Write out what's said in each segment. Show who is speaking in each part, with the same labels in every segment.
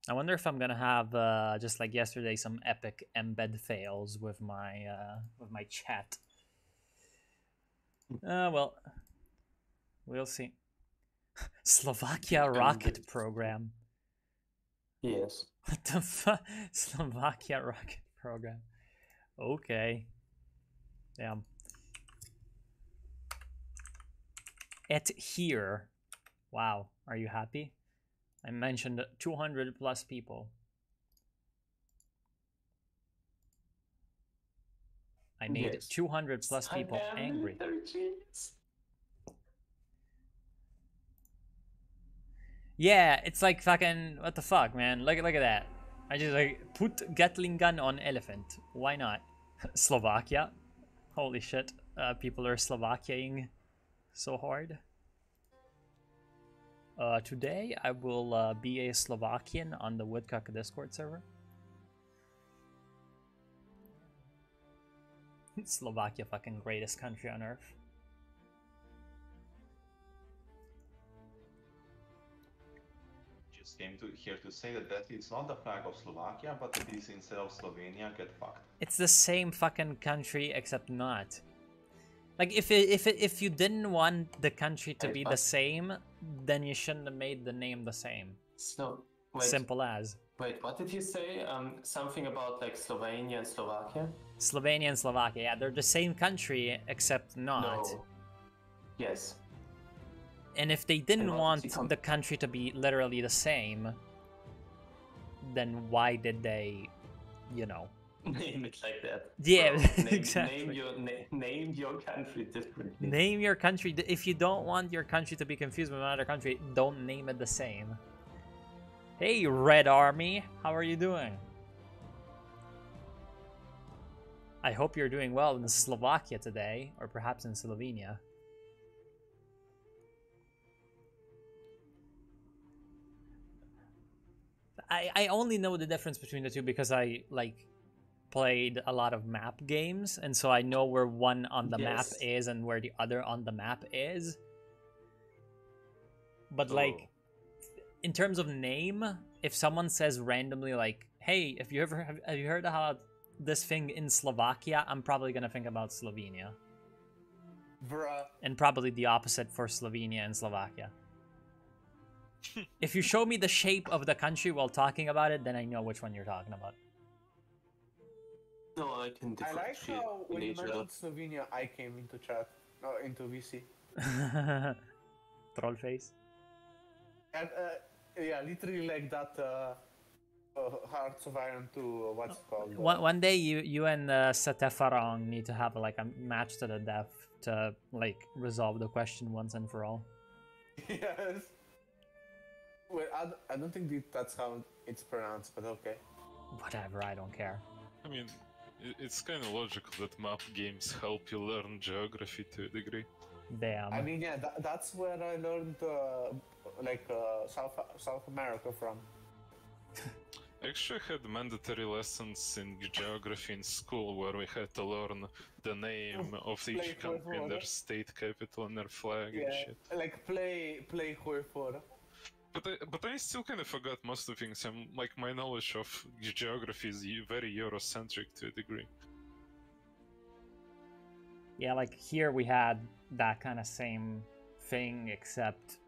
Speaker 1: I wonder if I'm gonna have just like yesterday some epic embed fails with my chat. Well, we'll see. Slovakia rocket program.
Speaker 2: Yes.
Speaker 1: What the fuck? Slovakia rocket program. Okay. Damn. At here. Wow. Are you happy? I mentioned 200 plus people. I made
Speaker 2: Yes.
Speaker 1: 200 plus
Speaker 2: I
Speaker 1: people
Speaker 2: am
Speaker 1: angry.
Speaker 2: military genius.
Speaker 1: Yeah, it's like fucking what the fuck, man. Look at that. I just like put Gatling gun on elephant. Why not? Slovakia. Holy shit. People are Slovakiaing so hard. Today I will be a Slovakian on the Woodcock Discord server. Slovakia, fucking greatest country on earth.
Speaker 3: Just came here to say that it's not the flag of Slovakia, but it is instead of Slovenia. Get fucked.
Speaker 1: It's the same fucking country except not. Like if you didn't want the country to be the same, then you shouldn't have made the name the same.
Speaker 2: So wait,
Speaker 1: simple as.
Speaker 2: Wait, what did you say? Something about like Slovenia and Slovakia?
Speaker 1: Slovenia and Slovakia, yeah, they're the same country except not.
Speaker 2: No. Yes.
Speaker 1: And if they didn't want the country to be literally the same, then why did they, you know,
Speaker 2: name it like that?
Speaker 1: Yeah,
Speaker 2: so
Speaker 1: exactly.
Speaker 2: Name your country differently.
Speaker 1: Name your country. If you don't want your country to be confused with another country, don't name it the same. Hey, Red Army, how are you doing? I hope you're doing well in Slovakia today, or perhaps in Slovenia. I only know the difference between the two because I like played a lot of map games, and so I know where one on the map is and where the other on the map is. But like, in terms of name, if someone says randomly like, "Hey, if you ever have you heard about this thing in Slovakia?" I'm probably gonna think about Slovenia.
Speaker 4: Bruh.
Speaker 1: And probably the opposite for Slovenia and Slovakia. If you show me the shape of the country while talking about it, then I know which one you're talking about.
Speaker 2: No, I can differentiate.
Speaker 4: I like how when you mentioned Slovenia, I came into chat, into VC.
Speaker 1: Troll face.
Speaker 4: And yeah, literally like that. Hearts of Iron 2, what's it called?
Speaker 1: One day you and Satefarong need to have like a match to the death to like resolve the question once and for all.
Speaker 4: Yes. Well, I don't think that's how it's pronounced, but okay.
Speaker 1: Whatever, I don't care.
Speaker 5: I mean, it's kind of logical that map games help you learn geography to a degree.
Speaker 1: Damn.
Speaker 4: I mean, yeah, that's where I learned South America from.
Speaker 5: I actually had mandatory lessons in geography in school where we had to learn the name of each country and their state capital and their flag and shit.
Speaker 4: Like play Juefor.
Speaker 5: But I still kind of forgot most of the things. Like my knowledge of geography is very Eurocentric to a degree.
Speaker 1: Yeah, like here we had that kind of same thing, except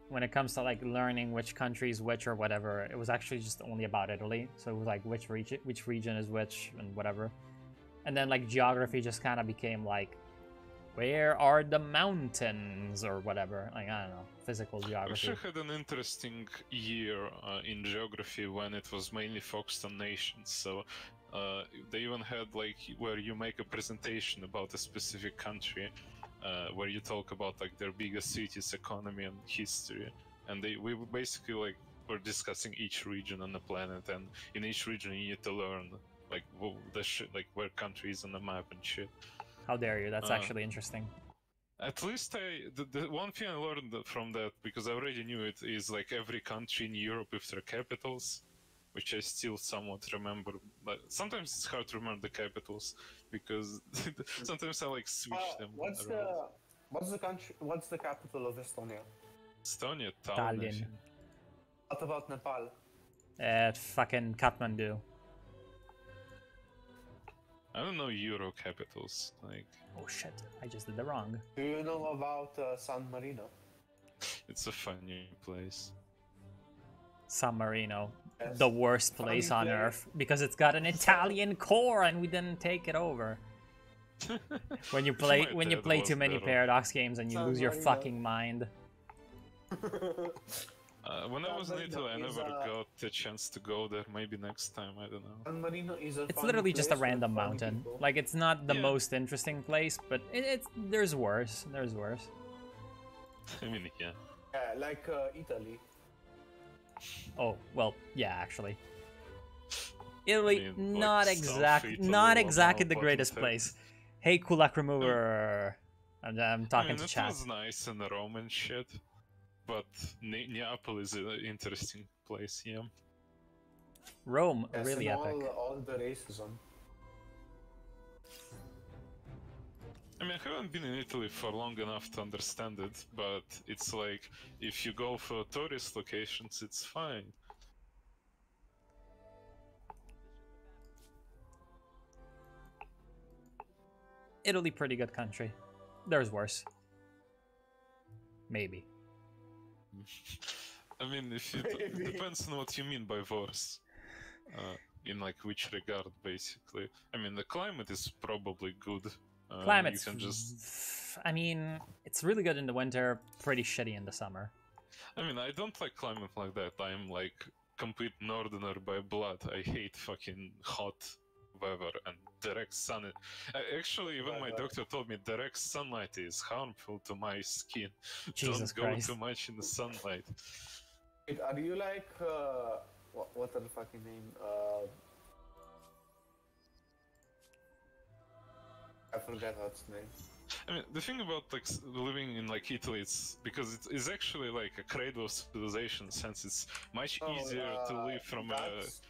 Speaker 1: when it comes to like learning which countries which or whatever, it was actually just only about Italy. So it was like which region is which and whatever. And then like geography just kind of became like, where are the mountains or whatever? Like, I don't know, physical geography.
Speaker 5: I actually had an interesting year in geography when it was mainly focused on nations. So they even had like where you make a presentation about a specific country, where you talk about like their biggest cities, economy, and history. And we basically like were discussing each region on the planet, and in each region you need to learn like like where country is on the map and shit.
Speaker 1: How dare you? That's actually interesting.
Speaker 5: At least the one thing I learned from that, because I already knew it, is like every country in Europe with their capitals, which I still somewhat remember. But sometimes it's hard to remember the capitals because sometimes I like switch them.
Speaker 4: What's the country? What's the capital of Estonia?
Speaker 5: Estonia,
Speaker 1: Tallinn.
Speaker 4: What about Nepal?
Speaker 1: At fucking Kathmandu.
Speaker 5: I don't know Euro capitals. Like,
Speaker 1: Oh shit, I just did the wrong.
Speaker 4: Do you know about San Marino?
Speaker 5: it's a funny place.
Speaker 1: San Marino.
Speaker 4: Yes.
Speaker 1: The worst
Speaker 4: Funny
Speaker 1: place on
Speaker 4: place.
Speaker 1: earth because it's got an Italian core and we didn't take it over. When you play
Speaker 5: My dad
Speaker 1: too
Speaker 5: was
Speaker 1: many
Speaker 5: there.
Speaker 1: Paradox games and you
Speaker 4: San
Speaker 1: lose your
Speaker 4: Marino.
Speaker 1: fucking mind.
Speaker 5: When I was in
Speaker 4: San
Speaker 5: Italy, I
Speaker 4: Marino is
Speaker 5: never
Speaker 4: a-
Speaker 5: got the chance to go there. Maybe next time, I don't know.
Speaker 4: San Marino is a
Speaker 1: It's
Speaker 4: funny
Speaker 1: literally just a
Speaker 4: place with
Speaker 1: random
Speaker 4: funny
Speaker 1: mountain.
Speaker 4: people.
Speaker 1: Like it's not the
Speaker 5: Yeah.
Speaker 1: most interesting place, but it's there's worse. There's worse.
Speaker 5: I mean, yeah.
Speaker 4: Yeah, like Italy.
Speaker 1: Oh well, yeah, actually. Italy,
Speaker 5: I mean,
Speaker 1: not
Speaker 5: like, South
Speaker 1: exactly,
Speaker 5: Italy
Speaker 1: not
Speaker 5: was
Speaker 1: exactly
Speaker 5: now
Speaker 1: the greatest
Speaker 5: bottom
Speaker 1: place. Hey, Kulak Remover. I'm talking
Speaker 5: I mean,
Speaker 1: to
Speaker 5: it
Speaker 1: chat.
Speaker 5: was nice in Rome and shit, but Neapolis is an interesting place, yeah.
Speaker 1: Rome,
Speaker 4: Yes,
Speaker 1: really
Speaker 4: and
Speaker 1: epic.
Speaker 4: all the racism.
Speaker 5: I mean, I haven't been in Italy for long enough to understand it, but it's like, if you go for tourist locations, it's fine.
Speaker 1: Italy, pretty good country. There's worse. Maybe.
Speaker 5: I mean, if you
Speaker 4: Maybe.
Speaker 5: depends on what you mean by worse. In like which regard, basically. I mean, the climate is probably good.
Speaker 1: Climate's.
Speaker 5: You can just.
Speaker 1: I mean, it's really good in the winter, pretty shitty in the summer.
Speaker 5: I mean, I don't like climate like that. I'm like complete northerner by blood. I hate fucking hot weather and direct sun. Actually, even my
Speaker 4: Weather.
Speaker 5: doctor told me direct sunlight is harmful to my skin.
Speaker 1: Jesus
Speaker 5: Don't go
Speaker 1: Christ.
Speaker 5: too much in the sunlight.
Speaker 4: Wait, are you like what are the fucking name? I forget what's name.
Speaker 5: I mean, the thing about like living in like Italy, it's because it's actually like a cradle of civilization, since it's much easier to live from
Speaker 4: that's-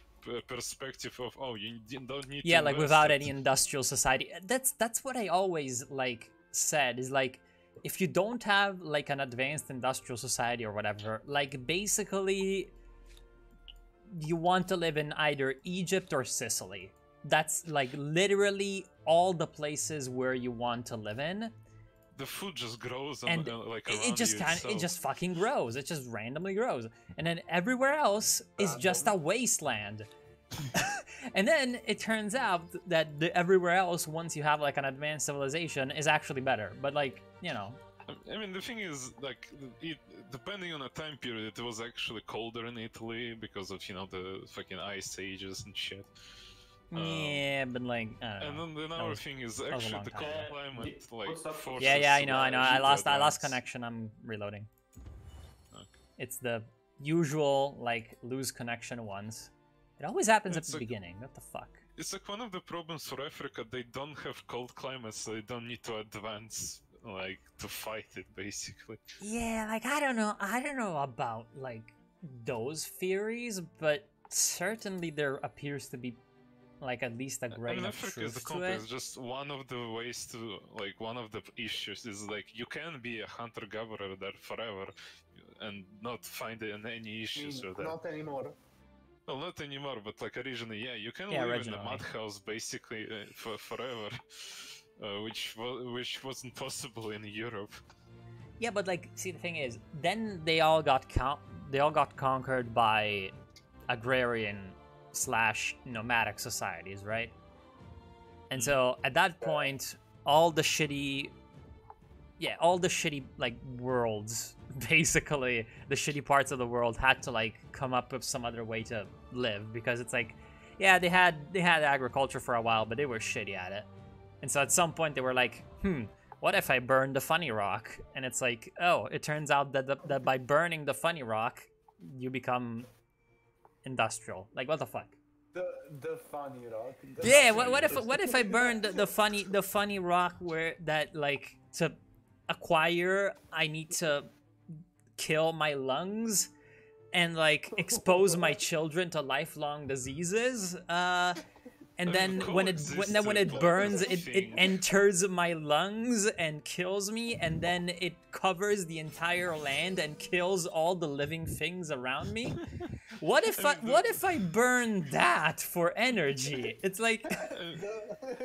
Speaker 5: perspective of you don't need
Speaker 1: Yeah,
Speaker 5: to
Speaker 1: like
Speaker 5: invest
Speaker 1: without
Speaker 5: it.
Speaker 1: any industrial society. That's what I always like said is like if you don't have like an advanced industrial society or whatever, like basically you want to live in either Egypt or Sicily. That's like literally all the places where you want to live in.
Speaker 5: The food just grows
Speaker 1: And
Speaker 5: like
Speaker 1: it
Speaker 5: around
Speaker 1: just
Speaker 5: you
Speaker 1: kind
Speaker 5: itself.
Speaker 1: it just fucking grows. It just randomly grows. And then everywhere else is just a wasteland. And then it turns out that everywhere else, once you have like an advanced civilization, is actually better. But like, you know,
Speaker 5: I mean, the thing is, like, depending on the time period, it was actually colder in Italy because of the fucking ice ages and shit.
Speaker 1: yeah, but like, I don't
Speaker 5: And
Speaker 1: know.
Speaker 5: then
Speaker 1: That
Speaker 5: another
Speaker 1: was-
Speaker 5: thing is
Speaker 1: was a
Speaker 5: actually
Speaker 1: long
Speaker 5: the
Speaker 1: time
Speaker 5: cold
Speaker 2: ago.
Speaker 5: climate,
Speaker 2: Yeah,
Speaker 5: like,
Speaker 2: what's up?
Speaker 5: forces.
Speaker 1: Yeah, I know. I
Speaker 5: you to
Speaker 1: lost
Speaker 5: advance.
Speaker 1: connection. I'm reloading.
Speaker 5: Okay.
Speaker 1: It's the usual like lose connection ones. It always happens at
Speaker 5: It's
Speaker 1: the
Speaker 5: like-
Speaker 1: beginning. What the fuck?
Speaker 5: It's like one of the problems for Africa. They don't have cold climates, so they don't need to advance, like, to fight it, basically.
Speaker 1: Yeah, like I don't know about like those theories, but certainly there appears to be like at least a
Speaker 5: I
Speaker 1: grain
Speaker 5: mean,
Speaker 1: of
Speaker 5: Africa is the
Speaker 1: truth to
Speaker 5: context.
Speaker 1: it.
Speaker 5: Just one of the ways to, like, one of the issues is like you can be a hunter-gatherer there forever and not find any issues with that.
Speaker 4: Not anymore.
Speaker 5: Well, not anymore, but like originally, yeah, you can
Speaker 1: Yeah,
Speaker 5: live in a
Speaker 1: originally.
Speaker 5: mud house basically forever, which wasn't possible in Europe.
Speaker 1: Yeah, but like, see, the thing is, then they all got conquered by agrarian/nomadic societies, right? And so at that point, all the shitty like worlds, basically the shitty parts of the world had to like come up with some other way to live, because it's like, yeah, they had agriculture for a while, but they were shitty at it. And so at some point they were like, what if I burn the funny rock? And it's like, oh, it turns out that by burning the funny rock, you become industrial. Like, what the fuck?
Speaker 4: The funny rock.
Speaker 1: Yeah, what if I burned the funny rock where that like to acquire I need to kill my lungs and like expose my children to lifelong diseases? and then when it
Speaker 5: coexisted
Speaker 1: burns,
Speaker 5: as a
Speaker 1: it
Speaker 5: thing.
Speaker 1: enters my lungs and kills me, and then it covers the entire land and kills all the living things around me. What if what if I burn that for energy? It's like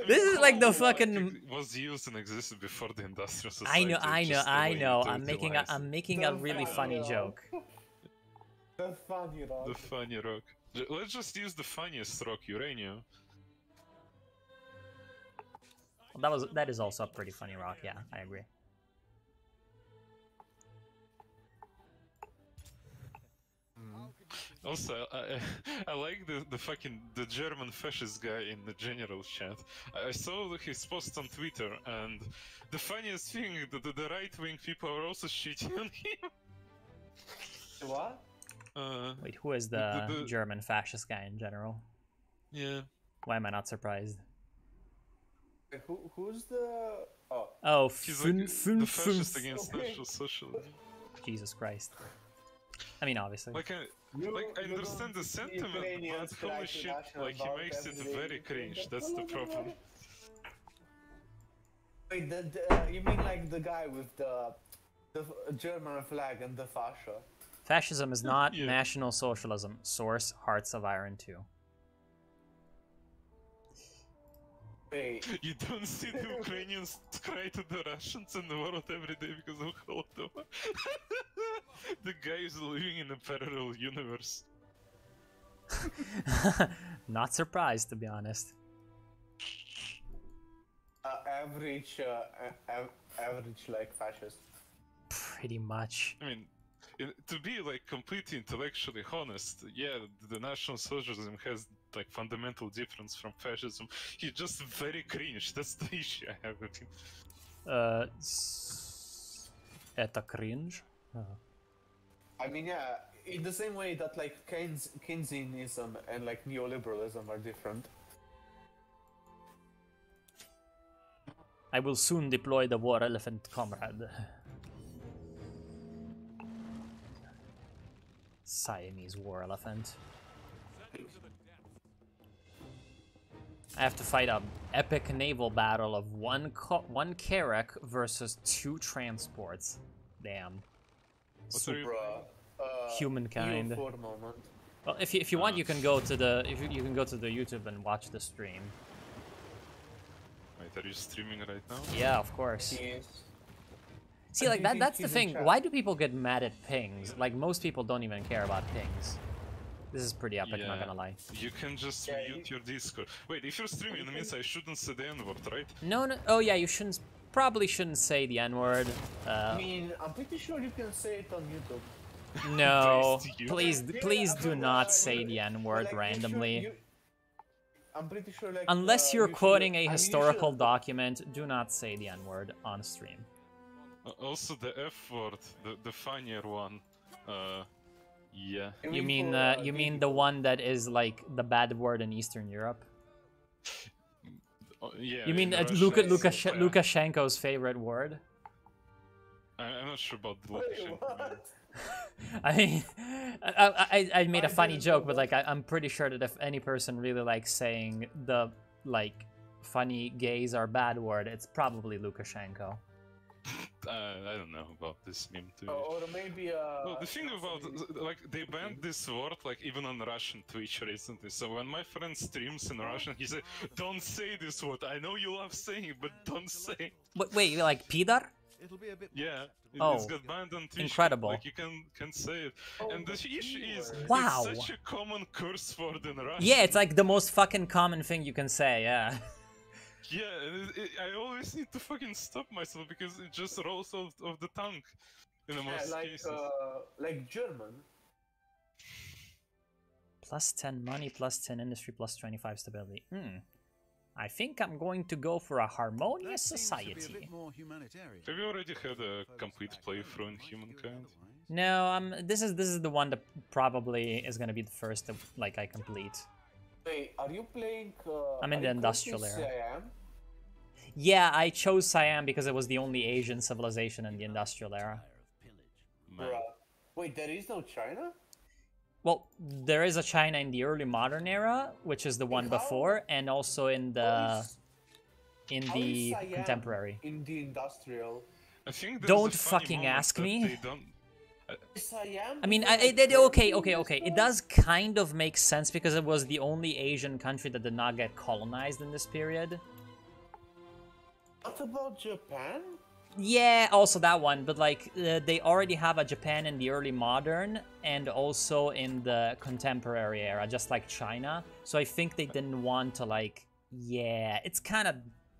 Speaker 1: this is like the fucking.
Speaker 5: It was used and existed before the industrial society.
Speaker 1: I know. I'm making a really funny joke.
Speaker 4: The funny rock.
Speaker 5: The funny rock. Let's just use the funniest rock, uranium.
Speaker 1: That is also a pretty funny rock. Yeah, I agree.
Speaker 5: Also, I like the German fascist guy in the general chat. I saw his post on Twitter, and the funniest thing, the right-wing people are also shitting on him.
Speaker 4: What?
Speaker 1: Wait, who is the German fascist guy in general?
Speaker 5: Yeah.
Speaker 1: Why am I not surprised?
Speaker 4: Who's the... Oh.
Speaker 1: Oh,
Speaker 5: He's like the fascist against National Socialism.
Speaker 1: Jesus Christ. I mean, obviously.
Speaker 5: Like I understand the sentiment, but holy shit, like he makes it very cringe. That's the problem.
Speaker 4: Wait, you mean like the guy with the German flag and the fascia?
Speaker 1: Fascism is not
Speaker 5: Yeah.
Speaker 1: National Socialism. Source, Hearts of Iron 2.
Speaker 4: Wait.
Speaker 5: You don't see the Ukrainians cry to the Russians in the world every day because of Holodomor. The guy is living in a parallel universe.
Speaker 1: Not surprised, to be honest.
Speaker 4: Average like fascist.
Speaker 1: Pretty much.
Speaker 5: I mean, to be like completely intellectually honest, yeah, the National Socialism has like fundamental difference from fascism. He's just very cringe. That's the issue I have with him.
Speaker 1: Это cringe?
Speaker 4: I mean, yeah, in the same way that like Keynesianism and like neoliberalism are different.
Speaker 1: I will soon deploy the war elephant, comrade. Siamese war elephant. I have to fight a epic naval battle of one Carrack versus 2 transports. Damn.
Speaker 5: Super.
Speaker 1: Humankind.
Speaker 4: For a moment.
Speaker 1: Well, if you want, you can go to the you can go to the YouTube and watch the stream.
Speaker 5: Wait, are you streaming right now?
Speaker 1: Yeah, of course.
Speaker 4: Yes.
Speaker 1: See, like that's the
Speaker 4: he's in
Speaker 1: thing.
Speaker 4: chat?
Speaker 1: Why do people get mad at pings? Like most people don't even care about pings. This is pretty epic, not gonna lie.
Speaker 5: You can just mute your Discord. Wait, if you're streaming, it means I shouldn't say the N-word, right?
Speaker 1: No. Oh yeah, you probably shouldn't say the N-word.
Speaker 4: I mean, I'm pretty sure you can say it on YouTube.
Speaker 1: No,
Speaker 5: Praise to you.
Speaker 1: please do not say the N-word
Speaker 4: Like,
Speaker 1: randomly.
Speaker 4: I'm pretty sure like...
Speaker 1: Unless you're
Speaker 4: you
Speaker 1: quoting
Speaker 4: should-
Speaker 1: a
Speaker 4: I mean, you
Speaker 1: historical
Speaker 4: should-
Speaker 1: document, do not say the N-word on stream.
Speaker 5: Also, the F-word, the funnier one. Yeah.
Speaker 1: You
Speaker 4: for,
Speaker 1: mean the one that is like the bad word in Eastern Europe?
Speaker 5: Yeah.
Speaker 1: You mean
Speaker 5: in Russia,
Speaker 1: Lukashenko's favorite word?
Speaker 5: I'm not sure about the
Speaker 4: Wait,
Speaker 5: Lukashenko.
Speaker 4: what?
Speaker 1: I mean, I made a funny joke, but like I'm pretty sure that if any person really likes saying the like funny gays are bad word, it's probably Lukashenko.
Speaker 5: I don't know about this meme too.
Speaker 4: Or maybe
Speaker 5: Well, the thing about like they banned this word like even on Russian Twitch recently. So when my friend streams in Russian, he said, "Don't say this word. I know you love saying it, but don't say it."
Speaker 1: Wait, like pidar?
Speaker 6: It'll be a bit
Speaker 5: Yeah,
Speaker 1: Oh,
Speaker 5: it's got banned on Twitch.
Speaker 1: incredible.
Speaker 5: Like you can say it, and the issue is
Speaker 1: Wow.
Speaker 5: it's such a common curse word in Russian.
Speaker 1: Yeah, it's like the most fucking common thing you can say. Yeah.
Speaker 5: Yeah, and I always need to fucking stop myself because it just rolls off of the tongue in the most cases.
Speaker 4: like German.
Speaker 1: Plus 10 money, plus 10 industry, plus 25 stability. I think I'm going to go for a harmonious society.
Speaker 5: Have you already had a complete playthrough in Humankind?
Speaker 1: No, this is the one that probably is gonna be the first that like I complete.
Speaker 4: Wait, are you playing?
Speaker 1: I'm in the industrial era.
Speaker 4: Siam?
Speaker 1: Yeah, I chose Siam because it was the only Asian civilization in the industrial era.
Speaker 5: Man.
Speaker 4: Bruh. Wait, there is no China?
Speaker 1: Well, there is a China in the early modern era, which is the one
Speaker 4: how-
Speaker 1: before, and also in
Speaker 4: How
Speaker 1: the
Speaker 4: is Siam
Speaker 1: contemporary.
Speaker 4: in the industrial?
Speaker 5: I think there's
Speaker 1: Don't
Speaker 5: a funny
Speaker 1: fucking
Speaker 5: moment
Speaker 1: ask
Speaker 5: that
Speaker 1: me.
Speaker 5: They don't.
Speaker 4: Siam?
Speaker 1: I mean,
Speaker 4: before, like,
Speaker 1: okay.
Speaker 4: Turkey and
Speaker 1: It
Speaker 4: stuff?
Speaker 1: does kind of make sense because it was the only Asian country that did not get colonized in this period.
Speaker 4: What about Japan?
Speaker 1: Yeah, also that one, but like they already have a Japan in the early modern and also in the contemporary era, just like China. So I think they didn't want to like, yeah, it's kind of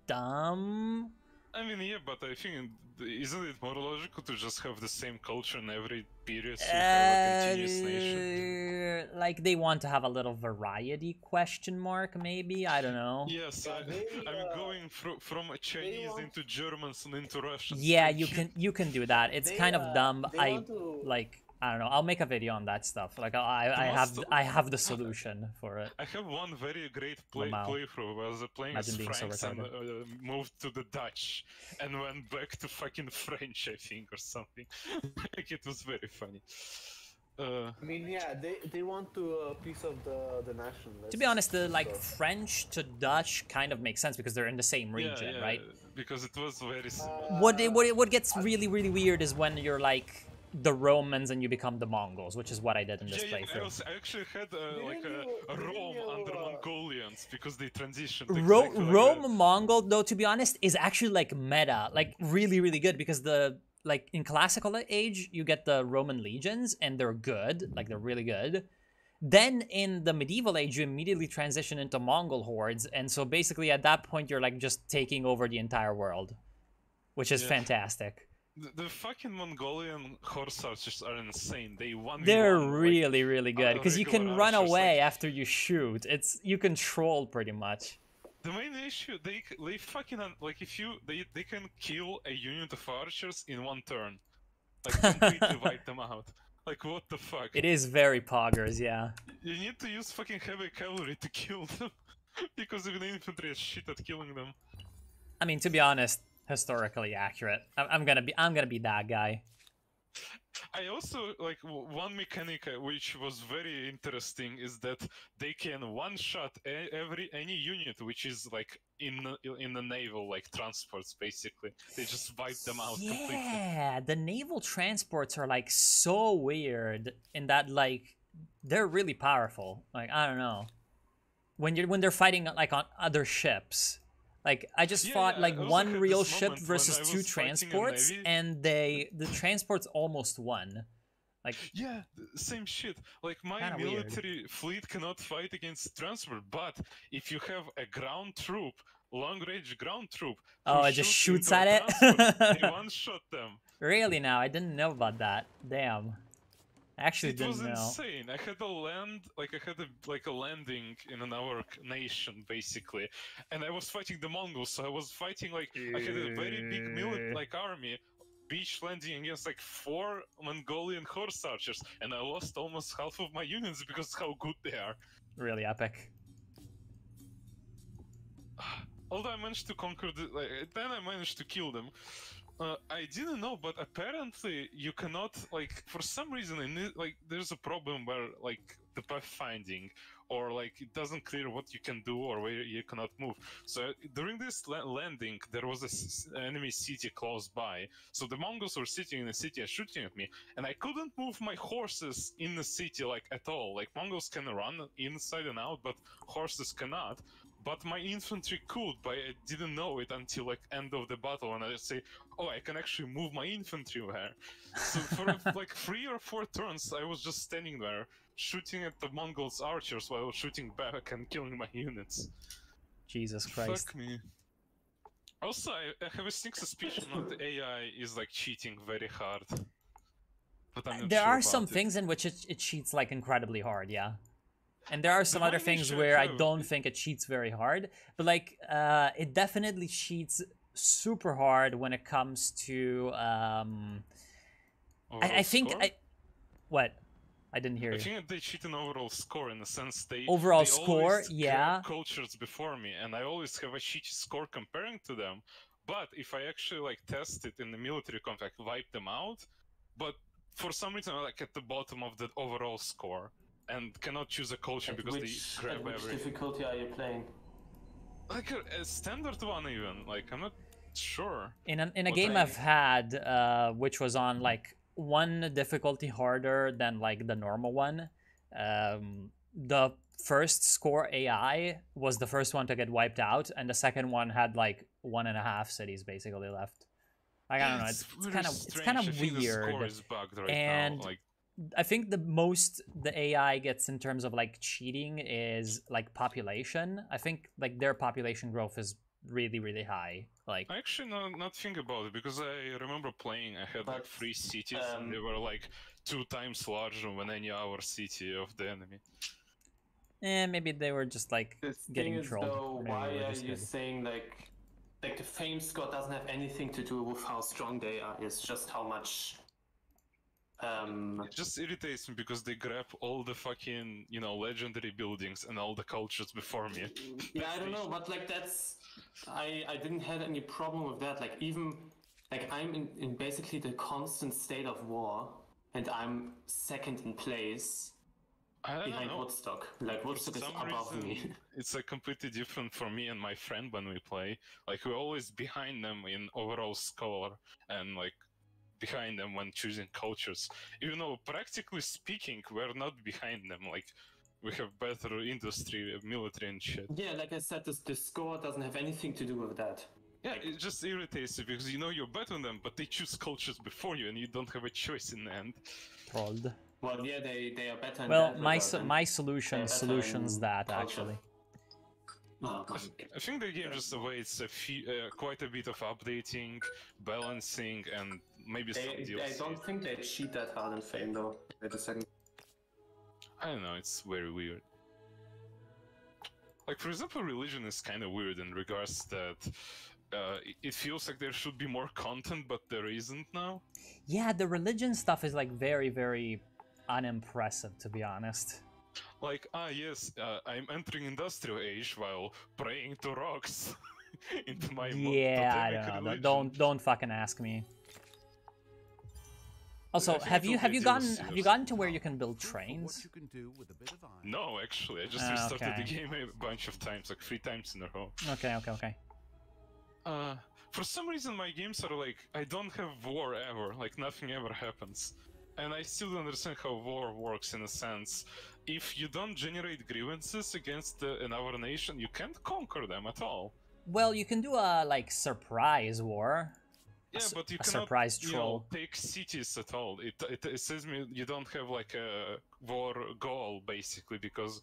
Speaker 1: dumb.
Speaker 5: I mean, yeah, but I think isn't it more logical to just have the same culture in every period so you have a continuous nation?
Speaker 1: Like they want to have a little variety? Question mark? Maybe I don't know.
Speaker 5: Yes, I'm going from a Chinese
Speaker 4: want-
Speaker 5: into Germans and into Russians.
Speaker 1: Yeah,
Speaker 5: thank
Speaker 1: you can do that. It's
Speaker 4: They,
Speaker 1: kind of dumb.
Speaker 4: they want to-
Speaker 1: Like I don't know. I'll make a video on that stuff. Like I have the solution for it.
Speaker 5: I have one very great
Speaker 1: Wow.
Speaker 5: playthrough where I was playing as
Speaker 1: Imagine being so
Speaker 5: Franks and
Speaker 1: retarded.
Speaker 5: moved to the Dutch and went back to fucking French, I think, or something. Like, it was very funny.
Speaker 4: I mean, yeah, they want to a piece of the nationalists.
Speaker 1: To be honest, the like
Speaker 4: so-
Speaker 1: French to Dutch kind of makes sense because they're in the same region,
Speaker 5: yeah,
Speaker 1: right?
Speaker 5: Because it was very similar.
Speaker 1: What gets really weird is when you're like the Romans and you become the Mongols, which is what I did in this playthrough.
Speaker 5: I actually had like
Speaker 4: Didn't
Speaker 5: a
Speaker 4: you-
Speaker 5: Rome
Speaker 4: didn't you,
Speaker 5: under
Speaker 4: uh,
Speaker 5: Mongolians because they transitioned.
Speaker 1: Rome,
Speaker 5: exactly like
Speaker 1: Rome
Speaker 5: that.
Speaker 1: Mongol, though, to be honest, is actually like meta, like really good because the like in classical age you get the Roman legions and they're good, like they're really good. Then in the medieval age you immediately transition into Mongol hordes, and so basically at that point you're like just taking over the entire world, which is
Speaker 5: Yeah.
Speaker 1: fantastic.
Speaker 5: The fucking Mongolian horse archers are insane. They won.
Speaker 1: They're really good because you can
Speaker 5: regular
Speaker 1: run
Speaker 5: archers,
Speaker 1: away
Speaker 5: like-
Speaker 1: after you shoot. You control pretty much.
Speaker 5: The main issue, they fucking like if you they can kill a unit of archers in one turn, like completely wipe them out. Like what the fuck?
Speaker 1: It is very poggers, yeah.
Speaker 5: You need to use fucking heavy cavalry to kill them, because even the infantry is shit at killing them.
Speaker 1: I mean, to be honest, historically accurate. I'm gonna be that guy.
Speaker 5: I also like one mechanic which was very interesting is that they can one-shot any unit which is like in the naval like transports basically. They just wipe them out completely.
Speaker 1: Yeah, the naval transports are like so weird in that like they're really powerful. Like I don't know, when they're fighting like on other ships. Like I just
Speaker 5: Yeah,
Speaker 1: fought
Speaker 5: yeah,
Speaker 1: like
Speaker 5: I also
Speaker 1: one
Speaker 5: had
Speaker 1: real
Speaker 5: this
Speaker 1: ship
Speaker 5: moment when
Speaker 1: versus
Speaker 5: I
Speaker 1: two
Speaker 5: was fighting a
Speaker 1: transports,
Speaker 5: navy.
Speaker 1: and the transports almost won. Like
Speaker 5: Yeah, same shit. Like my
Speaker 1: Kinda weird.
Speaker 5: military fleet cannot fight against transport, but if you have a ground troop, long-range ground troop, who
Speaker 1: Oh, it just shoots
Speaker 5: shoots into
Speaker 1: at
Speaker 5: a
Speaker 1: it?
Speaker 5: transport, they one-shot them.
Speaker 1: really now, I didn't know about that. Damn, I actually
Speaker 5: It was
Speaker 1: didn't know.
Speaker 5: insane. I had a landing in another nation basically, and I was fighting the Mongols. So I was fighting like I had a very big army, beach landing against like 4 Mongolian horse archers, and I lost almost half of my units because how good they are.
Speaker 1: Really epic.
Speaker 5: Although I managed to conquer then I managed to kill them. I didn't know, but apparently you cannot for some reason there's a problem where the pathfinding or it doesn't clear what you can do or where you cannot move. So during this landing there was an enemy city close by. So the Mongols were sitting in the city and shooting at me, and I couldn't move my horses in the city at all. Mongols can run inside and out, but horses cannot. But my infantry could, but I didn't know it until end of the battle, and I say, oh, I can actually move my infantry there. So for 3 or 4 turns, I was just standing there, shooting at the Mongols' archers while shooting back and killing my units.
Speaker 1: Jesus Christ.
Speaker 5: Fuck me. Also, I have a sneak suspicion that the AI is cheating very hard. But I'm not
Speaker 1: There
Speaker 5: sure
Speaker 1: are some
Speaker 5: about it.
Speaker 1: things in which it cheats incredibly hard, yeah. And there are some other
Speaker 5: main
Speaker 1: things
Speaker 5: issue I
Speaker 1: where I
Speaker 5: have-
Speaker 1: don't think it cheats very hard, but it definitely cheats super hard when it comes to I
Speaker 5: Overall
Speaker 1: think
Speaker 5: score?
Speaker 1: what? I didn't hear
Speaker 5: I
Speaker 1: you.
Speaker 5: think they cheat in overall score in the sense
Speaker 1: Overall
Speaker 5: they
Speaker 1: score,
Speaker 5: always
Speaker 1: yeah.
Speaker 5: cultures before me, and I always have a shitty score comparing to them. But if I actually test it in the military conflict, wipe them out. But for some reason, I'm at the bottom of the overall score. and cannot choose a culture
Speaker 2: At
Speaker 5: because
Speaker 2: which,
Speaker 5: they grab
Speaker 2: at which
Speaker 5: everything.
Speaker 2: difficulty are you playing?
Speaker 5: Like a standard one even. Like I'm not sure.
Speaker 1: In a
Speaker 5: What
Speaker 1: game
Speaker 2: I-
Speaker 1: I've had, which was on like one difficulty harder than like the normal one, the first score AI was the first one to get wiped out, and the second one had like 1.5 cities basically left. Like, I don't know, it's
Speaker 5: very
Speaker 1: kind of
Speaker 5: strange. I think the score
Speaker 1: weird.
Speaker 5: is bugged right
Speaker 1: And
Speaker 5: now. Like
Speaker 1: I think the most the AI gets in terms of like cheating is like population. I think like their population growth is really high. Like
Speaker 5: I actually not think about it because I remember playing. I had like
Speaker 2: But,
Speaker 5: 3 cities, and they were like 2 times larger than any other city of the enemy.
Speaker 1: maybe they were just like
Speaker 2: The
Speaker 1: getting
Speaker 2: thing is,
Speaker 1: trolled.
Speaker 2: though,
Speaker 1: Maybe
Speaker 2: why
Speaker 1: they were
Speaker 2: are
Speaker 1: just
Speaker 2: you
Speaker 1: good.
Speaker 2: saying like the fame score doesn't have anything to do with how strong they are? It's just how much.
Speaker 5: It just irritates me because they grab all the fucking, you know, legendary buildings and all the cultures before me.
Speaker 2: Yeah, I don't know, but like that's. I didn't have any problem with that. Like even like I'm in basically the constant state of war, and I'm second in place
Speaker 5: I don't
Speaker 2: behind
Speaker 5: know.
Speaker 2: Woodstock. Like
Speaker 5: For
Speaker 2: Woodstock is
Speaker 5: some
Speaker 2: above me.
Speaker 5: reason, it's like completely different for me and my friend when we play. Like we're always behind them in overall score and like behind them when choosing cultures. Even though practically speaking, we're not behind them. Like we have better industry, military and shit.
Speaker 2: Yeah, like I said, the score doesn't have anything to do with that.
Speaker 5: Yeah, it just irritates you because you know you're better than them, but they choose cultures before you and you don't have a choice in the end.
Speaker 1: Trolled.
Speaker 2: Well, yeah, they are better. In
Speaker 1: Well,
Speaker 2: that
Speaker 1: my
Speaker 2: regard than
Speaker 1: my
Speaker 2: they
Speaker 1: solution
Speaker 2: are better
Speaker 1: solutions
Speaker 2: in
Speaker 1: that
Speaker 2: culture.
Speaker 1: actually.
Speaker 2: Oh,
Speaker 5: I think the game just awaits quite a bit of updating, balancing, and maybe some
Speaker 2: I
Speaker 5: DLC.
Speaker 2: don't think they cheat that hard in Fame though. Wait a second.
Speaker 5: I don't know, it's very weird. Like, for example, religion is kind of weird in regards that it feels like there should be more content, but there isn't now.
Speaker 1: Yeah, the religion stuff is like very unimpressive, to be honest.
Speaker 5: Like, yes, I'm entering industrial age while praying to rocks into my
Speaker 1: Yeah, I
Speaker 5: totemic
Speaker 1: don't know.
Speaker 5: religion.
Speaker 1: Don't fucking ask me. Also,
Speaker 5: I think
Speaker 1: have you
Speaker 5: it'll be
Speaker 1: gotten
Speaker 5: DLC or
Speaker 1: to where you can build trains?
Speaker 5: No, actually, I just restarted the
Speaker 1: Okay.
Speaker 5: game a bunch of times, like 3 times in a row.
Speaker 1: Okay.
Speaker 5: For some reason, my games are like, I don't have war ever, like nothing ever happens. And I still don't understand how war works in a sense. If you don't generate grievances against another nation, you can't conquer them at all.
Speaker 1: Well, you can do a like surprise war.
Speaker 5: Yeah, but you
Speaker 1: a
Speaker 5: cannot
Speaker 1: surprise
Speaker 5: you
Speaker 1: troll.
Speaker 5: know, take cities at all. It says me you don't have like a war goal basically because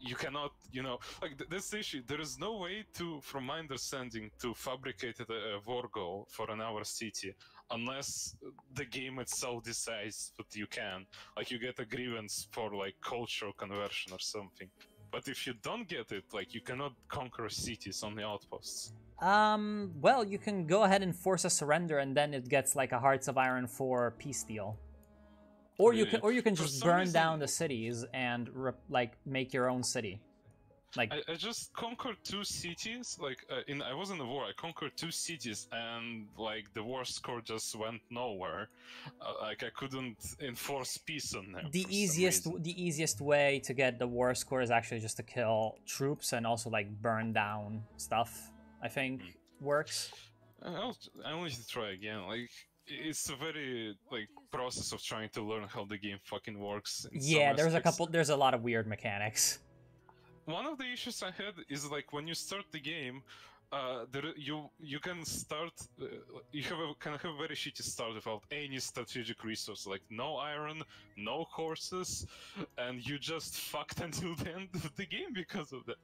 Speaker 5: you cannot, you know, like that's the issue. There is no way to, from my understanding, to fabricate a war goal for another city unless the game itself decides that you can. Like you get a grievance for like cultural conversion or something. But if you don't get it, like you cannot conquer cities on the outposts.
Speaker 1: Well, you can go ahead and force a surrender, and then it gets like a Hearts of Iron 4 peace deal. Or you can,
Speaker 5: Really? For
Speaker 1: just
Speaker 5: some
Speaker 1: burn
Speaker 5: reason-
Speaker 1: down the cities and like make your own city. Like
Speaker 5: I just conquered 2 cities. Like I was in the war. I conquered 2 cities, and like the war score just went nowhere. Like I couldn't enforce peace on them.
Speaker 1: the
Speaker 5: for some reason.
Speaker 1: easiest way to get the war score is actually just to kill troops and also like burn down stuff. I think works.
Speaker 5: I'll need to try again. Like it's a very like process of trying to learn how the game fucking works. in some
Speaker 1: Yeah,
Speaker 5: aspects.
Speaker 1: there's a lot of weird mechanics.
Speaker 5: One of the issues I had is like when you start the game, you can start. You can have a very shitty start without any strategic resource, like no iron, no horses, and you just fucked until the end of the game because of that.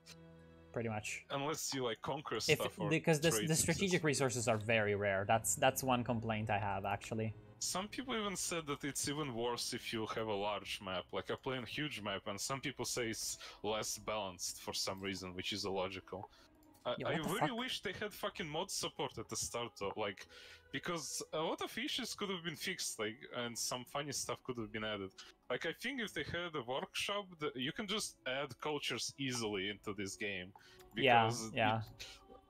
Speaker 1: Pretty much.
Speaker 5: Unless you like conquer
Speaker 1: If
Speaker 5: stuff or
Speaker 1: because
Speaker 5: trade
Speaker 1: the
Speaker 5: and
Speaker 1: strategic
Speaker 5: stuff.
Speaker 1: resources are very rare. That's one complaint I have actually.
Speaker 5: Some people even said that it's even worse if you have a large map. Like I play a huge map, and some people say it's less balanced for some reason, which is illogical.
Speaker 1: Yeah,
Speaker 5: I
Speaker 1: what the
Speaker 5: really
Speaker 1: fuck?
Speaker 5: wish they had fucking mod support at the start though, like, because a lot of issues could have been fixed, like, and some funny stuff could have been added. Like, I think if they had a workshop, you can just add cultures easily into this game.
Speaker 1: Yeah,
Speaker 5: Because
Speaker 1: yeah.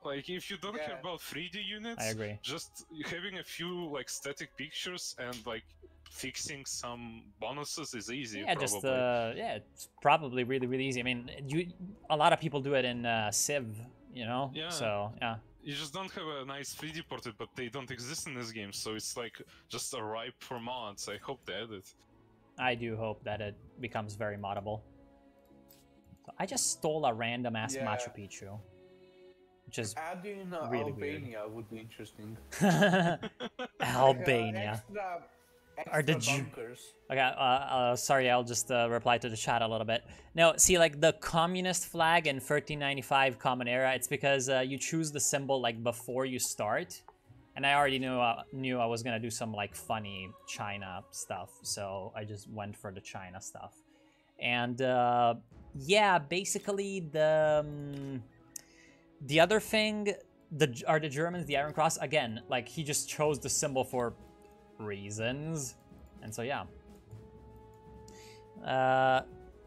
Speaker 5: like, if you don't care
Speaker 4: Yeah.
Speaker 5: about 3D units,
Speaker 1: I agree.
Speaker 5: just having a few, like, static pictures and, like, fixing some bonuses is easy.
Speaker 1: Yeah,
Speaker 5: probably.
Speaker 1: just yeah, it's probably really easy. I mean, a lot of people do it in Civ, you know.
Speaker 5: Yeah.
Speaker 1: So yeah.
Speaker 5: You just don't have a nice 3D ported, but they don't exist in this game, so it's like just a ripe for mods. I hope they add it.
Speaker 1: I do hope that it becomes very moddable. So I just stole a random ass Machu Picchu, which is
Speaker 4: Adding
Speaker 1: really
Speaker 4: Albania would be interesting.
Speaker 1: Albania.
Speaker 4: Extra
Speaker 1: the
Speaker 4: bunkers.
Speaker 1: Okay, sorry, I'll just reply to the chat a little bit. No, see, like, the communist flag in 1395 Common Era, it's because you choose the symbol, like, before you start. And I already knew I was gonna do some, like, funny China stuff, so I just went for the China stuff. And, yeah, basically, the other thing, are the Germans, the Iron Cross, again, like, he just chose the symbol for reasons, and so yeah.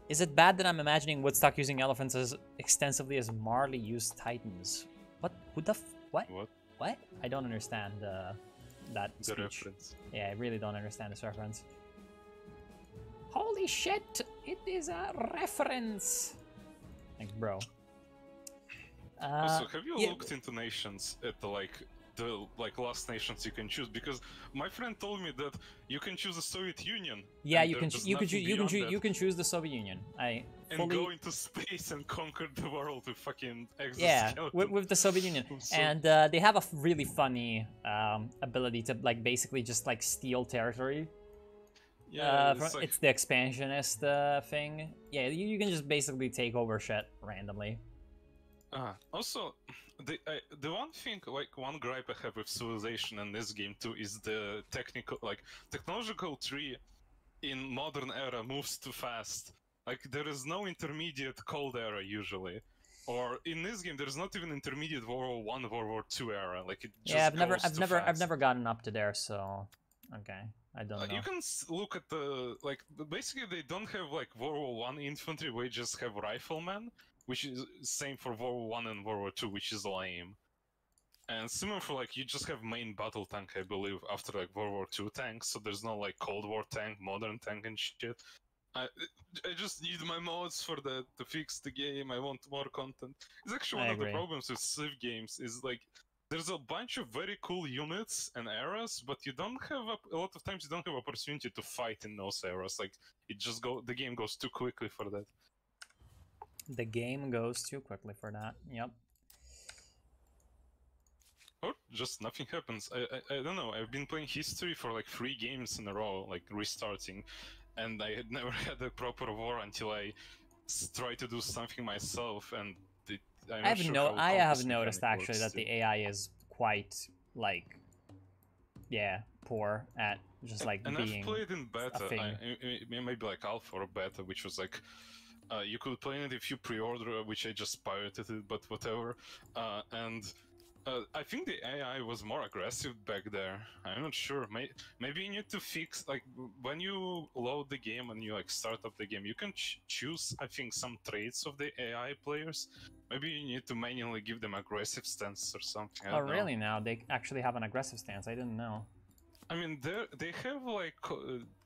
Speaker 1: Is it bad that I'm imagining Woodstock using elephants as extensively as Marley used Titans? What? Who the what? What? I don't understand that speech.
Speaker 5: The reference.
Speaker 1: Yeah, I really don't understand this reference. Holy shit! It is a reference. Thanks, bro.
Speaker 5: Also, have you
Speaker 1: yeah.
Speaker 5: looked into nations at the last nations you can choose? Because my friend told me that you can choose the Soviet Union.
Speaker 1: Yeah, you can choose the Soviet Union.
Speaker 5: And go into space and conquer the world with fucking exoskeleton.
Speaker 1: Yeah, with the Soviet Union. And they have a really funny ability to, like, basically just, like, steal territory.
Speaker 5: Yeah,
Speaker 1: it's the expansionist thing. Yeah, you can just basically take over shit randomly.
Speaker 5: Also, the one thing, like, one gripe I have with Civilization in this game too is the technological tree in modern era moves too fast. Like, there is no intermediate Cold Era usually, or in this game there's not even intermediate World War I, World War II era. Like, it just
Speaker 1: I've never gotten up to there, so okay, I don't know.
Speaker 5: You can look at the basically they don't have like World War I infantry, we just have riflemen. Which is same for World War I and World War II, which is lame. And similar for, like, you just have main battle tank, I believe, after, like, World War II tanks, so there's no, like, Cold War tank, modern tank and shit. I just need my mods for that to fix the game. I want more content. It's actually one of the problems with Civ games is, like, there's a bunch of very cool units and eras, but you don't have a lot of times you don't have opportunity to fight in those eras. Like, the game goes too quickly for that.
Speaker 1: The game goes too quickly for that. Yep.
Speaker 5: Or just nothing happens. I don't know. I've been playing history for like 3 games in a row, like restarting, and I had never had a proper war until I tried to do something myself. And I have noticed actually that the AI is quite, like, yeah, poor at just like and
Speaker 1: being.
Speaker 5: I've played in beta, maybe like alpha or beta, which was like. You could play it if you pre-order, which I just pirated it, but whatever. I think the AI was more aggressive back there. I'm not sure. Maybe you need to fix, like, when you load the game and you, like, start up the game, you can choose, I think, some traits of the AI players. Maybe you need to manually give them aggressive stance or something.
Speaker 1: Oh, really? Now they actually have an aggressive stance. I didn't know.
Speaker 5: I mean, they have, like,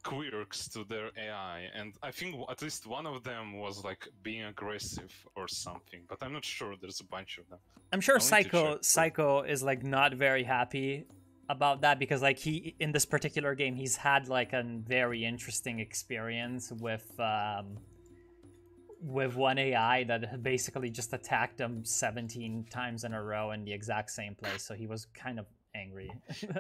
Speaker 5: quirks to their AI, and I think at least one of them was, like, being aggressive or something, but I'm not sure. There's a bunch of them.
Speaker 1: I'm sure Psycho is, like, not very happy about that, because, like, he, in this particular game, he's had, like, a very interesting experience with one AI that had basically just attacked him 17 times in a row in the exact same place, so he was kind of angry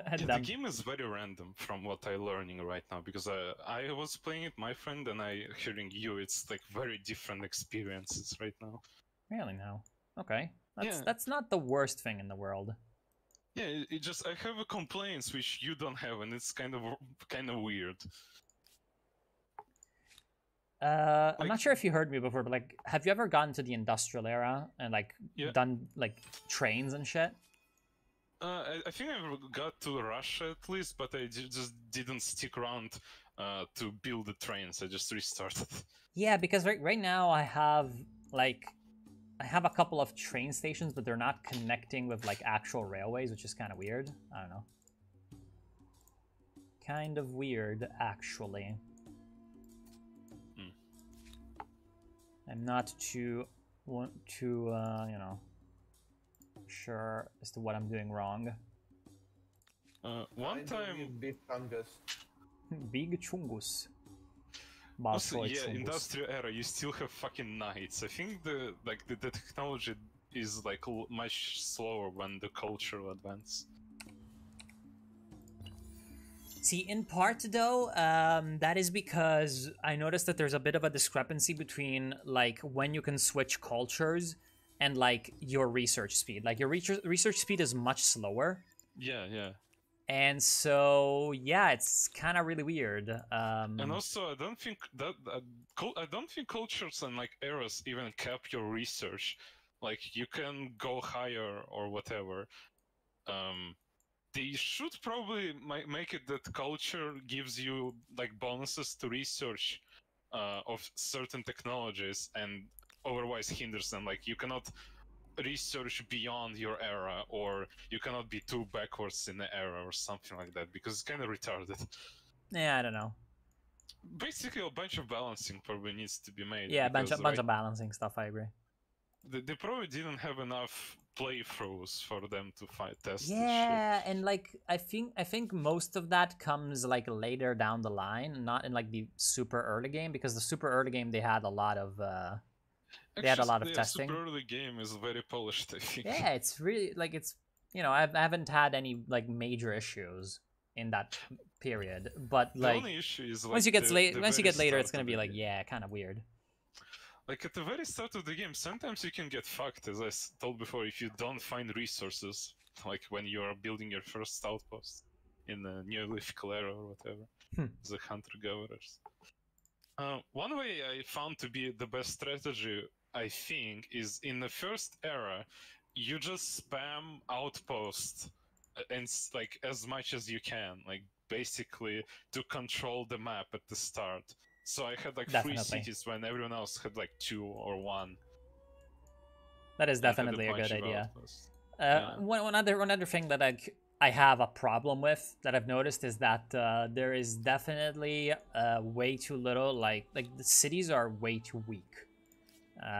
Speaker 1: at them.
Speaker 5: The game is very random from what I'm learning right now, because I was playing it, my friend, and hearing you, it's like very different experiences right now.
Speaker 1: Really now? Okay. That's not the worst thing in the world.
Speaker 5: Yeah, I have a complaints which you don't have, and it's kind of weird.
Speaker 1: I'm not sure if you heard me before, but, like, have you ever gotten to the industrial era and, like, done, like, trains and shit?
Speaker 5: I think I got to Russia at least, but I just didn't stick around to build the trains. I just restarted.
Speaker 1: Yeah, because right now I have a couple of train stations, but they're not connecting with, like, actual railways, which is kind of weird. I don't know. kind of weird, actually. I'm not too, you know, sure as to what I'm doing wrong.
Speaker 5: One time,
Speaker 4: Big fungus.
Speaker 1: Big chungus.
Speaker 5: also, yeah,
Speaker 1: Chungus.
Speaker 5: industrial era, you still have fucking knights. I think the technology is like much slower when the cultural advance.
Speaker 1: See, in part though, that is because I noticed that there's a bit of a discrepancy between like when you can switch cultures and like your research speed. Like your research speed is much slower.
Speaker 5: Yeah, yeah.
Speaker 1: And so yeah, it's kind of really weird.
Speaker 5: And also, I don't think that I don't think cultures and like eras even cap your research. Like you can go higher or whatever. They should probably make it that culture gives you like bonuses to research of certain technologies and otherwise hinders them. Like you cannot research beyond your era, or you cannot be too backwards in the era or something like that, because it's kind of retarded.
Speaker 1: Yeah, I don't know.
Speaker 5: Basically, a bunch of balancing probably needs to be made.
Speaker 1: Yeah,
Speaker 5: because,
Speaker 1: bunch of balancing stuff. I agree.
Speaker 5: They probably didn't have enough playthroughs for them to test this
Speaker 1: Yeah,
Speaker 5: shit.
Speaker 1: and like I think most of that comes like later down the line, not in like the super early game, because the super early game they had a lot of they had a lot of testing.
Speaker 5: Super early game is very polished, I think.
Speaker 1: Yeah, it's really like it's, you know, I haven't had any like major issues in that period, but like
Speaker 5: the only issue is like
Speaker 1: once you get later, it's gonna
Speaker 5: of
Speaker 1: be
Speaker 5: the
Speaker 1: like
Speaker 5: game.
Speaker 1: yeah, kind of weird.
Speaker 5: Like at the very start of the game, sometimes you can get fucked, as I told before, if you don't find resources, like when you are building your first outpost in the Neolithic era or whatever, the hunter-gatherers. One way I found to be the best strategy, I think, is in the first era, you just spam outposts and like as much as you can, like basically to control the map at the start. So I had like
Speaker 1: Definitely.
Speaker 5: 3 cities when everyone else had like 2 or 1.
Speaker 1: That is definitely a good idea.
Speaker 5: Yeah.
Speaker 1: One other thing that I have a problem with that I've noticed is that there is definitely way too little, like the cities are way too weak.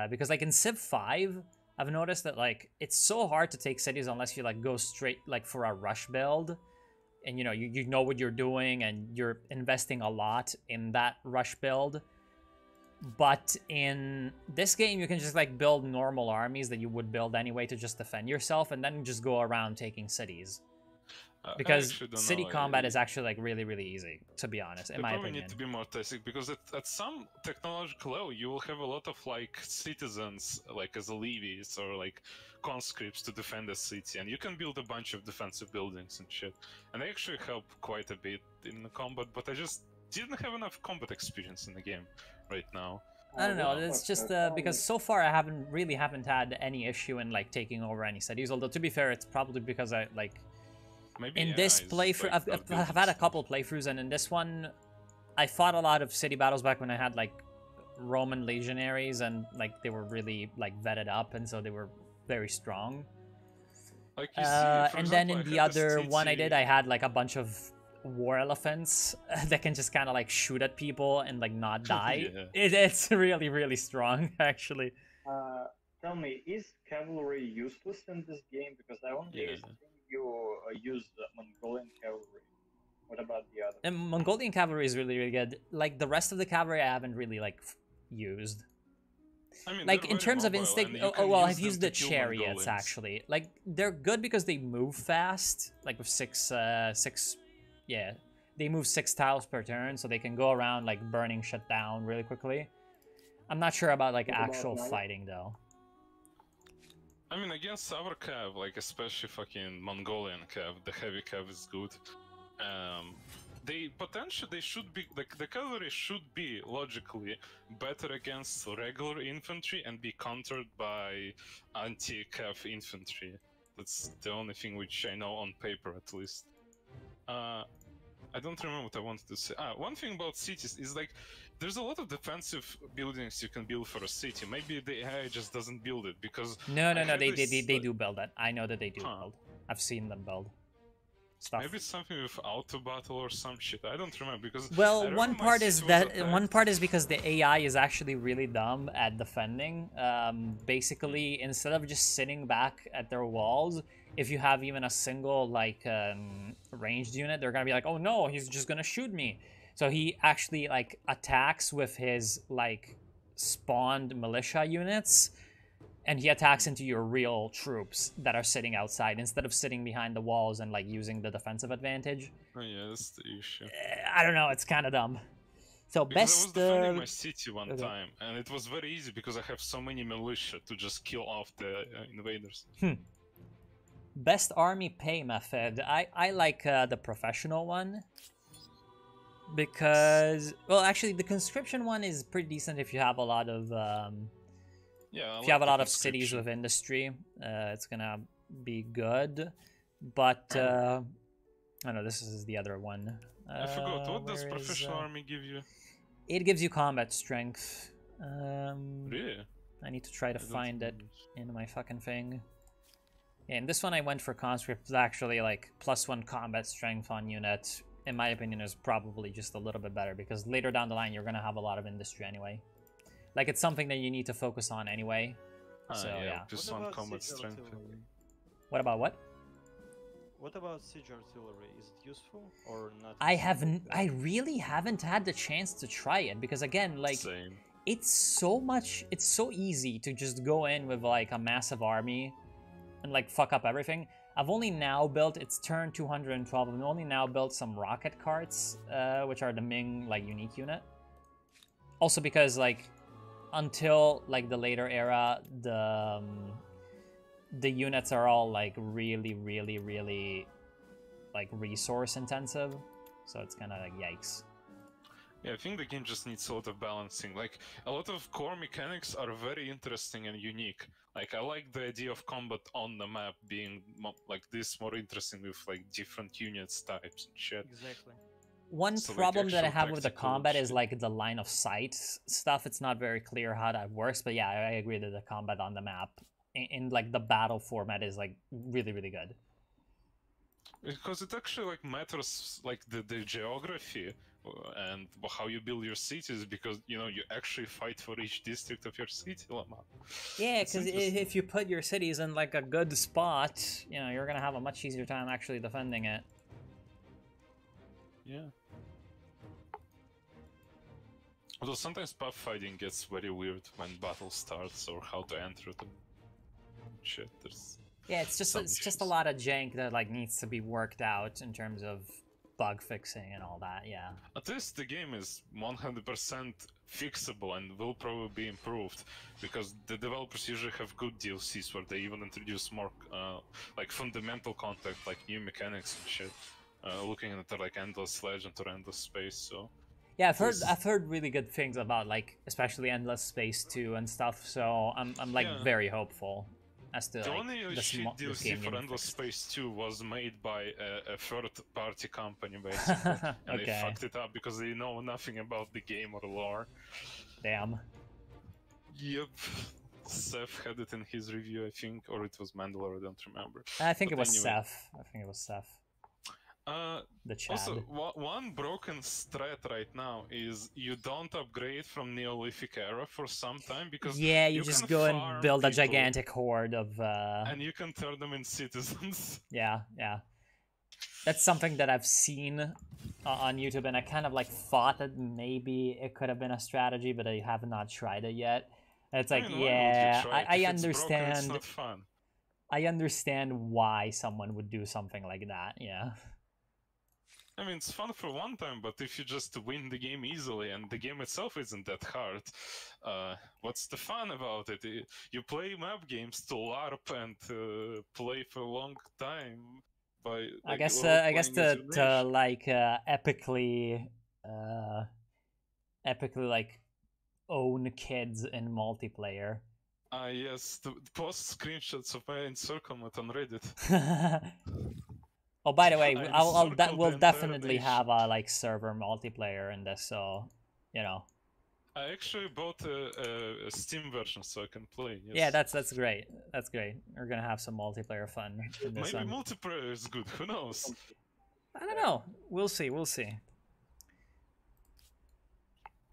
Speaker 1: Because like in Civ 5, I've noticed that like it's so hard to take cities unless you like go straight like for a rush build, and you know you know what you're doing and you're investing a lot in that rush build. But in this game, you can just like build normal armies that you would build anyway to just defend yourself, and then just go around taking cities. Because city combat is actually like really easy, to be honest, in my opinion.
Speaker 5: They probably need to be more tactic, because at some technological level you will have a lot of like citizens like as levies or like conscripts to defend a city, and you can build a bunch of defensive buildings and shit, and they actually help quite a bit in the combat. But I just didn't have enough combat experience in the game right now.
Speaker 1: I don't know, it's just because so far I haven't had any issue in like taking over any cities, although to be fair, it's probably because I like
Speaker 5: maybe
Speaker 1: in this playthrough I've had a couple playthroughs, and in this one I fought a lot of city battles back when I had like Roman legionaries, and like they were really like vetted up, and so they were very strong.
Speaker 5: Like you see,
Speaker 1: and then in the other one I did, I had like a bunch of war elephants that can just kind of like shoot at people and like not die.
Speaker 5: Yeah.
Speaker 1: It's really strong, actually.
Speaker 6: Tell me, is cavalry useless in this game? Because I only think you use the Mongolian cavalry. What about the other?
Speaker 1: And Mongolian cavalry is really good. Like the rest of the cavalry, I haven't really like used.
Speaker 5: I mean,
Speaker 1: like in terms of instinct, well, I've used the chariots actually. Like they're good because they move fast. Like with six, yeah, they move 6 tiles per turn, so they can go around like burning shit down really quickly. I'm not sure about like actual fighting though.
Speaker 5: I mean, against our cav, like especially fucking Mongolian cav, the heavy cav is good. They should be like the cavalry should be logically better against regular infantry and be countered by anti-cav infantry. That's the only thing which I know on paper, at least. I don't remember what I wanted to say. One thing about cities is like there's a lot of defensive buildings you can build for a city. Maybe the AI just doesn't build it because
Speaker 1: no, they do build it. I know that they do build. I've seen them build. stuff.
Speaker 5: Maybe it's something with auto battle or some shit. I don't remember because.
Speaker 1: Well,
Speaker 5: I remember
Speaker 1: one
Speaker 5: my
Speaker 1: part is
Speaker 5: city was
Speaker 1: that
Speaker 5: attacked.
Speaker 1: one part is because the AI is actually really dumb at defending. Basically, instead of just sitting back at their walls, if you have even a single like ranged unit, they're gonna be like, "Oh no, he's just gonna shoot me." So he actually like attacks with his like spawned militia units, and he attacks into your real troops that are sitting outside instead of sitting behind the walls and like using the defensive advantage.
Speaker 5: Oh yeah, that's the issue.
Speaker 1: I don't know, it's kind of dumb. So
Speaker 5: Because I was
Speaker 1: best
Speaker 5: defending my city one
Speaker 1: okay.
Speaker 5: time, and it was very easy because I have so many militia to just kill off the invaders.
Speaker 1: Best army pay method. I like the professional one because, well, actually the conscription one is pretty decent if you have a lot of
Speaker 5: Yeah,
Speaker 1: if you have a lot of cities with industry, it's gonna be good. But I know this is the other one.
Speaker 5: I forgot. What does
Speaker 1: where
Speaker 5: professional army give you?
Speaker 1: It gives you combat strength.
Speaker 5: Really?
Speaker 1: I need to try to find it in my fucking thing. Yeah, in this one I went for conscript. It's actually like +1 combat strength on unit. In my opinion, is probably just a little bit better because later down the line you're gonna have a lot of industry anyway. Like it's something that you need to focus on anyway. So yeah.
Speaker 5: +1 combat strength.
Speaker 1: What about what?
Speaker 7: What about siege artillery? Is it useful or not?
Speaker 1: I really haven't had the chance to try it because again, like
Speaker 5: Same.
Speaker 1: it's so easy to just go in with like a massive army and like fuck up everything. I've only now built, it's turn 212, I've only now built some rocket carts, which are the Ming like unique unit. Also because like until like the later era, the units are all like really like resource intensive, so it's kind of like yikes.
Speaker 5: Yeah, I think the game just needs a lot of balancing. Like, a lot of core mechanics are very interesting and unique. Like, I like the idea of combat on the map being like this, more interesting with like different units, types and shit.
Speaker 7: Exactly.
Speaker 1: One
Speaker 5: So, like,
Speaker 1: problem that I
Speaker 5: actual
Speaker 1: have with the
Speaker 5: tactical
Speaker 1: combat is
Speaker 5: shit.
Speaker 1: like the line of sight stuff. It's not very clear how that works, but yeah, I agree that the combat on the map in like the battle format is like really good.
Speaker 5: Because it actually like matters like the geography and how you build your cities, because you know you actually fight for each district of your city on the map.
Speaker 1: Yeah,
Speaker 5: It's
Speaker 1: because
Speaker 5: interesting.
Speaker 1: if you put your cities in like a good spot, you know, you're gonna have a much easier time actually defending it.
Speaker 5: Yeah. Although sometimes pub fighting gets very weird when battle starts or how to enter them. Shit, there's
Speaker 1: Yeah, it's just
Speaker 5: some
Speaker 1: a
Speaker 5: issues.
Speaker 1: lot of jank that like needs to be worked out in terms of bug fixing and all that. Yeah.
Speaker 5: At least the game is 100% fixable and will probably be improved, because the developers usually have good DLCs where they even introduce more like fundamental content, like new mechanics and shit. Looking at the like Endless Legend or Endless Space, so
Speaker 1: Yeah, I've heard really good things about like especially Endless Space 2 and stuff. So I'm like
Speaker 5: Yeah.
Speaker 1: very hopeful as to
Speaker 5: the
Speaker 1: like
Speaker 5: only
Speaker 1: this
Speaker 5: shit
Speaker 1: this
Speaker 5: DLC
Speaker 1: game
Speaker 5: for
Speaker 1: getting
Speaker 5: Endless
Speaker 1: fixed.
Speaker 5: Space 2 was made by a third-party company, basically, and they
Speaker 1: Okay.
Speaker 5: fucked it up because they know nothing about the game or lore.
Speaker 1: Damn.
Speaker 5: Yep. Seth had it in his review, I think, or it was Mandalore, I don't remember.
Speaker 1: I think it
Speaker 5: But
Speaker 1: was
Speaker 5: anyway.
Speaker 1: Seth. I think it was Seth. The Chad.
Speaker 5: Also, one broken strat right now is you don't upgrade from Neolithic era for some time, because
Speaker 1: Yeah, you just
Speaker 5: can
Speaker 1: go and
Speaker 5: farm
Speaker 1: build a
Speaker 5: people
Speaker 1: gigantic horde of
Speaker 5: and you can turn them in citizens.
Speaker 1: yeah. That's something that I've seen on YouTube, and I kind of like thought that maybe it could have been a strategy, but I have not tried it yet. And it's like,
Speaker 5: I mean, why would you
Speaker 1: yeah,
Speaker 5: try it?
Speaker 1: I
Speaker 5: If it's
Speaker 1: understand.
Speaker 5: broken, it's not fun.
Speaker 1: I understand why someone would do something like that. Yeah.
Speaker 5: I mean, it's fun for one time, but if you just win the game easily and the game itself isn't that hard, what's the fun about it? You play map games to LARP and play for a long time. By
Speaker 1: I
Speaker 5: like,
Speaker 1: guess
Speaker 5: playing as your
Speaker 1: to
Speaker 5: nation.
Speaker 1: like epically like own kids in multiplayer.
Speaker 5: Yes, the post screenshots of my encirclement on Reddit.
Speaker 1: Oh, by the way,
Speaker 5: I
Speaker 1: we'll
Speaker 5: encircled the entire
Speaker 1: definitely
Speaker 5: nation.
Speaker 1: have a like server multiplayer in this, so you know.
Speaker 5: I actually bought a Steam version so I can play. Yes.
Speaker 1: Yeah, that's great. That's great. We're gonna have some multiplayer fun in this
Speaker 5: Maybe
Speaker 1: one.
Speaker 5: multiplayer is good. Who knows?
Speaker 1: I don't know. We'll see. We'll see.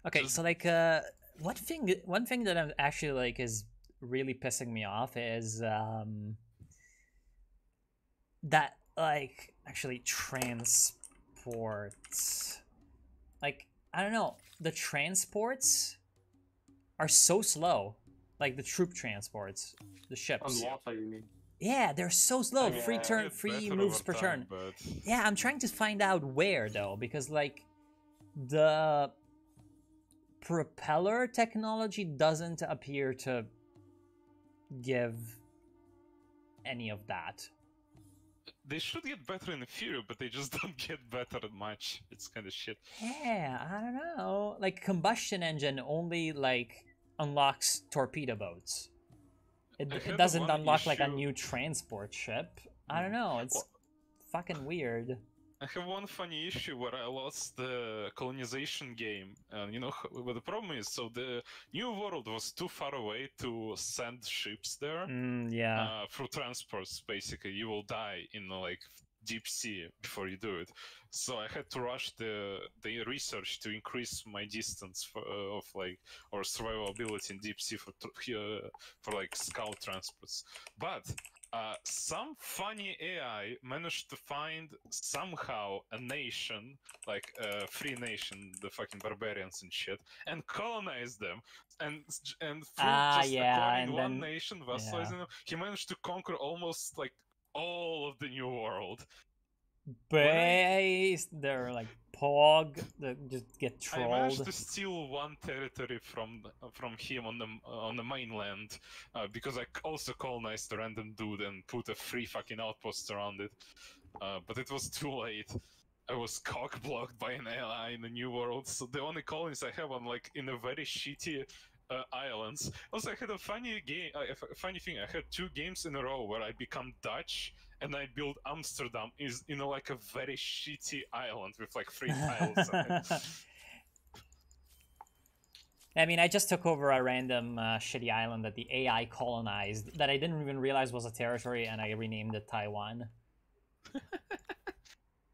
Speaker 1: Okay, so like, one thing that I'm actually like is really pissing me off is that like actually transports. Like, I don't know, the transports are so slow. Like the troop transports, the ships.
Speaker 2: On water, you mean?
Speaker 1: Yeah, they're so slow.
Speaker 2: Yeah,
Speaker 1: Free turn,
Speaker 5: Get
Speaker 1: free
Speaker 5: better
Speaker 1: moves
Speaker 5: over
Speaker 1: per turn.
Speaker 5: time, but
Speaker 1: Yeah, I'm trying to find out where though, because like the propeller technology doesn't appear to give any of that.
Speaker 5: they should get better in the future, but they just don't get better at much. It's kind of shit.
Speaker 1: Yeah, I don't know. Like combustion engine only like unlocks torpedo boats.
Speaker 5: I
Speaker 1: It
Speaker 5: had
Speaker 1: doesn't
Speaker 5: one
Speaker 1: unlock like a
Speaker 5: issue-
Speaker 1: new transport ship. I don't know. It's
Speaker 5: Well,
Speaker 1: fucking weird.
Speaker 5: I have one funny issue where I lost the colonization game, and you know what the problem is. So the new world was too far away to send ships there.
Speaker 1: Yeah.
Speaker 5: Through transports, basically, you will die in like deep sea before you do it. So I had to rush the research to increase my distance of like or survivability in deep sea for like scout transports. But some funny AI managed to find somehow a nation, like a free nation, the fucking barbarians and shit, and colonize them. And through just acquiring
Speaker 1: and
Speaker 5: one
Speaker 1: then,
Speaker 5: nation, vassalizing them, he managed to conquer almost like all of the new world.
Speaker 1: Based, they're like Pog that just get
Speaker 5: I managed
Speaker 1: trolled.
Speaker 5: to steal one territory from him on the mainland because I also colonized a random dude and put a free fucking outpost around it. But it was too late. I was cock blocked by an AI in the new world, so the only colonies I have on like in a very shitty islands. Also, I had a funny game. A funny thing. I had 2 games in a row where I become Dutch and I built Amsterdam is in like a very shitty island with like 3 tiles on it.
Speaker 1: I mean, I just took over a random shitty island that the AI colonized that I didn't even realize was a territory, and I renamed it Taiwan.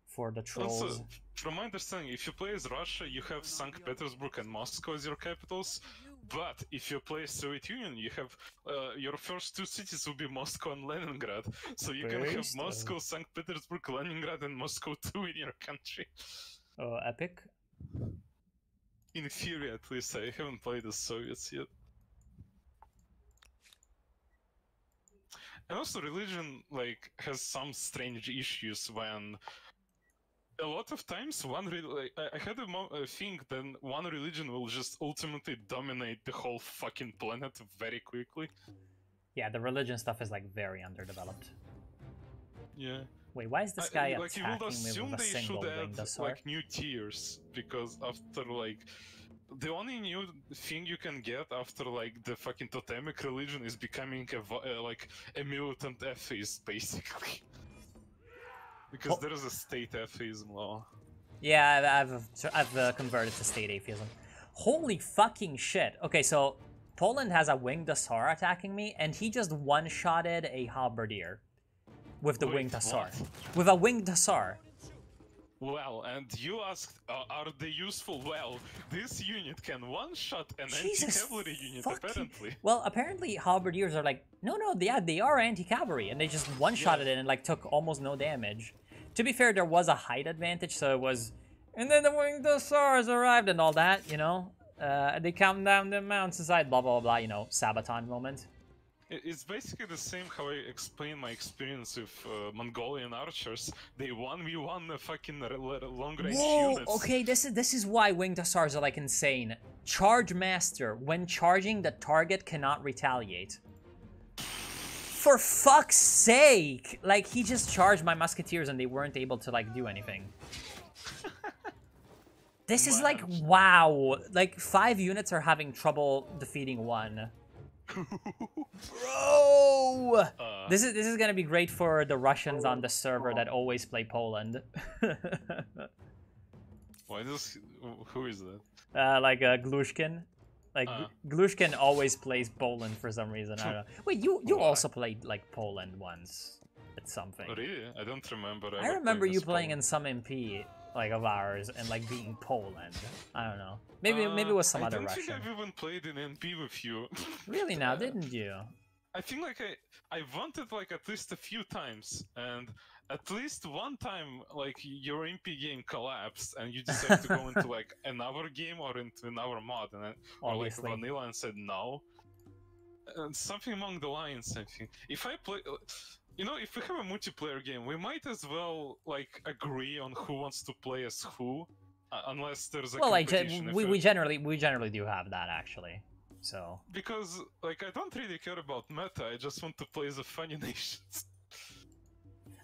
Speaker 1: For the trolls.
Speaker 5: Also, from my understanding, if you play as Russia, you have St. Petersburg and Moscow as your capitals. But if you play Soviet Union, you have your first 2 cities will be Moscow and Leningrad. So you can have Moscow, St. Petersburg, Leningrad, and Moscow too in your country.
Speaker 1: Oh, epic.
Speaker 5: In theory, at least, I haven't played the Soviets yet. And also, religion like has some strange issues when. A lot of times, I had a thing that one religion will just ultimately dominate the whole fucking planet very quickly.
Speaker 1: Yeah, the religion stuff is like very underdeveloped.
Speaker 5: Yeah.
Speaker 1: Wait, why is this guy
Speaker 5: like you would
Speaker 1: attacking me
Speaker 5: assume
Speaker 1: with a
Speaker 5: they
Speaker 1: single
Speaker 5: should
Speaker 1: winged
Speaker 5: add
Speaker 1: assault?
Speaker 5: like new tiers because after like the only new thing you can get after like the fucking totemic religion is becoming like a militant atheist basically. Because there is a state atheism law.
Speaker 1: Yeah, I've converted to state atheism. Holy fucking shit. Okay, so Poland has a winged Hussar attacking me, and he just one-shotted a halberdier with the winged Hussar. With a winged Hussar.
Speaker 5: Well, and you asked, are they useful? Well, this unit can one-shot an anti-cavalry unit, apparently.
Speaker 1: Well, apparently halberdiers are like, no, yeah, they are anti-cavalry, and they just one-shotted it and like took almost no damage. To be fair, there was a height advantage, so it was, and then the winged Hussars arrived and all that, you know. They come down the mountainside, blah, blah, blah, you know, Sabaton moment.
Speaker 5: It's basically the same how I explain my experience with Mongolian archers. They 1v1 the fucking long-range units.
Speaker 1: Okay, this is why winged Hussars are like insane. Charge Master, when charging, the target cannot retaliate. For fuck's sake! Like, he just charged my musketeers and they weren't able to, like, do anything. This is like, wow. Like, 5 units are having trouble defeating 1. Bro! This is gonna be great for the Russians on the server that always play Poland.
Speaker 5: Why does... Who is that?
Speaker 1: Like Glushkin. Like, Glushkin always plays Poland for some reason. I don't know. Wait, you also played, like, Poland once. It's something.
Speaker 5: Really? I don't remember.
Speaker 1: I remember you playing in some MP like of ours and like being Poland. I don't know. Maybe it was some other Russian.
Speaker 5: I don't think I've even played in NP with you.
Speaker 1: Really now, didn't you?
Speaker 5: I think like I wanted like at least a few times, and at least one time like your MP game collapsed and you decided to go into like another game or into another mod and or like vanilla and said no. And something along the lines, I think. If I play, you know, if we have a multiplayer game, we might as well like agree on who wants to play as who, unless there's a competition.
Speaker 1: We generally do have that actually. So
Speaker 5: because like I don't really care about meta, I just want to play the funny nations.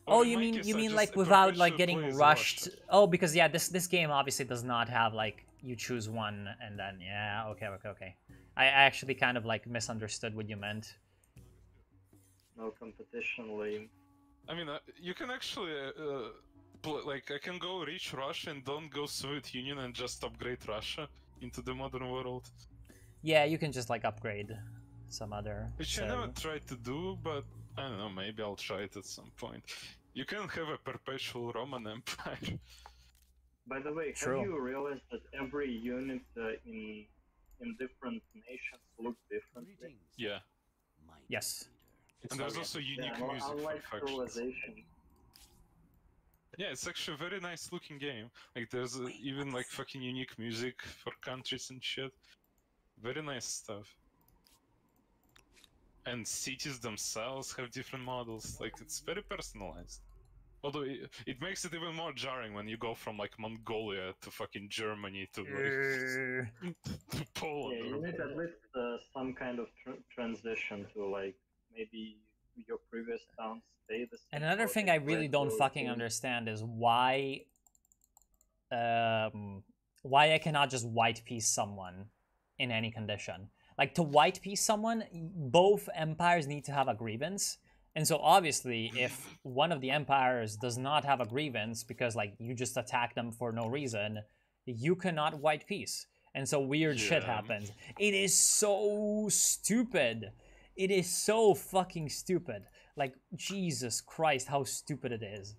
Speaker 1: Oh, you mean like without like getting rushed? Oh, because yeah, this game obviously does not have like you choose one and then yeah, okay. I actually kind of like misunderstood what you meant.
Speaker 6: No competition lane.
Speaker 5: I mean, you can actually like I can go reach Russia and don't go Soviet Union and just upgrade Russia into the modern world.
Speaker 1: Yeah, you can just like upgrade some other.
Speaker 5: Which I never tried to do, but I don't know, maybe I'll try it at some point. You can have a perpetual Roman Empire.
Speaker 6: By the way, have you realized that every unit in different nations look differently?
Speaker 5: Yeah.
Speaker 1: Yes.
Speaker 5: And there's also unique music for factions. Yeah, it's actually a very nice looking game. Like there's even like fucking unique music for countries and shit. Very nice stuff. And cities themselves have different models. Like it's very personalized. Although it makes it even more jarring when you go from like Mongolia to fucking Germany to, like, to Poland.
Speaker 6: Yeah, you need at least some kind of transition to like maybe your previous town stay the same.
Speaker 1: And another thing I really don't fucking understand is why I cannot just white piece someone in any condition. Like to white piece someone, both empires need to have a grievance. And so obviously if one of the empires does not have a grievance because like you just attack them for no reason, you cannot white peace. And so weird shit happens. It is so stupid. It is so fucking stupid. Like, Jesus Christ, how stupid it is.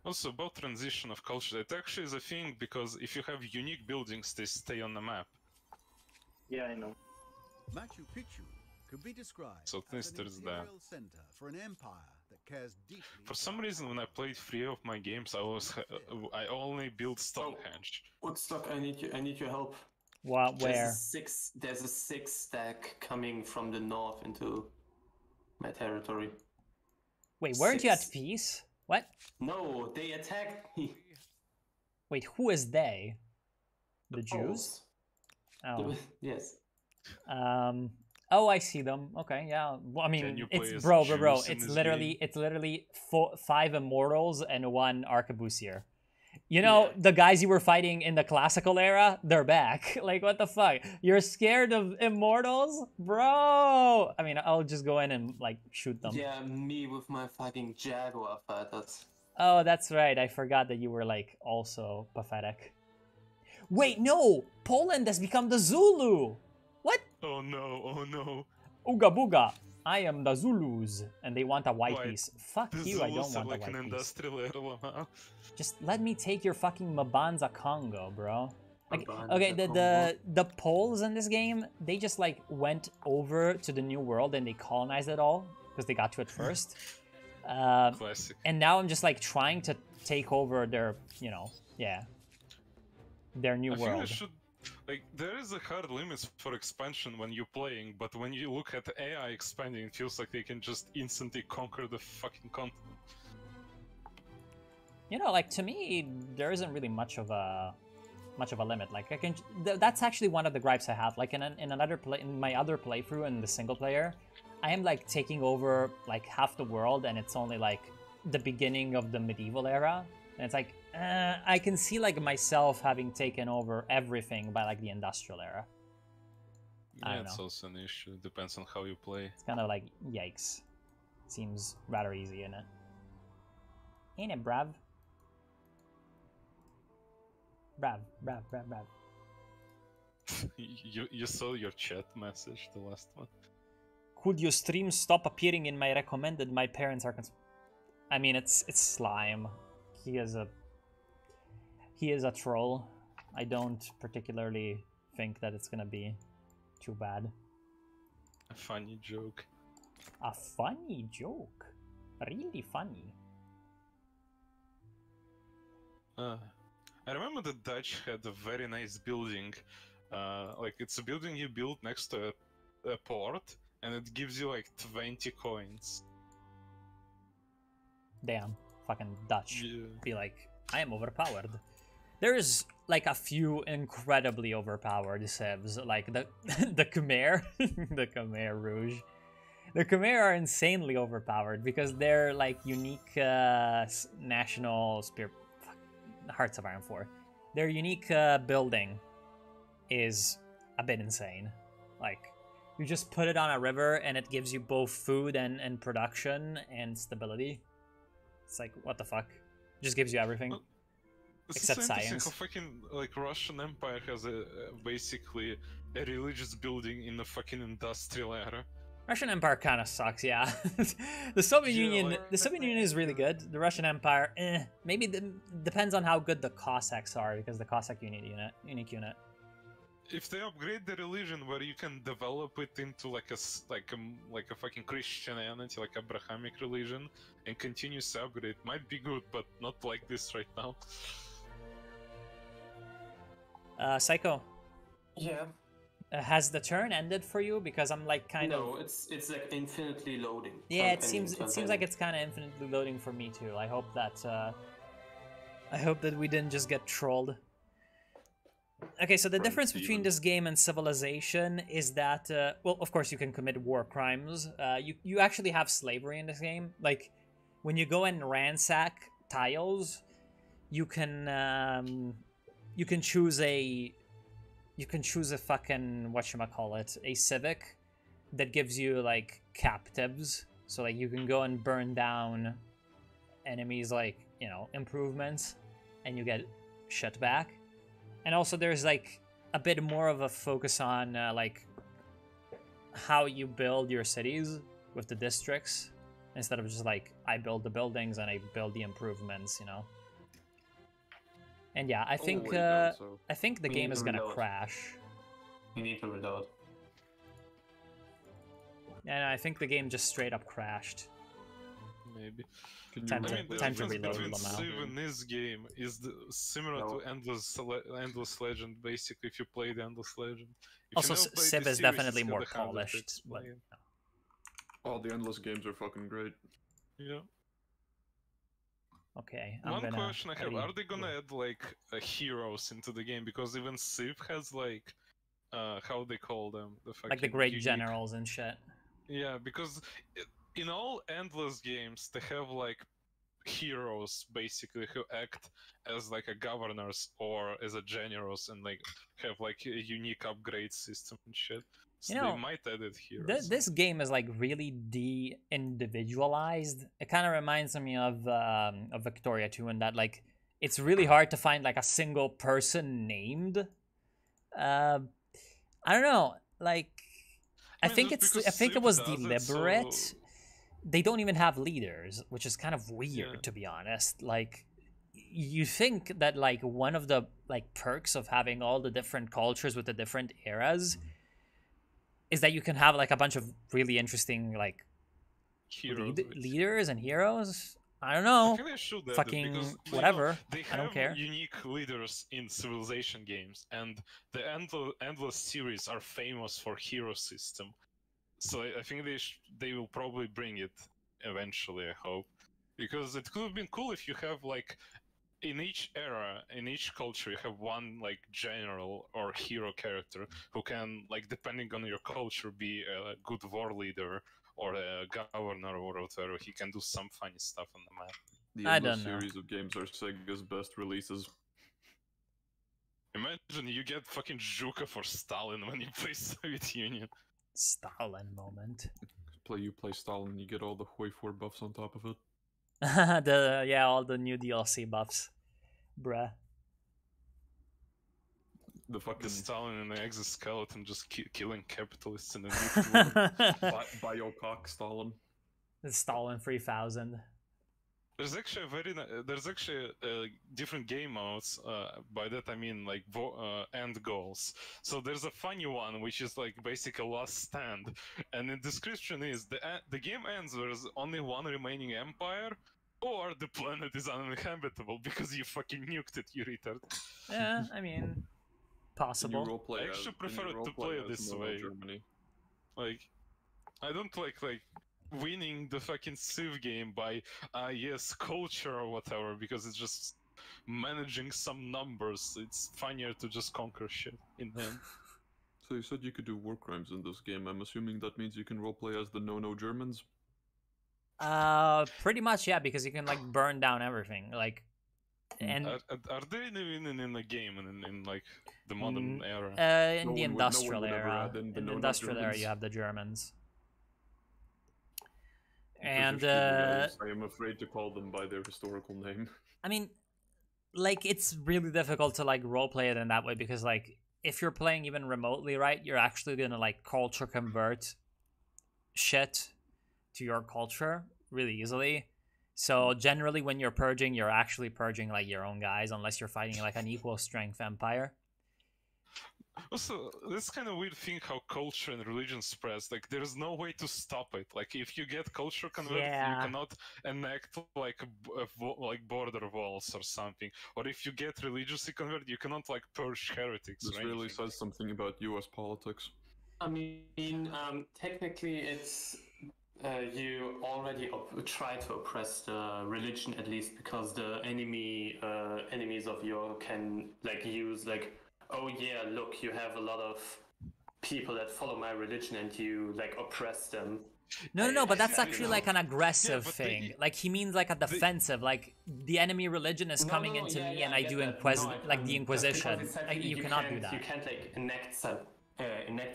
Speaker 5: Also, about transition of culture, it actually is a thing because if you have unique buildings, they stay on the map.
Speaker 6: Yeah, I know.
Speaker 8: Machu Picchu could be described
Speaker 5: so
Speaker 8: as an
Speaker 5: there's that.
Speaker 8: center for an empire that cares deeply.
Speaker 5: For some reason, when I played 3 of my games, I only built Stonehenge.
Speaker 2: Woodstock, I need your help.
Speaker 1: What? Where?
Speaker 2: There's a 6 stack coming from the north into my territory.
Speaker 1: Wait, weren't you at peace? What?
Speaker 2: No, they attacked me.
Speaker 1: Wait, who is they? The Jews? Oh.
Speaker 2: Yes.
Speaker 1: Oh, I see them. Okay, yeah. Well, I mean, it's bro. It's literally 5 immortals and 1 arquebusier. You know, the guys you were fighting in the classical era, they're back. Like, what the fuck? You're scared of immortals? Bro! I mean, I'll just go in and, like, shoot them.
Speaker 2: Yeah, me with my fucking Jaguar fighters.
Speaker 1: Oh, that's right. I forgot that you were, like, also pathetic. Wait, no! Poland has become the Zulu! What?
Speaker 5: Oh no, oh no.
Speaker 1: Ooga booga. I am the Zulus, and they want a white piece. Fuck you, I don't want
Speaker 5: like
Speaker 1: a white
Speaker 5: an
Speaker 1: piece.
Speaker 5: industrial heirloom, huh?
Speaker 1: Just let me take your fucking Mabanza Congo, bro. Like, okay, the Poles in this game, they just like went over to the New World and they colonized it all because they got to it first.
Speaker 5: Classic.
Speaker 1: And now I'm just like trying to take over their, you know, their new world.
Speaker 5: Like, there is a hard limit for expansion when you're playing, but when you look at AI expanding, it feels like they can just instantly conquer the fucking continent.
Speaker 1: You know, like, to me, there isn't really much of a limit. Like, I can. That's actually one of the gripes I have. Like, in my other playthrough in the single player, I am like taking over like half the world, and it's only like the beginning of the medieval era, and it's like. I can see like myself having taken over everything by like the industrial era.
Speaker 5: Yeah, it's also an issue. Depends on how you play.
Speaker 1: It's kind of like, yikes. Seems rather easy, innit? Ain't it, brav? Brav.
Speaker 5: You saw your chat message, the last one.
Speaker 1: Could your stream stop appearing in my recommended? My parents are I mean, it's slime. He is a troll. I don't particularly think that it's gonna be too bad.
Speaker 5: A funny joke.
Speaker 1: A funny joke. Really funny.
Speaker 5: I remember the Dutch had a very nice building. Like it's a building you build next to a port, and it gives you like 20 coins.
Speaker 1: Damn, fucking Dutch.
Speaker 5: Yeah.
Speaker 1: Be like, I am overpowered. There's like a few incredibly overpowered civs, like the the Khmer, the Khmer Rouge. The Khmer are insanely overpowered because they're like unique national spirit. Hearts of Iron 4. Their unique building is a bit insane. Like, you just put it on a river and it gives you both food and production and stability. It's like, what the fuck? Just gives you everything.
Speaker 5: Well,
Speaker 1: except
Speaker 5: so
Speaker 1: science.
Speaker 5: How fucking like Russian Empire has a basically a religious building in the fucking industrial era.
Speaker 1: Russian Empire kind of sucks, yeah. The Soviet
Speaker 5: Yeah,
Speaker 1: Union,
Speaker 5: like-
Speaker 1: the Soviet Union is really good. The Russian Empire, maybe depends on how good the Cossacks are, because the Cossack unique unit.
Speaker 5: If they upgrade the religion where you can develop it into like a fucking Christianity, like Abrahamic religion, and continuously upgrade, might be good, but not like this right now.
Speaker 1: Psycho,
Speaker 2: Yeah.
Speaker 1: has the turn ended for you? Because I'm like kind
Speaker 2: No,
Speaker 1: of.
Speaker 2: it's like infinitely loading.
Speaker 1: Yeah, it
Speaker 2: Turn
Speaker 1: seems
Speaker 2: pending, turn
Speaker 1: like
Speaker 2: pending.
Speaker 1: it's kind of infinitely loading for me too. I hope that we didn't just get trolled. Okay, so the difference between this game and Civilization is that, well, of course you can commit war crimes. You actually have slavery in this game. Like, when you go and ransack tiles, you can choose a fucking, whatchamacallit, a civic that gives you like captives. So like you can go and burn down enemies, like, you know, improvements, and you get shit back. And also there's like a bit more of a focus on like how you build your cities with the districts, instead of just like I build the buildings and I build the improvements, you know. And yeah, I think I think the
Speaker 2: We
Speaker 1: game
Speaker 2: need
Speaker 1: is
Speaker 2: to
Speaker 1: gonna
Speaker 2: reload.
Speaker 1: crash.
Speaker 2: You need to reload.
Speaker 1: And I think the game just straight up crashed.
Speaker 5: Maybe.
Speaker 1: Time
Speaker 5: I
Speaker 1: to-
Speaker 5: mean, the
Speaker 1: time to
Speaker 5: difference
Speaker 1: reload
Speaker 5: between
Speaker 1: Lamau.
Speaker 5: Civ and this game is similar
Speaker 2: No.
Speaker 5: to Endless Legend, basically, if you play the Endless Legend. If
Speaker 1: Also,
Speaker 5: you never played
Speaker 1: Civ
Speaker 5: the
Speaker 1: is
Speaker 5: series,
Speaker 1: definitely
Speaker 5: it's
Speaker 1: more
Speaker 5: kinda harder to
Speaker 1: polished. But,
Speaker 5: explain.
Speaker 9: All the endless games are fucking great.
Speaker 5: Yeah.
Speaker 1: okay,
Speaker 5: One question I have: are they gonna add like heroes into the game? Because even Civ has like, how they call them, the
Speaker 1: like the
Speaker 5: fucking
Speaker 1: great
Speaker 5: unique-
Speaker 1: generals and shit?
Speaker 5: Yeah, because in all endless games they have like heroes basically who act as like a governors or as a generals and like have like a unique upgrade system and shit. So
Speaker 1: You know,
Speaker 5: they might add it here.
Speaker 1: This game is like really de-individualized. It kind of reminds me of Victoria 2, in that like it's really hard to find like a single person named. I don't know, like I
Speaker 5: mean,
Speaker 1: think
Speaker 5: just
Speaker 1: it's
Speaker 5: because
Speaker 1: I think it
Speaker 5: Civ
Speaker 1: was
Speaker 5: does it,
Speaker 1: deliberate.
Speaker 5: so-
Speaker 1: They don't even have leaders, which is kind of weird,
Speaker 5: Yeah.
Speaker 1: to be honest. Like, you think that like one of the like perks of having all the different cultures with the different eras is that you can have like a bunch of really interesting like
Speaker 5: Heroes, which-
Speaker 1: leaders and heroes. I don't
Speaker 5: I
Speaker 1: know.
Speaker 5: think they should add it
Speaker 1: Fucking
Speaker 5: because, you know,
Speaker 1: whatever.
Speaker 5: they
Speaker 1: I don't
Speaker 5: have
Speaker 1: care.
Speaker 5: unique leaders in Civilization games, and the Endless series are famous for hero system. So I think they will probably bring it eventually. I hope, because it could have been cool if you have like in each era, in each culture, you have one like general or hero character who can, like, depending on your culture, be a good war leader or a governor or whatever. He can do some funny stuff on the map.
Speaker 9: The
Speaker 1: I
Speaker 9: endless
Speaker 1: don't know.
Speaker 9: series of games are Sega's best releases.
Speaker 5: Imagine you get fucking Zhuka for Stalin when you play Soviet Union.
Speaker 1: Stalin moment.
Speaker 9: You play Stalin, you get all the Hoi 4 buffs on top of it.
Speaker 1: All the new DLC buffs, bruh.
Speaker 9: The
Speaker 5: The
Speaker 9: fucking
Speaker 5: Stalin and the exoskeleton just killing capitalists in the nuclear.
Speaker 9: Biocock Stalin.
Speaker 1: Stalin 3000.
Speaker 5: There's actually there's actually different game modes. By that I mean like end goals. So there's a funny one which is like basically a last stand, and the description is the game ends with only one remaining empire, or the planet is uninhabitable because you fucking nuked it, you retard.
Speaker 1: Yeah, I mean, possible.
Speaker 5: I actually prefer to play it this way.
Speaker 9: Germany.
Speaker 5: Like, I don't like winning the fucking Civ game by yes, culture or whatever, because it's just managing some numbers. It's funnier to just conquer shit in the end.
Speaker 9: So you said you could do war crimes in this game. I'm assuming that means you can roleplay as the no Germans?
Speaker 1: Pretty much, yeah, because you can like burn down everything. Like, and
Speaker 5: are they even in the game in like the modern era?
Speaker 1: In the industrial era,
Speaker 9: in
Speaker 1: the industrial era, you have the Germans. And
Speaker 9: I am afraid to call them by their historical name.
Speaker 1: I mean, like, it's really difficult to like roleplay it in that way because like if you're playing even remotely, right, you're actually gonna like culture convert shit to your culture really easily. So generally when you're purging, you're actually purging like your own guys, unless you're fighting like an equal strength empire.
Speaker 5: Also, this kind of weird thing how culture and religion spreads. Like, there's no way to stop it. Like, if you get culture converted, you cannot enact like border walls or something. Or if you get religiously converted, you cannot like purge heretics.
Speaker 9: This really says something about U.S. politics.
Speaker 2: I mean, technically, it's you already try to oppress the religion, at least because the enemies of yours can like use like, oh yeah, look, you have a lot of people that follow my religion and you like oppress them.
Speaker 1: No, but that's actually like an aggressive thing. Like he means like a defensive, like the enemy religion is coming into me and I do the Inquisition. Like, you cannot do that.
Speaker 2: You can't like enact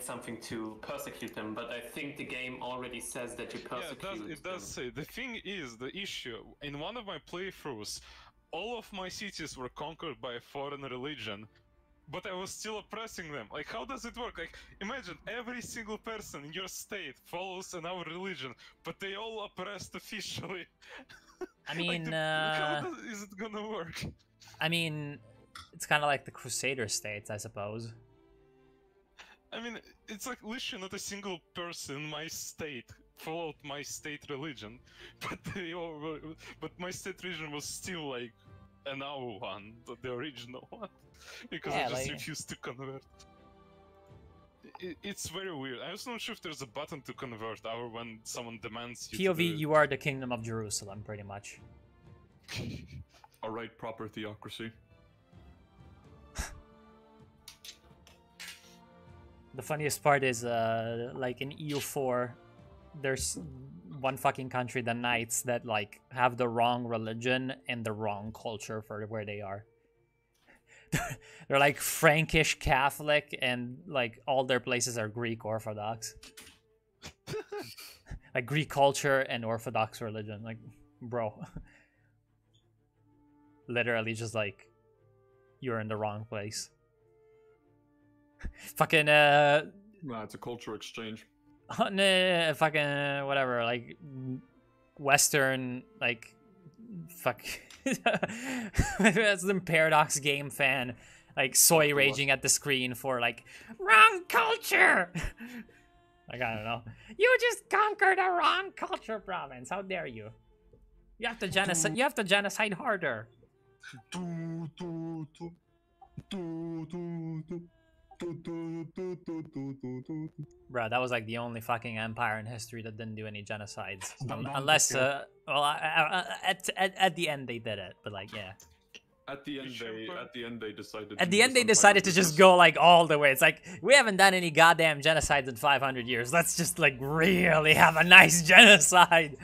Speaker 2: something to persecute them, but I think the game already says that you persecute them.
Speaker 5: It does say. The thing is, the issue, in one of my playthroughs, all of my cities were conquered by a foreign religion, but I was still oppressing them. Like, how does it work? Like, imagine every single person in your state follows another religion, but they all oppressed officially.
Speaker 1: I mean,
Speaker 5: how is it gonna work?
Speaker 1: I mean, it's kind of like the Crusader states, I suppose.
Speaker 5: I mean, it's like literally not a single person in my state followed my state religion, but but my state religion was still like another one, the original one. Because I just refused to convert. It's very weird. I'm also not sure if there's a button to convert or when someone demands you
Speaker 1: POV, you are the Kingdom of Jerusalem, pretty much.
Speaker 9: Alright, proper theocracy.
Speaker 1: The funniest part is, like in EU4, there's one fucking country, the Knights, that like have the wrong religion and the wrong culture for where they are. They're like Frankish Catholic, and like all their places are Greek Orthodox. Like Greek culture and Orthodox religion. Like, bro. Literally just like, you're in the wrong place. Fucking,
Speaker 9: Nah, it's a culture exchange.
Speaker 1: Fucking, whatever, like, Western, like, fuck. That's some Paradox game fan, like, soy raging at the screen for, like, wrong culture! Like, I don't know. You just conquered a wrong culture province. How dare you? You have to genocide. You have to genocide harder. Bro, that was like the only fucking empire in history that didn't do any genocides. Unless, well, at the end they did it, but like, yeah.
Speaker 9: At the end they decided.
Speaker 1: At the end they decided to just go like all the way. It's like, we haven't done any goddamn genocides in 500 years. Let's just like really have a nice genocide.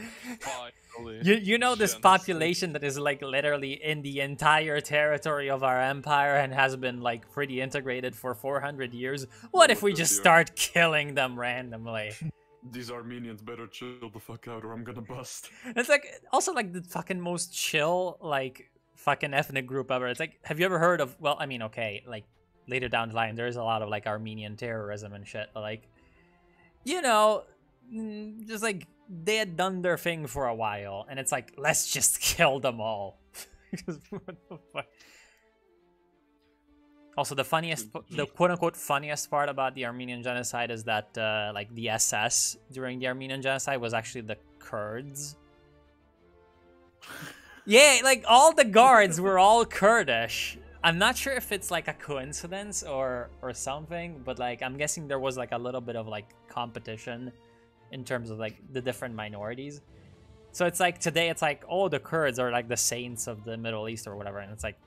Speaker 1: You know this population that is like literally in the entire territory of our empire and has been like pretty integrated for 400 years. What if we just start killing them randomly?
Speaker 9: These Armenians better chill the fuck out or I'm gonna bust.
Speaker 1: It's like also like the fucking most chill like fucking ethnic group ever. It's like, have you ever heard of, well, I mean, okay, like later down the line there's a lot of like Armenian terrorism and shit, but like, you know, just like they had done their thing for a while, and it's like, let's just kill them all. What the fuck? Also, the quote-unquote funniest part about the Armenian genocide is that, like, the SS during the Armenian genocide was actually the Kurds. Yeah, like, all the guards were all Kurdish. I'm not sure if it's, like, a coincidence or something, but, like, I'm guessing there was, like, a little bit of, like, competition in terms of, like, the different minorities. So it's like, today it's like, oh, the Kurds are, like, the saints of the Middle East or whatever, and it's like,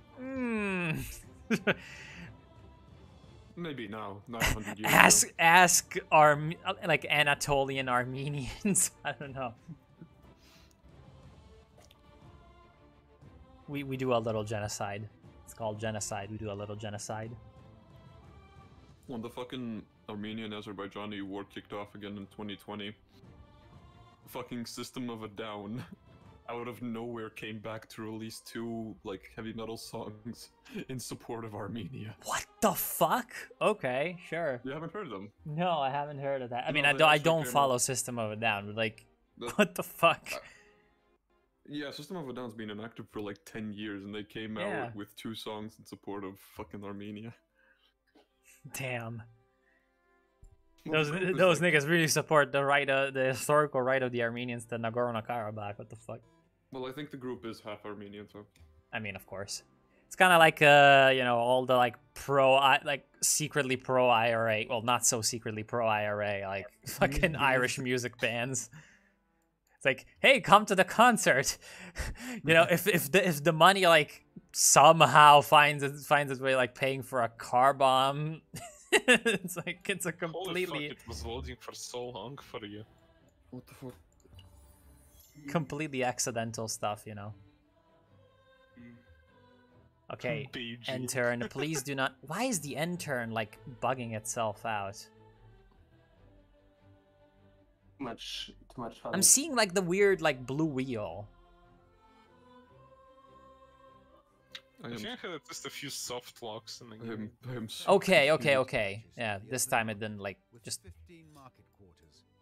Speaker 9: Maybe now, 900 years ago.
Speaker 1: Ask like Anatolian Armenians. I don't know. We do a little genocide. It's called genocide. We do a little genocide.
Speaker 9: When the fucking Armenian-Azerbaijani war kicked off again in 2020, fucking System of a Down out of nowhere came back to release 2 like heavy metal songs in support of Armenia.
Speaker 1: What the fuck? Okay, sure.
Speaker 9: You haven't heard of them?
Speaker 1: No, I haven't heard of that. I mean,
Speaker 9: No,
Speaker 1: I don't follow System of a Down, but like, what the fuck?
Speaker 9: Yeah, System of a Down's been inactive for like 10 years, and they came out with 2 songs in support of fucking Armenia.
Speaker 1: Damn. Those niggas really support the historical right of the Armenians to Nagorno-Karabakh. What the fuck?
Speaker 9: Well, I think the group is half Armenian, so.
Speaker 1: I mean, of course. It's kind of like, you know, all the, like, secretly pro-IRA, well, not so secretly pro-IRA, like, fucking Irish music bands. It's like, hey, come to the concert. You know, if the money, like, somehow finds its way, like, paying for a car bomb, it's like, it's a completely...
Speaker 5: Holy fuck, it was loading for so long for you.
Speaker 9: What the fuck?
Speaker 1: Completely accidental stuff, you know. Okay, N-turn, please do not... Why is the N-turn, like, bugging itself out?
Speaker 2: Too much fun.
Speaker 1: I'm seeing, like, the weird, like, blue wheel.
Speaker 5: I think I had just a few soft locks in the game.
Speaker 1: Okay. Yeah, this time it didn't, like, just...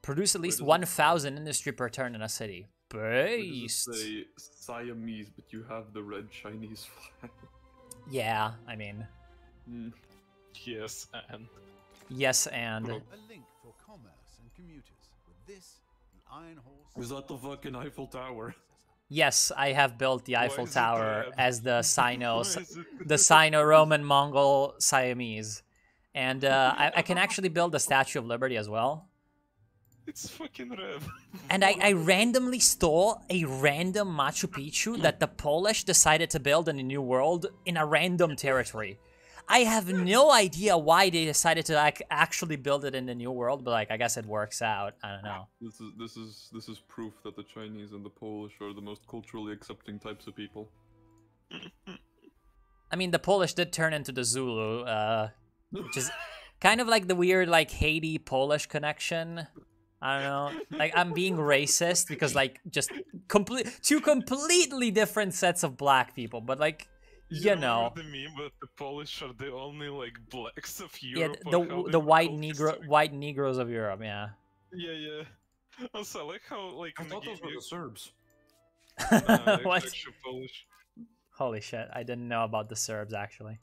Speaker 1: Produce at least 1,000 industry per turn in a city. Based.
Speaker 9: Say Siamese, but you have the red Chinese flag.
Speaker 1: Yeah, I mean.
Speaker 5: Yes, and.
Speaker 1: Yes, and.
Speaker 8: A link for commerce and commuters. With this, the Iron Horse.
Speaker 9: Is that the fucking Eiffel Tower?
Speaker 1: Yes, I have built the Eiffel Tower as the Sino-Roman Mongol Siamese, and I can actually build the Statue of Liberty as well.
Speaker 5: It's fucking red.
Speaker 1: And I randomly stole a random Machu Picchu that the Polish decided to build in the New World in a random territory. I have no idea why they decided to like actually build it in the New World, but like I guess it works out. I don't know.
Speaker 9: This is proof that the Chinese and the Polish are the most culturally accepting types of people.
Speaker 1: I mean, the Polish did turn into the Zulu, which is kind of like the weird like Haiti-Polish connection. I don't know. Like, I'm being racist because, like, just two completely different sets of black people. But, like, you know.
Speaker 5: The meme, but the Polish are the only, like, blacks of Europe.
Speaker 1: Yeah, the white Negroes of Europe, yeah.
Speaker 5: Yeah. Also, I like how, like,
Speaker 9: I thought those were the Serbs.
Speaker 1: What?
Speaker 5: Polish.
Speaker 1: Holy shit, I didn't know about the Serbs, actually.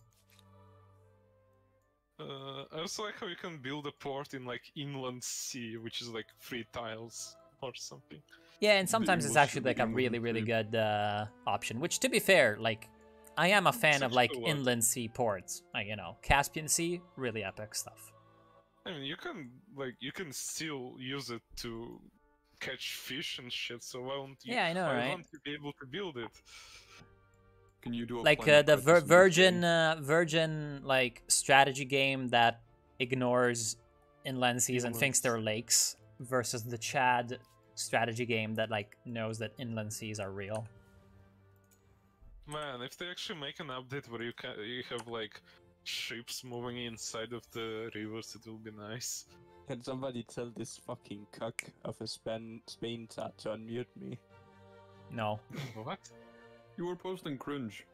Speaker 5: I also like how you can build a port in like inland sea, which is like 3 tiles or something.
Speaker 1: Yeah, and sometimes it's actually like a really good option. Which, to be fair, like I am a fan of like inland sea ports. Like, you know, Caspian Sea, really epic stuff.
Speaker 5: I mean, you can still use it to catch fish and shit. So why won't you?
Speaker 1: Yeah, I know, right?
Speaker 5: Why won't you be able to build it?
Speaker 9: Can you do a
Speaker 1: like the Virgin like strategy game that ignores inland seas and thinks they're lakes, versus the Chad strategy game that like knows that inland seas are real.
Speaker 5: Man, if they actually make an update where you have like ships moving inside of the rivers, it will be nice.
Speaker 10: Can somebody tell this fucking cuck of a Spain chat to unmute me?
Speaker 1: No.
Speaker 5: What?
Speaker 9: You were posting cringe.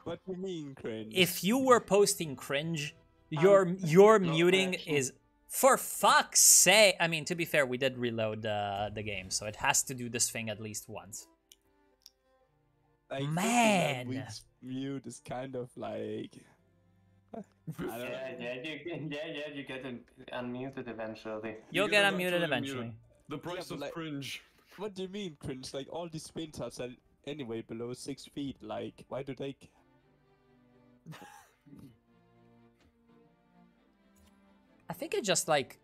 Speaker 10: What do you mean cringe?
Speaker 1: If you were posting cringe, your muting is For fuck's sake! I mean, to be fair, we did reload the game, so it has to do this thing at least once.
Speaker 10: Like,
Speaker 1: Man!
Speaker 10: Mute is kind of like... I don't know.
Speaker 2: You get unmuted eventually.
Speaker 1: You'll get unmuted eventually.
Speaker 9: The price
Speaker 10: but
Speaker 9: of
Speaker 10: like-
Speaker 9: cringe.
Speaker 10: What do you mean, cringe? Like, all these Spain tats are anyway below 6 feet. Like, why do they...
Speaker 1: I think it just, like,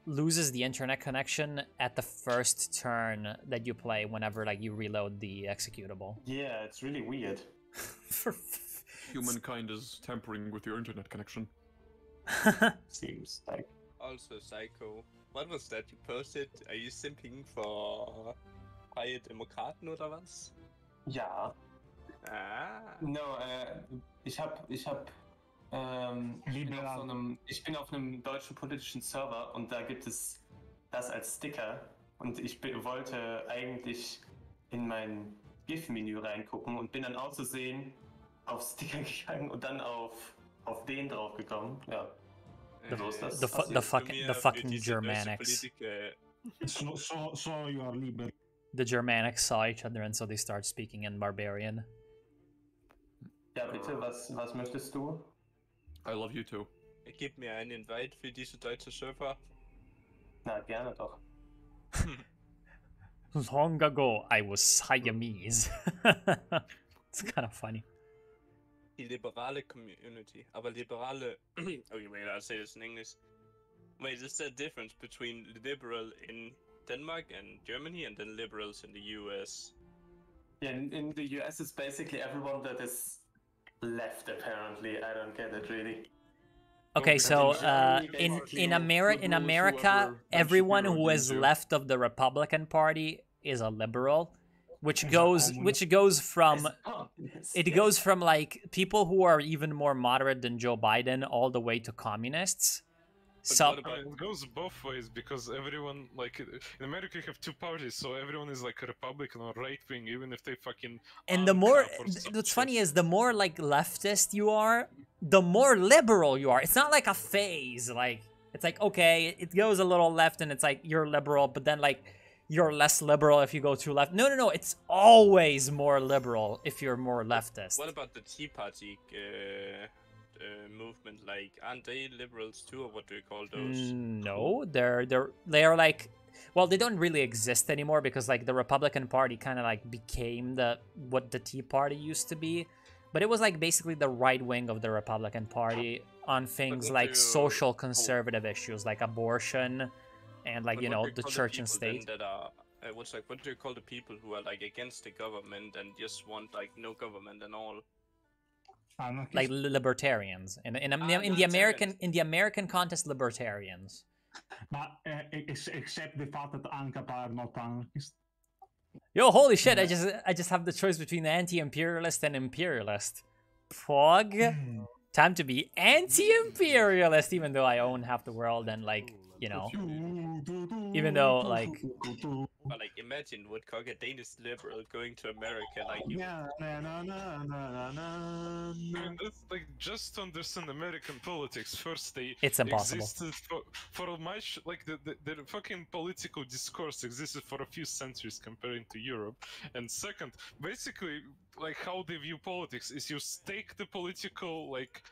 Speaker 1: loses the internet connection at the first turn that you play whenever, like, you reload the executable.
Speaker 2: Yeah, it's really weird.
Speaker 9: Humankind is tampering with your internet connection.
Speaker 2: Seems like.
Speaker 10: Also, Psycho, what was that you posted? Are you simping for Freie Demokraten oder was?
Speaker 2: Ja.
Speaker 10: Ah.
Speaker 2: No, ich bin auf einem deutschen politischen Server und da gibt es das als Sticker und ich wollte eigentlich in mein GIF-Menü reingucken und bin dann auszusehen auf Sticker gegangen und dann auf den drauf gekommen. Ja. So ist das.
Speaker 1: The fucking Germanics.
Speaker 11: So you are liberal.
Speaker 1: The Germanics saw each other and so they start speaking in barbarian.
Speaker 2: Ja, bitte, was möchtest du?
Speaker 9: I love you too.
Speaker 10: Gib mir einen Invite für diese deutsche Server.
Speaker 2: Na, gerne doch.
Speaker 1: Long ago, I was Siamese. It's kind of funny.
Speaker 10: Die liberale Community. Aber liberale... Okay, wait, I'll say this in English. Wait, is there a difference between liberal in Denmark and Germany and then liberals in the US?
Speaker 2: Yeah, in the US it's basically everyone that is left, apparently. I don't get it, really.
Speaker 1: Okay, so in America, everyone who is left of the Republican Party is a liberal, which goes from like people who are even more moderate than Joe Biden all the way to communists. So
Speaker 5: it goes both ways because everyone, like in America you have two parties, so everyone is like a Republican or right wing, even if they fucking.
Speaker 1: And the more, what's funny is the more like leftist you are, the more liberal you are. It's not like a phase. Like it's like okay, it goes a little left, and it's like you're liberal, but then like you're less liberal if you go too left. No, it's always more liberal if you're more leftist.
Speaker 10: What about the Tea Party movement? Like, aren't they liberals too, or what do you call those?
Speaker 1: No, they're like, well, they don't really exist anymore because like the Republican Party kind of like became what the Tea Party used to be, but it was like basically the right wing of the Republican Party on things like social conservative issues like abortion and like, you know, the church and state.
Speaker 10: That are, what do you call the people who are like against the government and just want like no government and all?
Speaker 1: Like libertarians in the American context, libertarians.
Speaker 11: But except the fact that ANCAP are not anarchists.
Speaker 1: Yo, holy shit! I just have the choice between anti-imperialist and imperialist. Pog. Time to be anti-imperialist, even though I own half the world and like, you know, even though like.
Speaker 10: But like, imagine Woodcock, a Danish liberal, going to America, like you.
Speaker 5: That's like just to understand American politics. First,
Speaker 1: it's impossible.
Speaker 5: Existed for much like the fucking political discourse existed for a few centuries comparing to Europe. And second, basically, like how they view politics is you stake the political like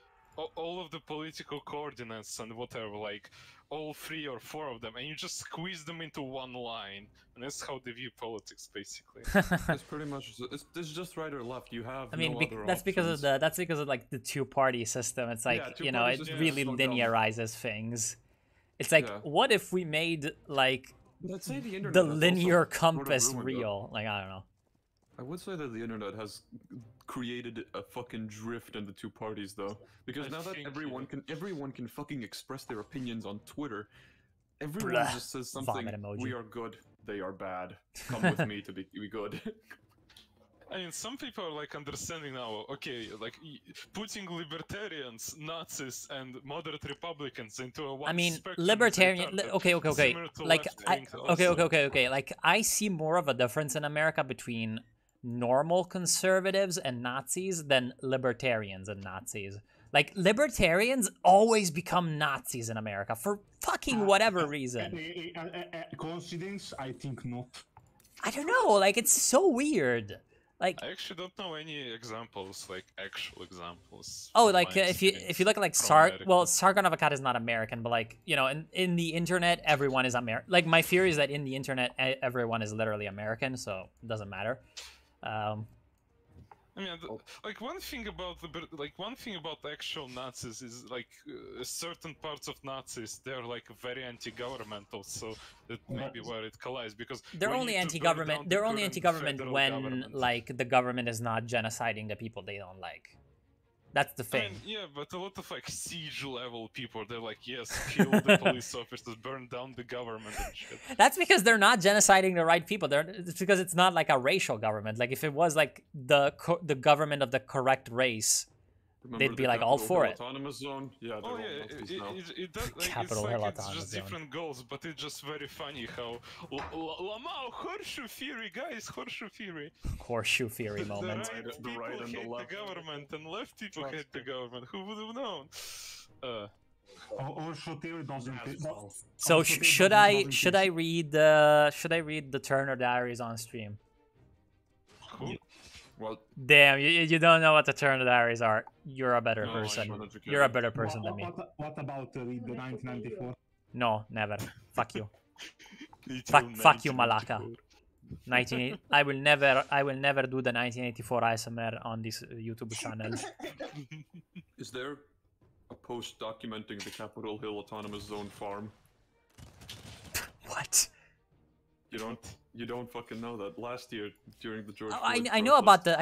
Speaker 5: all of the political coordinates and whatever, like all 3 or 4 of them, and you just squeeze them into one line, and that's how they view politics, basically.
Speaker 9: It's pretty much it's just right or left. You have.
Speaker 1: I mean,
Speaker 9: no other
Speaker 1: that's because of like the two-party system. It's like you know, it really linearizes things. It's like, what if we made like the linear compass real? Like I don't know.
Speaker 9: I would say that the internet has created a fucking drift in the two parties, though, because now that everyone can fucking express their opinions on Twitter, everyone just says something. We are good, they are bad. Come with me to be good.
Speaker 5: I mean, some people are like understanding now. Okay, like putting libertarians, Nazis, and moderate Republicans into a one.
Speaker 1: I mean,
Speaker 5: spectrum
Speaker 1: libertarian. Okay. Like, okay. Like, I see more of a difference in America between normal conservatives and Nazis than libertarians and Nazis. Like, libertarians always become Nazis in America for fucking whatever reason.
Speaker 11: Coincidence? I think not.
Speaker 1: I don't know, like, it's so weird. Like,
Speaker 5: I actually don't know any examples, like actual examples.
Speaker 1: oh,
Speaker 5: from
Speaker 1: like
Speaker 5: my
Speaker 1: if you look at like Sargon of Akkad is not American, but like, you know, in the internet everyone is American. Like, my theory is that in the internet everyone is literally American, so it doesn't matter.
Speaker 5: I mean, like one thing about the actual Nazis is like certain parts of Nazis they're like very anti-governmental, so that may be where it collides because
Speaker 1: they're only anti-government. They're only anti-government when like the government is not genociding the people they don't like. That's the thing.
Speaker 5: I mean, yeah, but a lot of like siege level people, they're like, yes, kill the police officers, burn down the government and shit.
Speaker 1: That's because they're not genociding the right people. It's because it's not like a racial government. Like if it was like the government of the correct race, they'd be like all for it.
Speaker 9: Autonomous zone? Yeah,
Speaker 5: oh yeah, it does. Like,
Speaker 1: Capital
Speaker 5: it's
Speaker 1: Hill
Speaker 5: like it's
Speaker 1: Autonomous
Speaker 5: just
Speaker 1: Zone.
Speaker 5: different goals, but it's just very funny how Lamau horseshoe theory, guys, horseshoe theory.
Speaker 1: Horseshoe theory moment.
Speaker 5: The right and the left. The government and left people hate the government. Who would have known?
Speaker 11: Horseshoe theory doesn't.
Speaker 1: So should I read the Turner Diaries on stream?
Speaker 5: Cool.
Speaker 9: Well,
Speaker 1: damn, you don't know what the Turner Diaries are. You're a better person. You're a better person than me.
Speaker 11: What about the 1994?
Speaker 1: No, never. Fuck you. Fuck you, Malaka. I will never do the 1984 ASMR on this YouTube channel.
Speaker 9: Is there a post documenting the Capitol Hill Autonomous Zone farm?
Speaker 1: What?
Speaker 9: You don't fucking know that. Last year during the George
Speaker 1: I know about the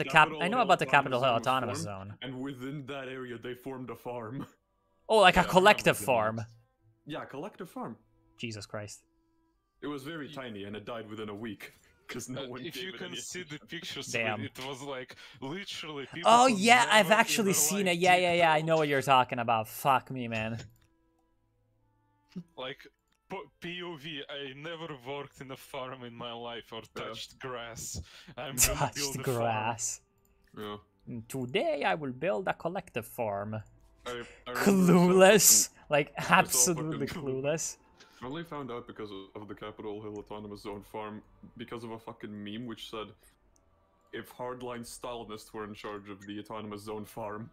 Speaker 1: Capitol Hill Autonomous Zone.
Speaker 9: And within that area they formed a farm.
Speaker 1: Oh, like a collective farm.
Speaker 9: Yeah, collective farm.
Speaker 1: Jesus Christ.
Speaker 9: It was very tiny and it died within a week. No one
Speaker 5: if you can see the pictures,
Speaker 1: damn.
Speaker 5: It was like literally people.
Speaker 1: Oh yeah, I've actually seen it. Yeah. I know what you're talking about. Fuck me, man.
Speaker 5: Like POV, I never worked in a farm in my life or touched grass. I'm gonna build a
Speaker 1: grass.
Speaker 9: Farm. Yeah.
Speaker 1: Today I will build a collective farm.
Speaker 9: I
Speaker 1: clueless, like absolutely clueless.
Speaker 9: I only found out because of the Capitol Hill Autonomous Zone farm because of a fucking meme which said, if hardline Stalinists were in charge of the Autonomous Zone farm.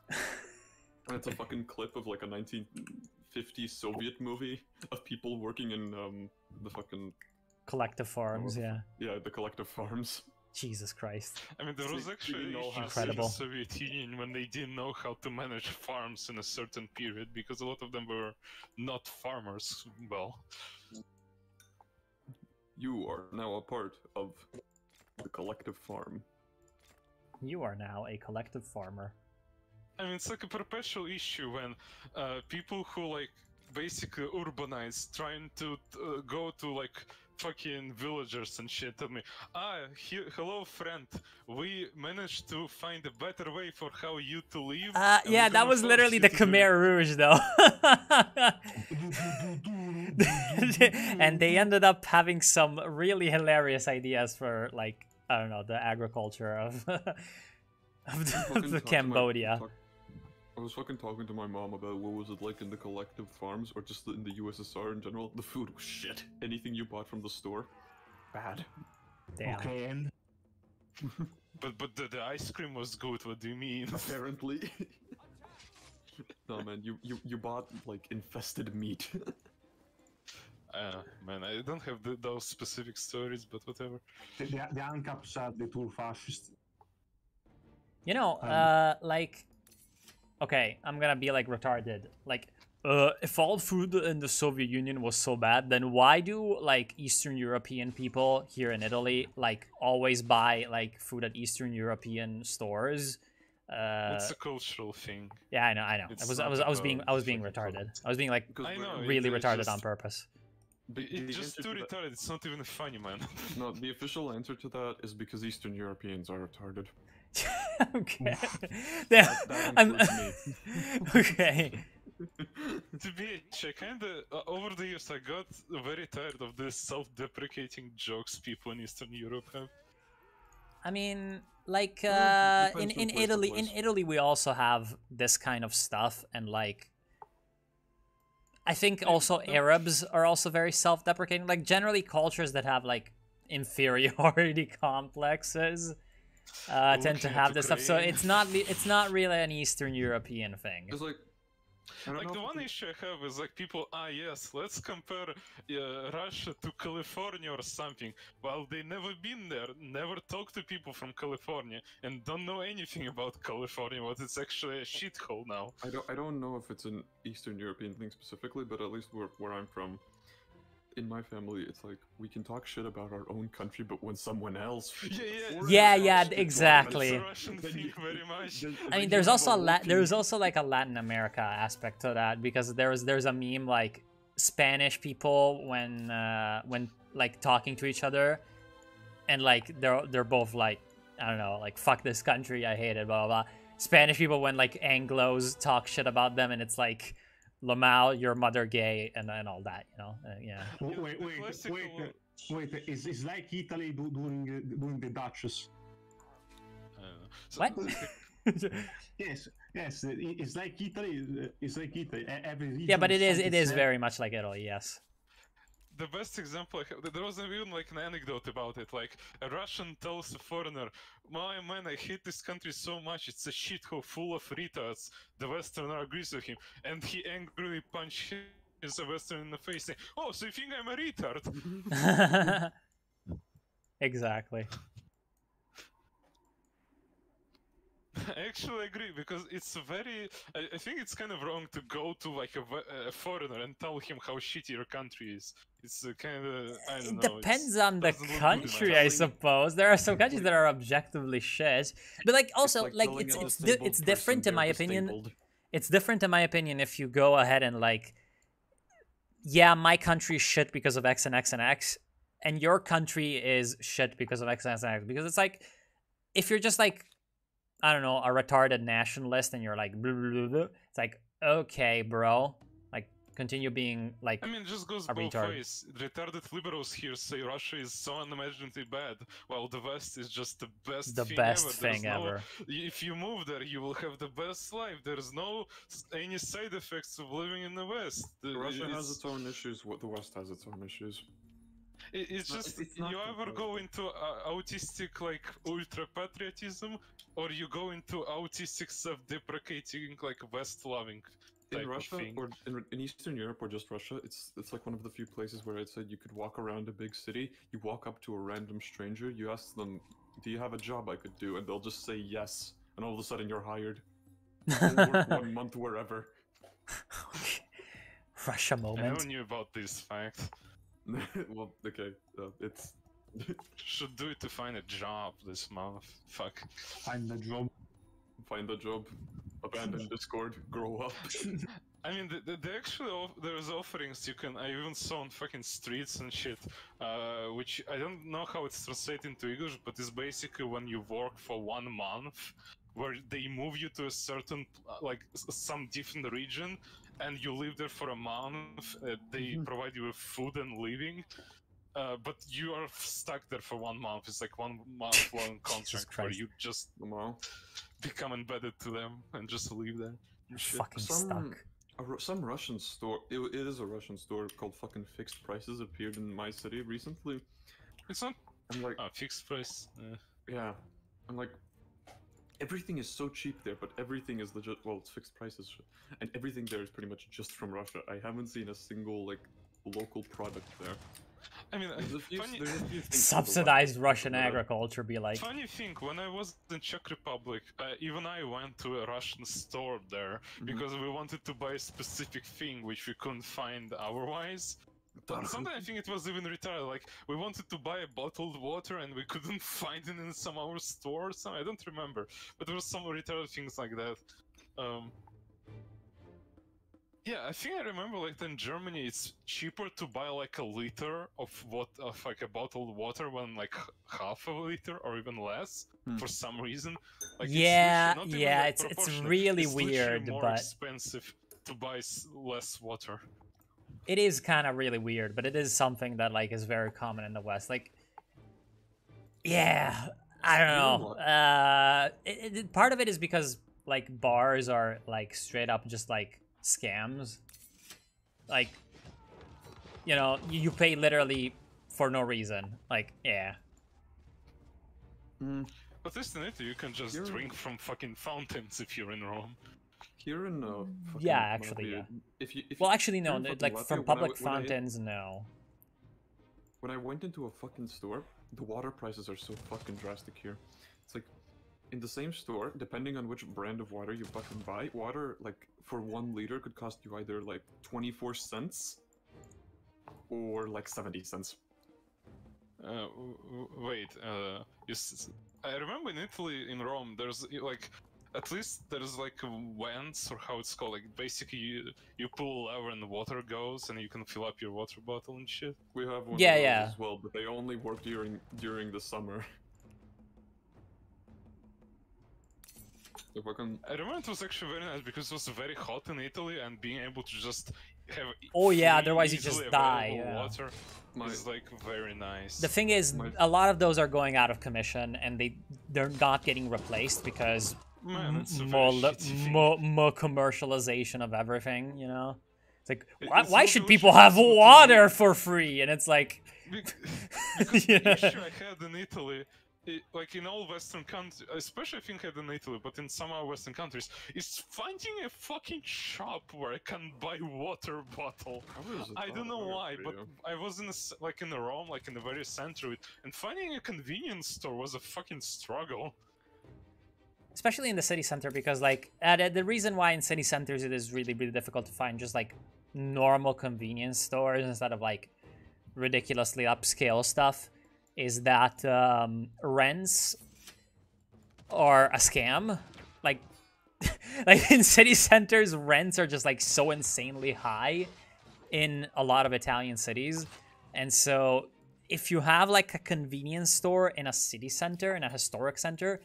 Speaker 9: And it's a fucking clip of like a 1950s Soviet movie of people working in the fucking...
Speaker 1: collective farms, yeah.
Speaker 9: Yeah, the collective farms.
Speaker 1: Jesus Christ.
Speaker 5: I mean, there was actually
Speaker 1: incredible.
Speaker 5: In the Soviet Union when they didn't know how to manage farms in a certain period because a lot of them were not farmers. Well,
Speaker 9: you are now a part of the collective farm.
Speaker 1: You are now a collective farmer.
Speaker 5: I mean, it's like a perpetual issue when people who like basically urbanize, trying to go to like fucking villagers and shit, tell me, hello friend, we managed to find a better way for how you to live.
Speaker 1: Yeah, that was literally the Khmer Rouge though. And they ended up having some really hilarious ideas for like, I don't know, the agriculture of the Cambodia.
Speaker 9: I was fucking talking to my mom about what was it like in the collective farms, or just in the USSR in general. The food was shit. Anything you bought from the store, bad.
Speaker 1: Damn.
Speaker 11: Okay, and...
Speaker 5: but the ice cream was good, what do you mean?
Speaker 9: Apparently. No man, you bought like infested meat.
Speaker 5: Man, I don't have those specific stories, but whatever.
Speaker 11: The ANCAPs are the true fascists.
Speaker 1: You know, like... Okay, I'm gonna be like retarded. Like, if all food in the Soviet Union was so bad, then why do like Eastern European people here in Italy like always buy like food at Eastern European stores?
Speaker 5: It's a cultural thing.
Speaker 1: Yeah, I know. I was being retarded. I was being like really retarded on purpose.
Speaker 5: It's just too retarded. It's not even funny, man.
Speaker 9: No, the official answer to that is because Eastern Europeans are retarded.
Speaker 1: Okay.
Speaker 9: That
Speaker 1: Okay.
Speaker 5: To be I kinda over the years I got very tired of the self-deprecating jokes people in Eastern Europe have.
Speaker 1: I mean, like
Speaker 9: depends
Speaker 1: in
Speaker 9: from place to
Speaker 1: Italy,
Speaker 9: place.
Speaker 1: we also have this kind of stuff, and like I think also Arabs are also very self-deprecating. Like generally, cultures that have like inferiority complexes tend to
Speaker 5: Looking at
Speaker 1: have this stuff. So
Speaker 5: Ukraine.
Speaker 1: it's not really an Eastern European thing.
Speaker 9: It's like, I don't
Speaker 5: Like
Speaker 9: know
Speaker 5: the
Speaker 9: if
Speaker 5: one
Speaker 9: it's-
Speaker 5: issue I have is like people, yes, let's compare Russia to California or something. Well, they never been there, never talked to people from California, and don't know anything about California. But it's actually a shithole now.
Speaker 9: I don't know if it's an Eastern European thing specifically, but at least where I'm from, in my family, it's like we can talk shit about our own country, but when someone else,
Speaker 1: Yeah, exactly.
Speaker 5: It's a Russian thing very much.
Speaker 1: I mean, there's also there's also like a Latin America aspect to that, because there's a meme like Spanish people when like talking to each other, and like they're both like, I don't know, like fuck this country, I hate it, blah blah blah. Spanish people when like Anglos talk shit about them, and it's like, Lamal, your mother gay, and all that, you know, yeah.
Speaker 11: Wait. It's like Italy doing the Duchess.
Speaker 1: What?
Speaker 11: Yes. It's like Italy. It's like Italy. Every region
Speaker 1: Yeah, but it is
Speaker 11: fights
Speaker 1: very much like Italy, yes.
Speaker 5: The best example I have, there was even like an anecdote about it. Like a Russian tells a foreigner, "My man, I hate this country so much. It's a shithole full of retards." The Westerner agrees with him, and he angrily punches the Westerner in the face, saying, "Oh, so you think I'm a retard?"
Speaker 1: Exactly.
Speaker 5: I actually agree, because it's very. I think it's kind of wrong to go to like a foreigner and tell him how shitty your country is. It's kind of. I don't know.
Speaker 1: Depends on the
Speaker 5: doesn't look good
Speaker 1: country,
Speaker 5: enough.
Speaker 1: I suppose. There are some countries that are objectively shit, but like also like
Speaker 9: telling a
Speaker 1: it's
Speaker 9: disabled
Speaker 1: different
Speaker 9: person
Speaker 1: in my
Speaker 9: they're
Speaker 1: opinion.
Speaker 9: disabled.
Speaker 1: It's different in my opinion if you go ahead and like, yeah, my country is shit because of X and X and X, and your country is shit because of X and X and X. Because it's like, if you're just like, I don't know, a retarded nationalist, and you're like, blah, blah, blah, blah, it's like, okay, bro, like, continue being like
Speaker 5: I mean, it just goes
Speaker 1: a
Speaker 5: both
Speaker 1: retard.
Speaker 5: ways. Retarded liberals here say Russia is so unimaginably bad, while the West is just the best
Speaker 1: The
Speaker 5: thing
Speaker 1: best
Speaker 5: ever.
Speaker 1: thing ever.
Speaker 5: If you move there, you will have the best life. There's no any side effects of living in the West.
Speaker 9: Russia has its own issues. What the West has its own issues.
Speaker 5: It's just,
Speaker 9: it's not
Speaker 5: you either go into autistic like ultra patriotism, or you go into autistic self-deprecating like West-loving type
Speaker 9: In Russia
Speaker 5: of thing.
Speaker 9: or in Eastern Europe or just Russia, it's like one of the few places where it said you could walk around a big city. You walk up to a random stranger, you ask them, "Do you have a job I could do?" And they'll just say yes, and all of a sudden you're hired. You'll work 1 month wherever.
Speaker 1: Russia
Speaker 5: I
Speaker 1: moment.
Speaker 5: never knew about this fact.
Speaker 9: Well, okay, it's
Speaker 5: Should do it to find a job this month. Fuck.
Speaker 11: Find a job.
Speaker 9: Find a job, abandon Discord, grow up.
Speaker 5: I mean, they actually there's offerings you can. I even saw on fucking streets and shit, which I don't know how it's translated into English, but it's basically when you work for 1 month, where they move you to a certain like some different region, and you live there for a month. They provide you with food and living. But you are stuck there for 1 month. It's like 1 month long contract where you just become embedded to them and just live there.
Speaker 1: Fucking stuck.
Speaker 9: Some Russian store, it is a Russian store called fucking Fixed Prices, appeared in my city recently.
Speaker 5: It's not
Speaker 9: I'm like,
Speaker 5: fixed price.
Speaker 9: Yeah, I'm like, everything is so cheap there, but everything is legit. Well, it's fixed prices, and everything there is pretty much just from Russia. I haven't seen a single like local product there.
Speaker 5: I mean,
Speaker 9: there's a few things
Speaker 1: subsidized Russian agriculture, be like.
Speaker 5: Funny thing, when I was in Czech Republic, even I went to a Russian store there because we wanted to buy a specific thing which we couldn't find otherwise. Sometimes I think it was even retarded. Like we wanted to buy a bottled water and we couldn't find it in some other store. I don't remember, but there was some retarded things like that. Yeah, I think I remember like in Germany it's cheaper to buy like a liter of like a bottled water than like half a liter or even less for some reason. Like,
Speaker 1: it's really
Speaker 5: it's
Speaker 1: weird,
Speaker 5: more
Speaker 1: but
Speaker 5: expensive to buy less water.
Speaker 1: It is kind of really weird, but it is something that like is very common in the West. Like, yeah, I don't know. Part of it is because like bars are like straight up just like scams. Like, you know, you pay literally for no reason. Like, yeah.
Speaker 5: But listen, you can just drink from fucking fountains if you're in Rome.
Speaker 9: Here in
Speaker 1: Yeah, actually,
Speaker 9: Latvia,
Speaker 1: yeah.
Speaker 9: if
Speaker 1: Well,
Speaker 9: you-
Speaker 1: actually, no.
Speaker 9: here in fucking
Speaker 1: Like
Speaker 9: Latvia,
Speaker 1: from public fountains, no.
Speaker 9: When I went into a fucking store, the water prices are so fucking drastic here. It's like, in the same store, depending on which brand of water you fucking buy, water, like, for 1 liter could cost you either, like, 24 cents or, like, 70 cents.
Speaker 5: Wait, I remember in Italy, in Rome, there's, like, at least there's, like, vents, or how it's called, like, basically you pull a lever and the water goes, and you can fill up your water bottle and shit.
Speaker 9: We have one
Speaker 1: Yeah,
Speaker 9: of those
Speaker 1: yeah.
Speaker 9: as well, but they only work during the summer. The fucking...
Speaker 5: I remember it was actually very nice because it was very hot in Italy, and being able to just have
Speaker 1: Oh yeah,
Speaker 5: free,
Speaker 1: otherwise you just
Speaker 5: easily
Speaker 1: die.
Speaker 5: available
Speaker 1: Yeah.
Speaker 5: water is like very nice.
Speaker 1: The thing is, a lot of those are going out of commission, and they're not getting replaced because
Speaker 5: Man, it's a very
Speaker 1: more
Speaker 5: shitty thing.
Speaker 1: more commercialization of everything. You know, it's like
Speaker 5: It's
Speaker 1: why
Speaker 5: not
Speaker 1: should
Speaker 5: really
Speaker 1: people
Speaker 5: shitty,
Speaker 1: have
Speaker 5: it's not
Speaker 1: water for free? And it's like,
Speaker 5: Because
Speaker 1: Yeah.
Speaker 5: the issue I had in Italy, like in all Western countries, especially I think I had in Italy, but in some other Western countries, is finding a fucking shop where I can buy water bottle. I don't know why, but I was in like in Rome, like in the very center, and finding a convenience store was a fucking struggle.
Speaker 1: especially in the city center, because like the reason why in city centers it is really difficult to find just like normal convenience stores instead of like ridiculously upscale stuff is that rents are a scam. Like like in city centers, rents are just like so insanely high in a lot of Italian cities, and so if you have like a convenience store in a city center, in a historic center,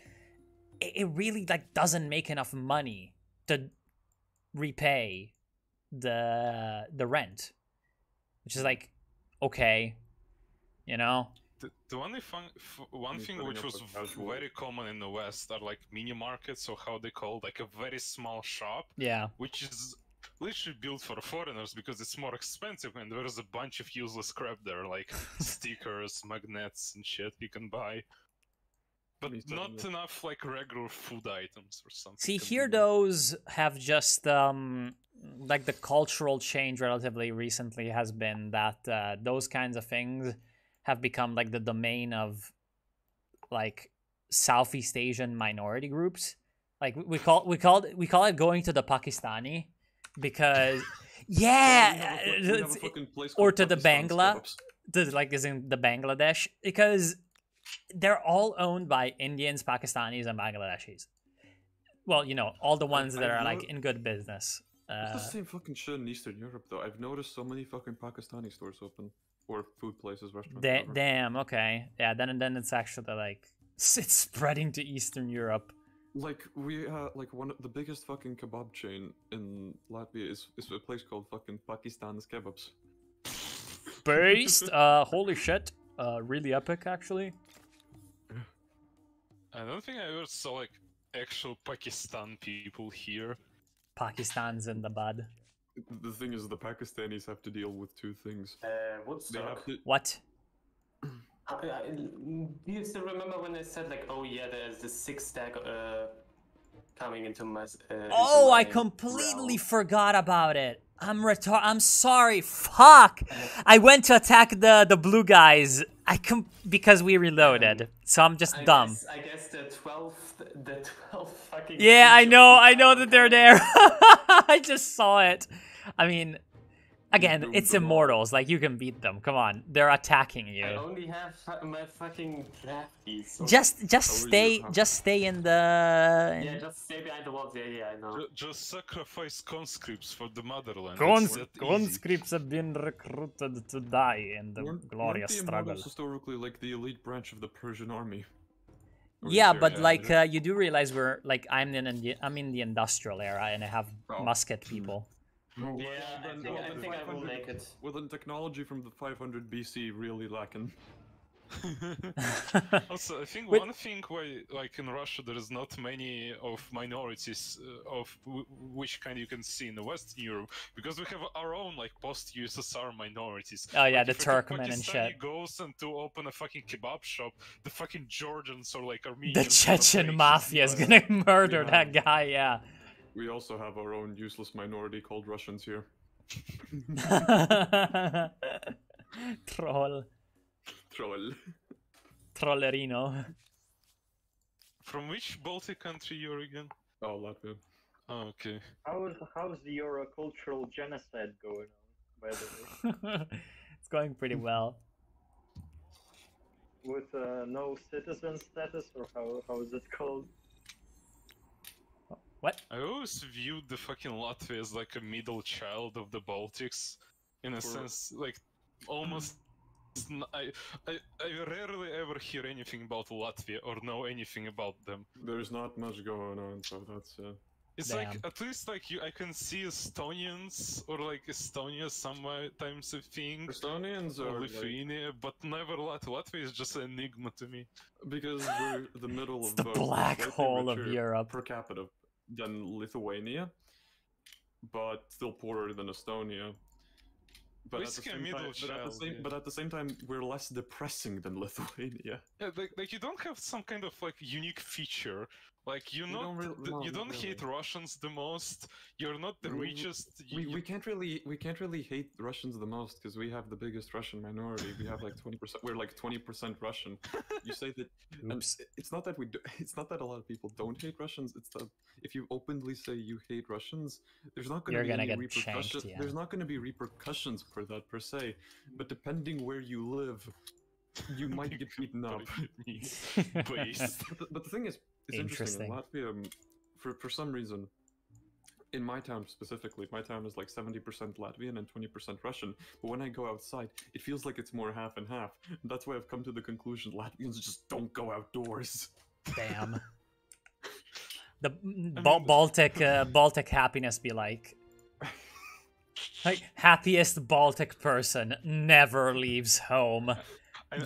Speaker 1: it really like doesn't make enough money to repay the rent, which is like okay, you know.
Speaker 5: The only one thing which was very common in the West are like mini markets, or how they call like a very small shop.
Speaker 1: Yeah.
Speaker 5: Which is literally built for foreigners because it's more expensive, and there's a bunch of useless crap there, like stickers, magnets, and shit you can buy. But not enough like regular food items or something.
Speaker 1: See, here those have just like the cultural change relatively recently has been that those kinds of things have become like the domain of like Southeast Asian minority groups. Like we call it going to the Pakistani, because yeah, or to the Bangla, like is in the Bangladesh, because they're all owned by Indians, Pakistanis, and Bangladeshis. Well, you know, all the ones that are like in good business.
Speaker 9: It's the same fucking shit in Eastern Europe, though. I've noticed so many fucking Pakistani stores open, or food places, restaurants.
Speaker 1: Damn. Okay. Yeah. Then it's actually like it's spreading to Eastern Europe.
Speaker 9: Like we like one of the biggest fucking kebab chain in Latvia is a place called fucking Pakistan's Kebabs.
Speaker 1: Based. Holy shit. Really epic, actually.
Speaker 5: I don't think I ever saw like actual Pakistan people here.
Speaker 1: Pakistan's in the bud.
Speaker 9: The thing is, the Pakistanis have to deal with two things.
Speaker 1: What?
Speaker 2: Do you still remember when I said like, oh yeah, there's the 6-stack coming into my?
Speaker 1: Oh, I completely forgot about it. I'm sorry. Fuck. I went to attack the blue guys. Because we reloaded. So I'm just dumb.
Speaker 2: I guess the 12 fucking.
Speaker 1: Yeah, I know that they're there. I just saw it. I mean, again, it's immortals. Like, you can beat them. Come on, they're attacking you.
Speaker 2: I only have my fucking drafties.
Speaker 1: Just stay in the.
Speaker 2: Yeah, just stay behind the walls. Yeah, I know.
Speaker 5: Just sacrifice conscripts for the motherland.
Speaker 1: Conscripts have been recruited to die in the glorious struggle.
Speaker 9: Historically, like the elite branch of the Persian army.
Speaker 1: Yeah, but like you do realize we're like I'm in the industrial era, and I have musket people.
Speaker 2: Yeah, I think I will make it.
Speaker 9: With the technology from the 500 BC really lacking.
Speaker 5: Also, I think
Speaker 1: Wait.
Speaker 5: one thing why, like in Russia, there is not many of minorities of which kind you can see in the Western Europe, because we have our own like post-USSR minorities.
Speaker 1: Oh yeah,
Speaker 5: like,
Speaker 1: the
Speaker 5: if a
Speaker 1: Turkmen and
Speaker 5: Pakistani
Speaker 1: shit.
Speaker 5: goes and to open a fucking kebab shop, the fucking Georgians or like Armenians.
Speaker 1: The Chechen mafia is gonna murder that guy. Yeah.
Speaker 9: We also have our own useless minority called Russians here.
Speaker 1: Troll.
Speaker 9: Troll.
Speaker 1: Trollerino.
Speaker 5: From which Baltic country you're again?
Speaker 9: Oh, Latvia.
Speaker 5: Oh, okay.
Speaker 6: How's your cultural genocide going on, by the way?
Speaker 1: It's going pretty well.
Speaker 6: With no citizen status, or how is it called?
Speaker 1: What?
Speaker 5: I always viewed the fucking Latvia as like a middle child of the Baltics, in a sense, like almost. I rarely ever hear anything about Latvia or know anything about them.
Speaker 9: There's not much going on, so that's
Speaker 5: It's
Speaker 1: Damn.
Speaker 5: like at least like I can see Estonians or like Estonia sometimes a thing.
Speaker 9: Estonians
Speaker 5: or
Speaker 9: are
Speaker 5: Lithuania, but never Latvia. Latvia is just an enigma to me.
Speaker 9: Because we're the middle
Speaker 1: It's
Speaker 9: of
Speaker 1: the
Speaker 9: both.
Speaker 1: black
Speaker 9: Slightly
Speaker 1: hole of
Speaker 9: richer
Speaker 1: Europe.
Speaker 9: per capita than Lithuania, but still poorer than Estonia. But
Speaker 5: Basically a middle child, yeah.
Speaker 9: but at the same time, we're less depressing than Lithuania.
Speaker 5: Yeah, like you don't have some kind of like unique feature. Like you don't hate Russians the most. You're not the richest.
Speaker 9: We can't really hate Russians the most because we have the biggest Russian minority. We have like 20%. We're like 20% Russian. You say that, and it's not that it's not that a lot of people don't hate Russians. It's that if you openly say you hate Russians, there's not going to be any repercussions.
Speaker 1: Shanked, yeah.
Speaker 9: There's not going to be repercussions for that per se. But depending where you live, you might get beaten up. But the thing is, it's interesting. In Latvia, for some reason, in my town specifically, my town is like 70% Latvian and 20% Russian. But when I go outside, it feels like it's more half and half. And that's why I've come to the conclusion Latvians just don't go outdoors.
Speaker 1: Damn. The Baltic happiness be like happiest Baltic person never leaves home.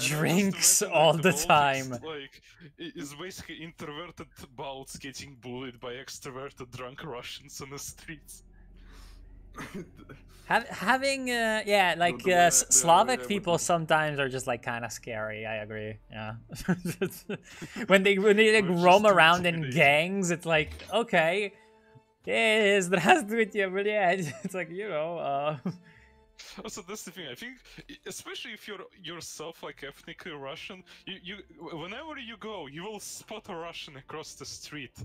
Speaker 1: Drinks all the time.
Speaker 5: Like, is basically introverted Balts getting bullied by extroverted drunk Russians on the streets.
Speaker 1: Having Slavic people sometimes are just like kind of scary. I agree. Yeah. when they like roam around in gangs, it's like okay, здравствуйте, блядь. It's like
Speaker 5: Also, that's the thing. I think, especially if you're yourself like ethnically Russian, you whenever you go, you will spot a Russian across the street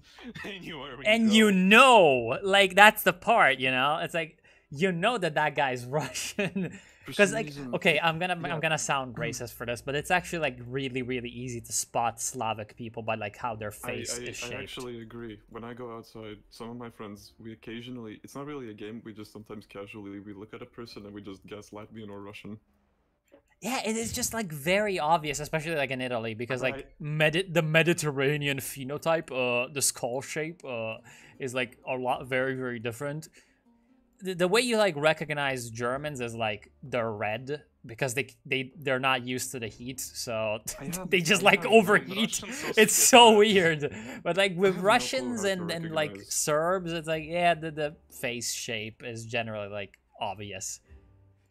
Speaker 5: anywhere.
Speaker 1: And like that's the part, it's like that guy's Russian. Because like, okay, I'm gonna sound racist for this, but it's actually like really, really easy to spot Slavic people by like how their face is shaped.
Speaker 9: I actually agree. When I go outside, some of my friends, we occasionally, it's not really a game, we just sometimes casually, we look at a person and we just guess Latvian or Russian.
Speaker 1: Yeah, it is just like very obvious, especially like in Italy, because like the Mediterranean phenotype, the skull shape, is like a lot very, very different. The way you like recognize Germans is like they're red because they're not used to the heat, so they just like overheat. It's so weird. But like with Russians and like Serbs, it's like the face shape is generally like obvious.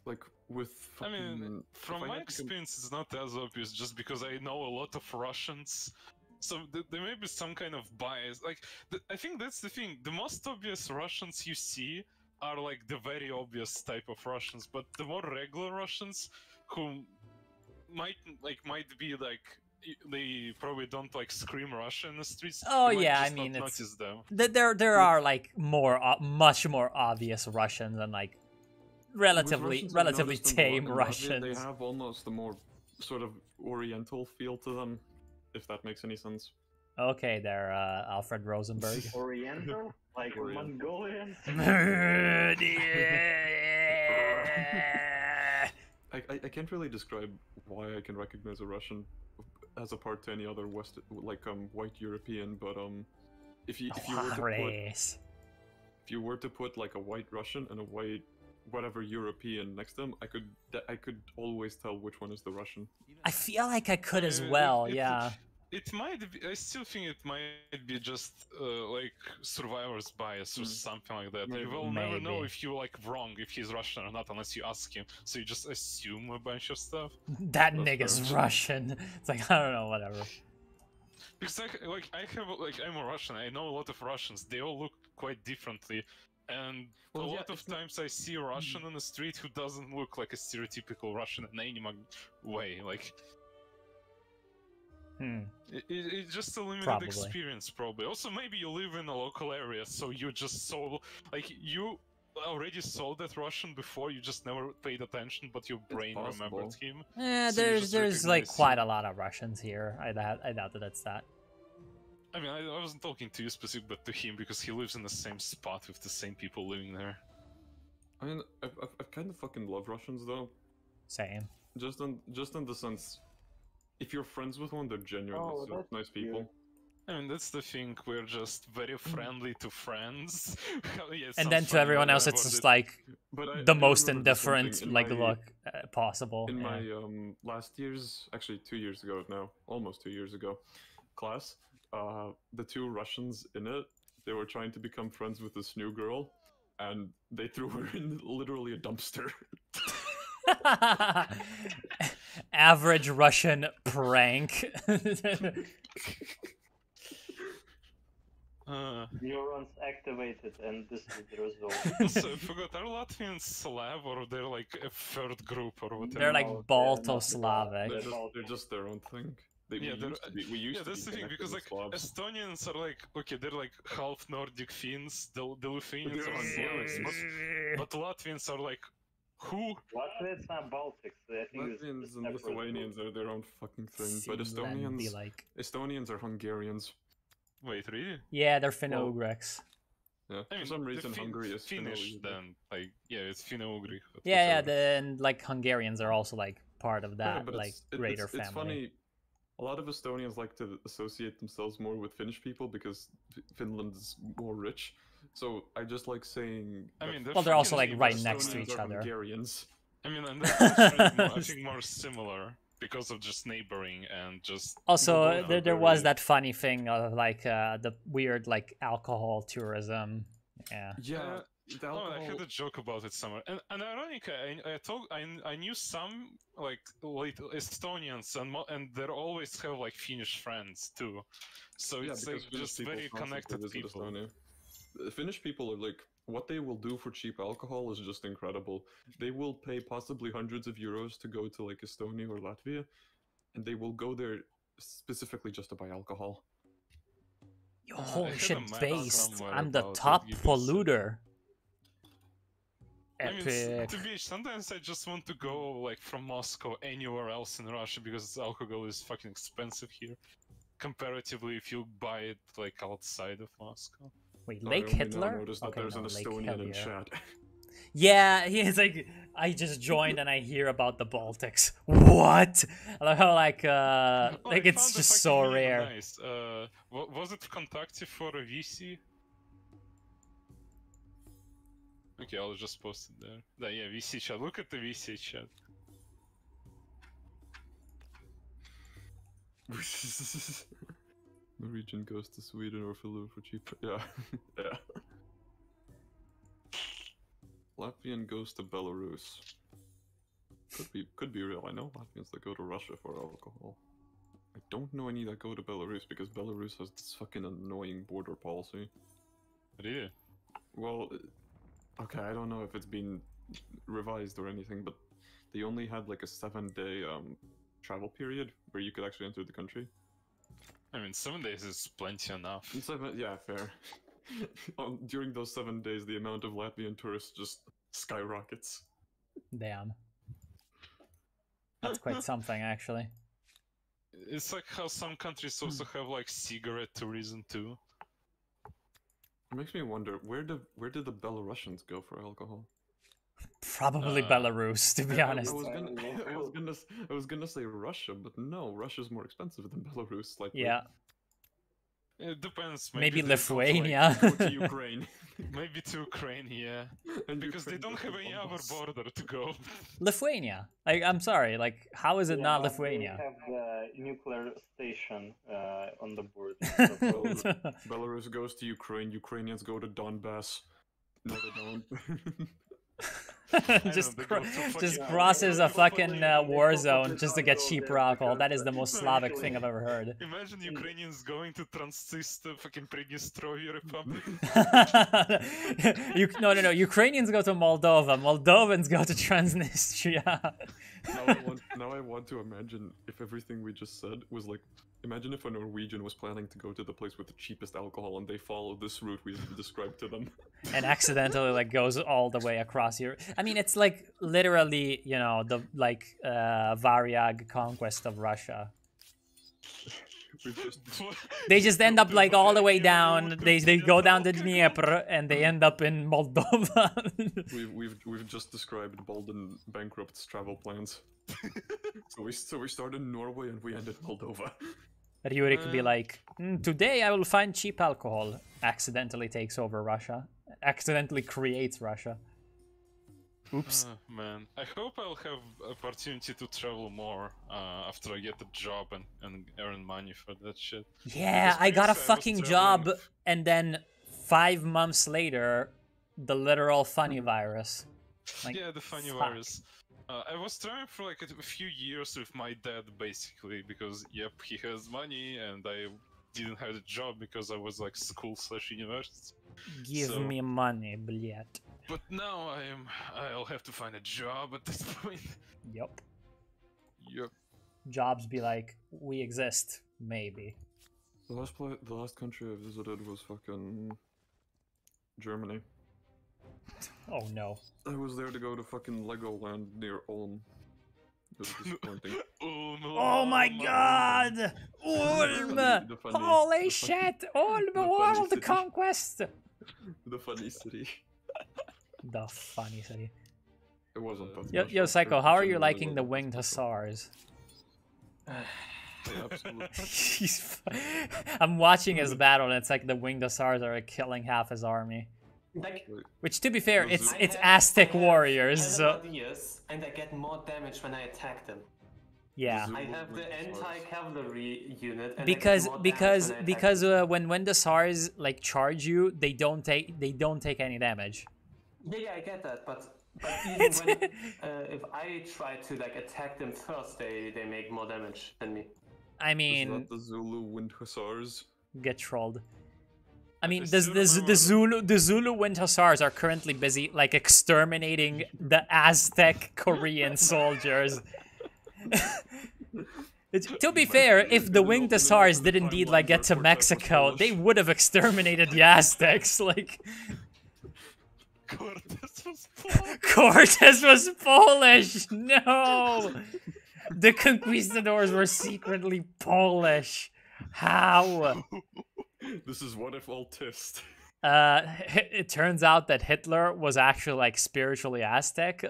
Speaker 9: Like with fucking,
Speaker 5: I mean, from my experience, it's not as obvious just because I know a lot of Russians. So there may be some kind of bias. Like I think that's the thing. The most obvious Russians you see are like the very obvious type of Russians, but the more regular Russians who might be like they probably don't like scream Russian in the streets.
Speaker 1: Oh yeah, I mean
Speaker 5: notice them.
Speaker 1: There are like much more obvious Russians and like relatively tame Russians.
Speaker 9: They have almost a more sort of Oriental feel to them, if that makes any sense.
Speaker 1: Okay, there, Alfred Rosenberg.
Speaker 6: Oriental? Like Mongolian?
Speaker 9: I can't really describe why I can recognize a Russian as apart to any other West, like white European, but if you were to put like a white Russian and a white whatever European next to them, I could always tell which one is the Russian.
Speaker 1: I feel like I could as well. Yeah.
Speaker 5: It might be, I still think it might be just like survivor's bias or something like that. You will never know if you're like wrong, if he's Russian or not, unless you ask him. So you just assume a bunch of stuff.
Speaker 1: That nigga's Russian. It's like, I don't know, whatever.
Speaker 5: Because I'm a Russian. I know a lot of Russians. They all look quite differently, and a lot of times I see a Russian on the street who doesn't look like a stereotypical Russian in any way. Like. It's just a limited experience, probably. Also, maybe you live in a local area, so you just saw, like, you already saw that Russian before, you just never paid attention, but your brain remembered him.
Speaker 1: Yeah,
Speaker 5: so
Speaker 1: there's like quite a lot of Russians here. I doubt that it's that.
Speaker 5: I mean, I wasn't talking to you specifically, but to him, because he lives in the same spot with the same people living there.
Speaker 9: I mean, I kind of fucking love Russians, though.
Speaker 1: Same.
Speaker 9: Just in the sense, if you're friends with one, they're genuinely nice people.
Speaker 5: I mean, that's the thing, we're just very friendly to friends.
Speaker 1: And then to everyone else, it's just like the most indifferent look possible.
Speaker 9: In my last year's, actually 2 years ago now, almost 2 years ago, class, the two Russians in it, they were trying to become friends with this new girl, and they threw her in literally a dumpster.
Speaker 1: Average Russian prank.
Speaker 6: Neurons activated, and this is the result.
Speaker 5: So I forgot, are Latvians Slav, or they're like a third group, or whatever?
Speaker 1: They're like Balto-Slavic.
Speaker 9: They're just their own thing. We used
Speaker 5: that's
Speaker 9: to
Speaker 5: the thing, because like Estonians are like, okay, they're like half Nordic Finns, the Lithuanians are Hungarians, but Latvians are like, who?
Speaker 6: Latvians are Baltics.
Speaker 9: Latvians and Lithuanians are their own fucking thing, but Estonians are Hungarians.
Speaker 5: Wait, really?
Speaker 1: Yeah, they're Finno-Ugrics.
Speaker 9: Yeah, for some reason Hungary is
Speaker 5: Finnish. Then, like, yeah, it's Finno-Ugric.
Speaker 1: Yeah, then like Hungarians are also like part of that greater family.
Speaker 9: It's funny. A lot of Estonians like to associate themselves more with Finnish people because Finland is more rich. So I just like saying.
Speaker 5: I mean,
Speaker 1: they're also like right next to each other.
Speaker 9: Hungarians.
Speaker 5: I mean, and that's I think more similar because of just neighboring and just.
Speaker 1: Also, there was that funny thing of like the weird like alcohol tourism. Yeah.
Speaker 9: Yeah.
Speaker 5: I had a joke about it somewhere, and ironically, I knew some like late Estonians, and they always have like Finnish friends too, so it's like just very connected people.
Speaker 9: The Finnish people are like, what they will do for cheap alcohol is just incredible. They will pay possibly hundreds of euros to go to like Estonia or Latvia, and they will go there specifically just to buy alcohol.
Speaker 1: Yo, holy shit, based. I'm the top polluter.
Speaker 5: Epic. I mean, to be sometimes I just want to go like from Moscow anywhere else in Russia because alcohol is fucking expensive here, comparatively if you buy it like outside of Moscow.
Speaker 1: Wait, Lake Hitler?
Speaker 9: Notice that there's an Estonian in chat.
Speaker 1: Yeah, he's like, I just joined and I hear about the Baltics. What? I love how like it's just so rare.
Speaker 5: Nice. Was it Kontakte for a VC? Okay, I'll just post it there. Yeah, VC chat. Look at the VC chat.
Speaker 9: Norwegian goes to Sweden or Finland for cheap. Yeah, yeah. Latvian goes to Belarus. Could be real. I know Latvians that go to Russia for alcohol. I don't know any that go to Belarus because Belarus has this fucking annoying border policy.
Speaker 5: Really?
Speaker 9: Well, okay, I don't know if it's been revised or anything, but they only had like a 7-day travel period where you could actually enter the country.
Speaker 5: I mean, 7 days is plenty enough.
Speaker 9: Yeah, fair. During those 7 days, the amount of Latvian tourists just skyrockets.
Speaker 1: Damn. That's quite something, actually.
Speaker 5: It's like how some countries also have like cigarette tourism too.
Speaker 9: It makes me wonder, where did the Belarusians go for alcohol?
Speaker 1: Probably Belarus, to be honest.
Speaker 9: I was gonna say Russia, but no, Russia's more expensive than Belarus. Like,
Speaker 1: yeah.
Speaker 5: It depends.
Speaker 1: Maybe
Speaker 5: they don't, like,
Speaker 1: Lithuania.
Speaker 9: Go to Ukraine.
Speaker 5: Maybe to Ukraine, yeah.
Speaker 9: And
Speaker 5: Because they
Speaker 9: Ukraine
Speaker 5: don't have
Speaker 9: goes to
Speaker 5: any other
Speaker 9: Donbass.
Speaker 5: border to go.
Speaker 1: Lithuania. Like, I'm sorry. Like, how is it
Speaker 6: Yeah,
Speaker 1: not
Speaker 6: but
Speaker 1: Lithuania?
Speaker 6: They have the nuclear station on the border.
Speaker 9: Belarus goes to Ukraine. Ukrainians go to Donbass. No, they don't.
Speaker 1: just crosses a fucking war zone just to get cheaper alcohol. That is the most Slavic thing I've ever heard.
Speaker 5: Imagine Ukrainians going to Transnistria, fucking Pridnestrovye Republic.
Speaker 1: No. Ukrainians go to Moldova. Moldovans go to Transnistria.
Speaker 9: Now I want to imagine if everything we just said was like, imagine if a Norwegian was planning to go to the place with the cheapest alcohol and they follow this route we've described to them.
Speaker 1: And accidentally like goes all the way across Europe. I mean, it's like literally, you know, the like Variag conquest of Russia. They just end up like all the way down. They go down to Dnieper and they end up in Moldova.
Speaker 9: we've just described Bolden bankrupt's travel plans. so we start in Norway and we end in Moldova.
Speaker 1: Ryurik could be like, today I will find cheap alcohol. Accidentally takes over Russia. Accidentally creates Russia. Oops.
Speaker 5: Man, I hope I'll have opportunity to travel more after I get a job and earn money for that shit.
Speaker 1: Yeah, I got a fucking job, and then 5 months later, the literal funny virus. Like,
Speaker 5: yeah, the funny
Speaker 1: fuck.
Speaker 5: virus. I was trying for like a few years with my dad, basically, because, yep, he has money, and I didn't have a job because I was like school/university.
Speaker 1: Give me money, блядь.
Speaker 5: But now I'll have to find a job at this point.
Speaker 1: Yup.
Speaker 5: Yep.
Speaker 1: Jobs be like, we exist, maybe.
Speaker 9: The last country I visited was fucking Germany.
Speaker 1: Oh no.
Speaker 9: I was there to go to fucking Legoland near Ulm. It was disappointing.
Speaker 1: Oh my god! Ulm! Holy shit! Ulm World Conquest!
Speaker 9: The funny city.
Speaker 1: The funny city.
Speaker 9: It wasn't that
Speaker 1: Yo,
Speaker 9: special.
Speaker 1: Psycho, how are you liking the Winged Hussars?
Speaker 9: Yeah, absolutely.
Speaker 1: I'm watching his battle and it's like the Winged Hussars are like, killing half his army.
Speaker 2: Like,
Speaker 1: which, to be fair, it's
Speaker 2: I
Speaker 1: Aztec
Speaker 2: have
Speaker 1: warriors,
Speaker 2: 10
Speaker 1: so...
Speaker 2: ideas, and I get more damage when I attack them.
Speaker 1: Yeah.
Speaker 2: I have the anti-cavalry unit. And
Speaker 1: Because
Speaker 2: I get more damage
Speaker 1: when the SARS like charge you, they don't take any damage.
Speaker 2: Yeah, I get that, but even when if I try to like attack them first, they make more damage than me.
Speaker 1: I mean,
Speaker 9: is that the Zulu Wind Hussars?
Speaker 1: Get trolled. I mean, the Zulu Wind Hussars are currently busy like exterminating the Aztec Korean soldiers. To be fair, if the Winged Hussars did indeed like get to Mexico, they would have exterminated the Aztecs. Like,
Speaker 5: Cortez was Polish.
Speaker 1: Cortez was Polish. No, the conquistadors were secretly Polish. How?
Speaker 9: This is what if autist.
Speaker 1: It turns out that Hitler was actually like spiritually Aztec.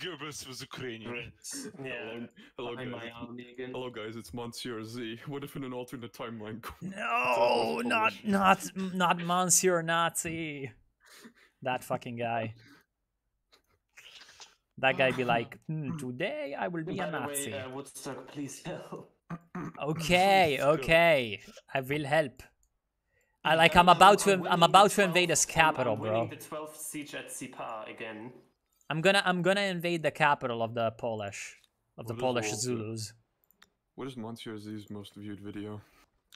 Speaker 5: Goebbels was Ukrainian.
Speaker 2: Yeah.
Speaker 9: Hello guys, it's Monsieur Z. What if in an alternate timeline?
Speaker 1: No, not Monsieur Nazi. That fucking guy. That guy be like, today I will be a Nazi.
Speaker 2: By the way, Woodstock, please help.
Speaker 1: Okay, I will help. I'm about to invade his capital, bro.
Speaker 2: I'm winning the 12th siege at Sipar again.
Speaker 1: I'm gonna invade the capital of the Polish Zulus.
Speaker 9: What is Monsieur Z's most viewed video?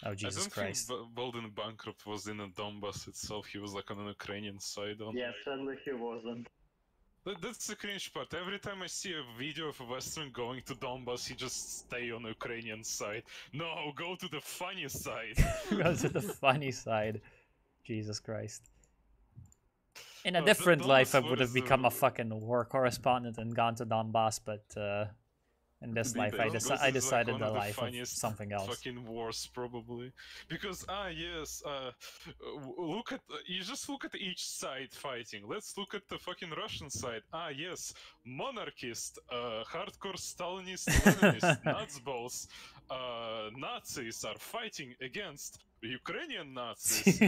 Speaker 1: Oh Jesus Christ!
Speaker 5: I don't think Bolden Bankrupt was in the Donbass itself. He was like on an Ukrainian side.
Speaker 6: Yeah, sadly he wasn't.
Speaker 5: That's the cringe part. Every time I see a video of a Western going to Donbass, he just stay on the Ukrainian side. No, go to the funny side.
Speaker 1: Go to the funny side. Jesus Christ. In a different life, I would have become a fucking war correspondent and gone to Donbass, but in this life, I decided the life of something else.
Speaker 5: Fucking wars, probably, because yes, you just look at each side fighting. Let's look at the fucking Russian side. Yes, monarchist, hardcore Stalinist, Leninist, nutsballs, Nazis are fighting against Ukrainian Nazis.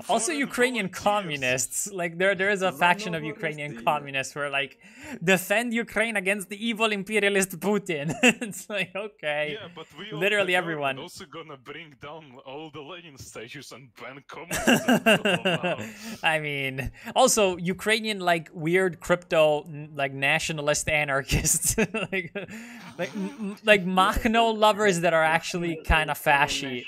Speaker 1: Also
Speaker 5: foreign
Speaker 1: Ukrainian
Speaker 5: volunteers.
Speaker 1: communists. Like there is a faction of Ukrainian communists who are like, defend Ukraine against the evil imperialist Putin. It's like, okay.
Speaker 5: Yeah, but
Speaker 1: literally
Speaker 5: the
Speaker 1: everyone.
Speaker 5: government also gonna bring down all the Lenin statues and ban communism.
Speaker 1: I mean, also Ukrainian like weird crypto like nationalist anarchists, like Machno lovers that are actually kind of fashy.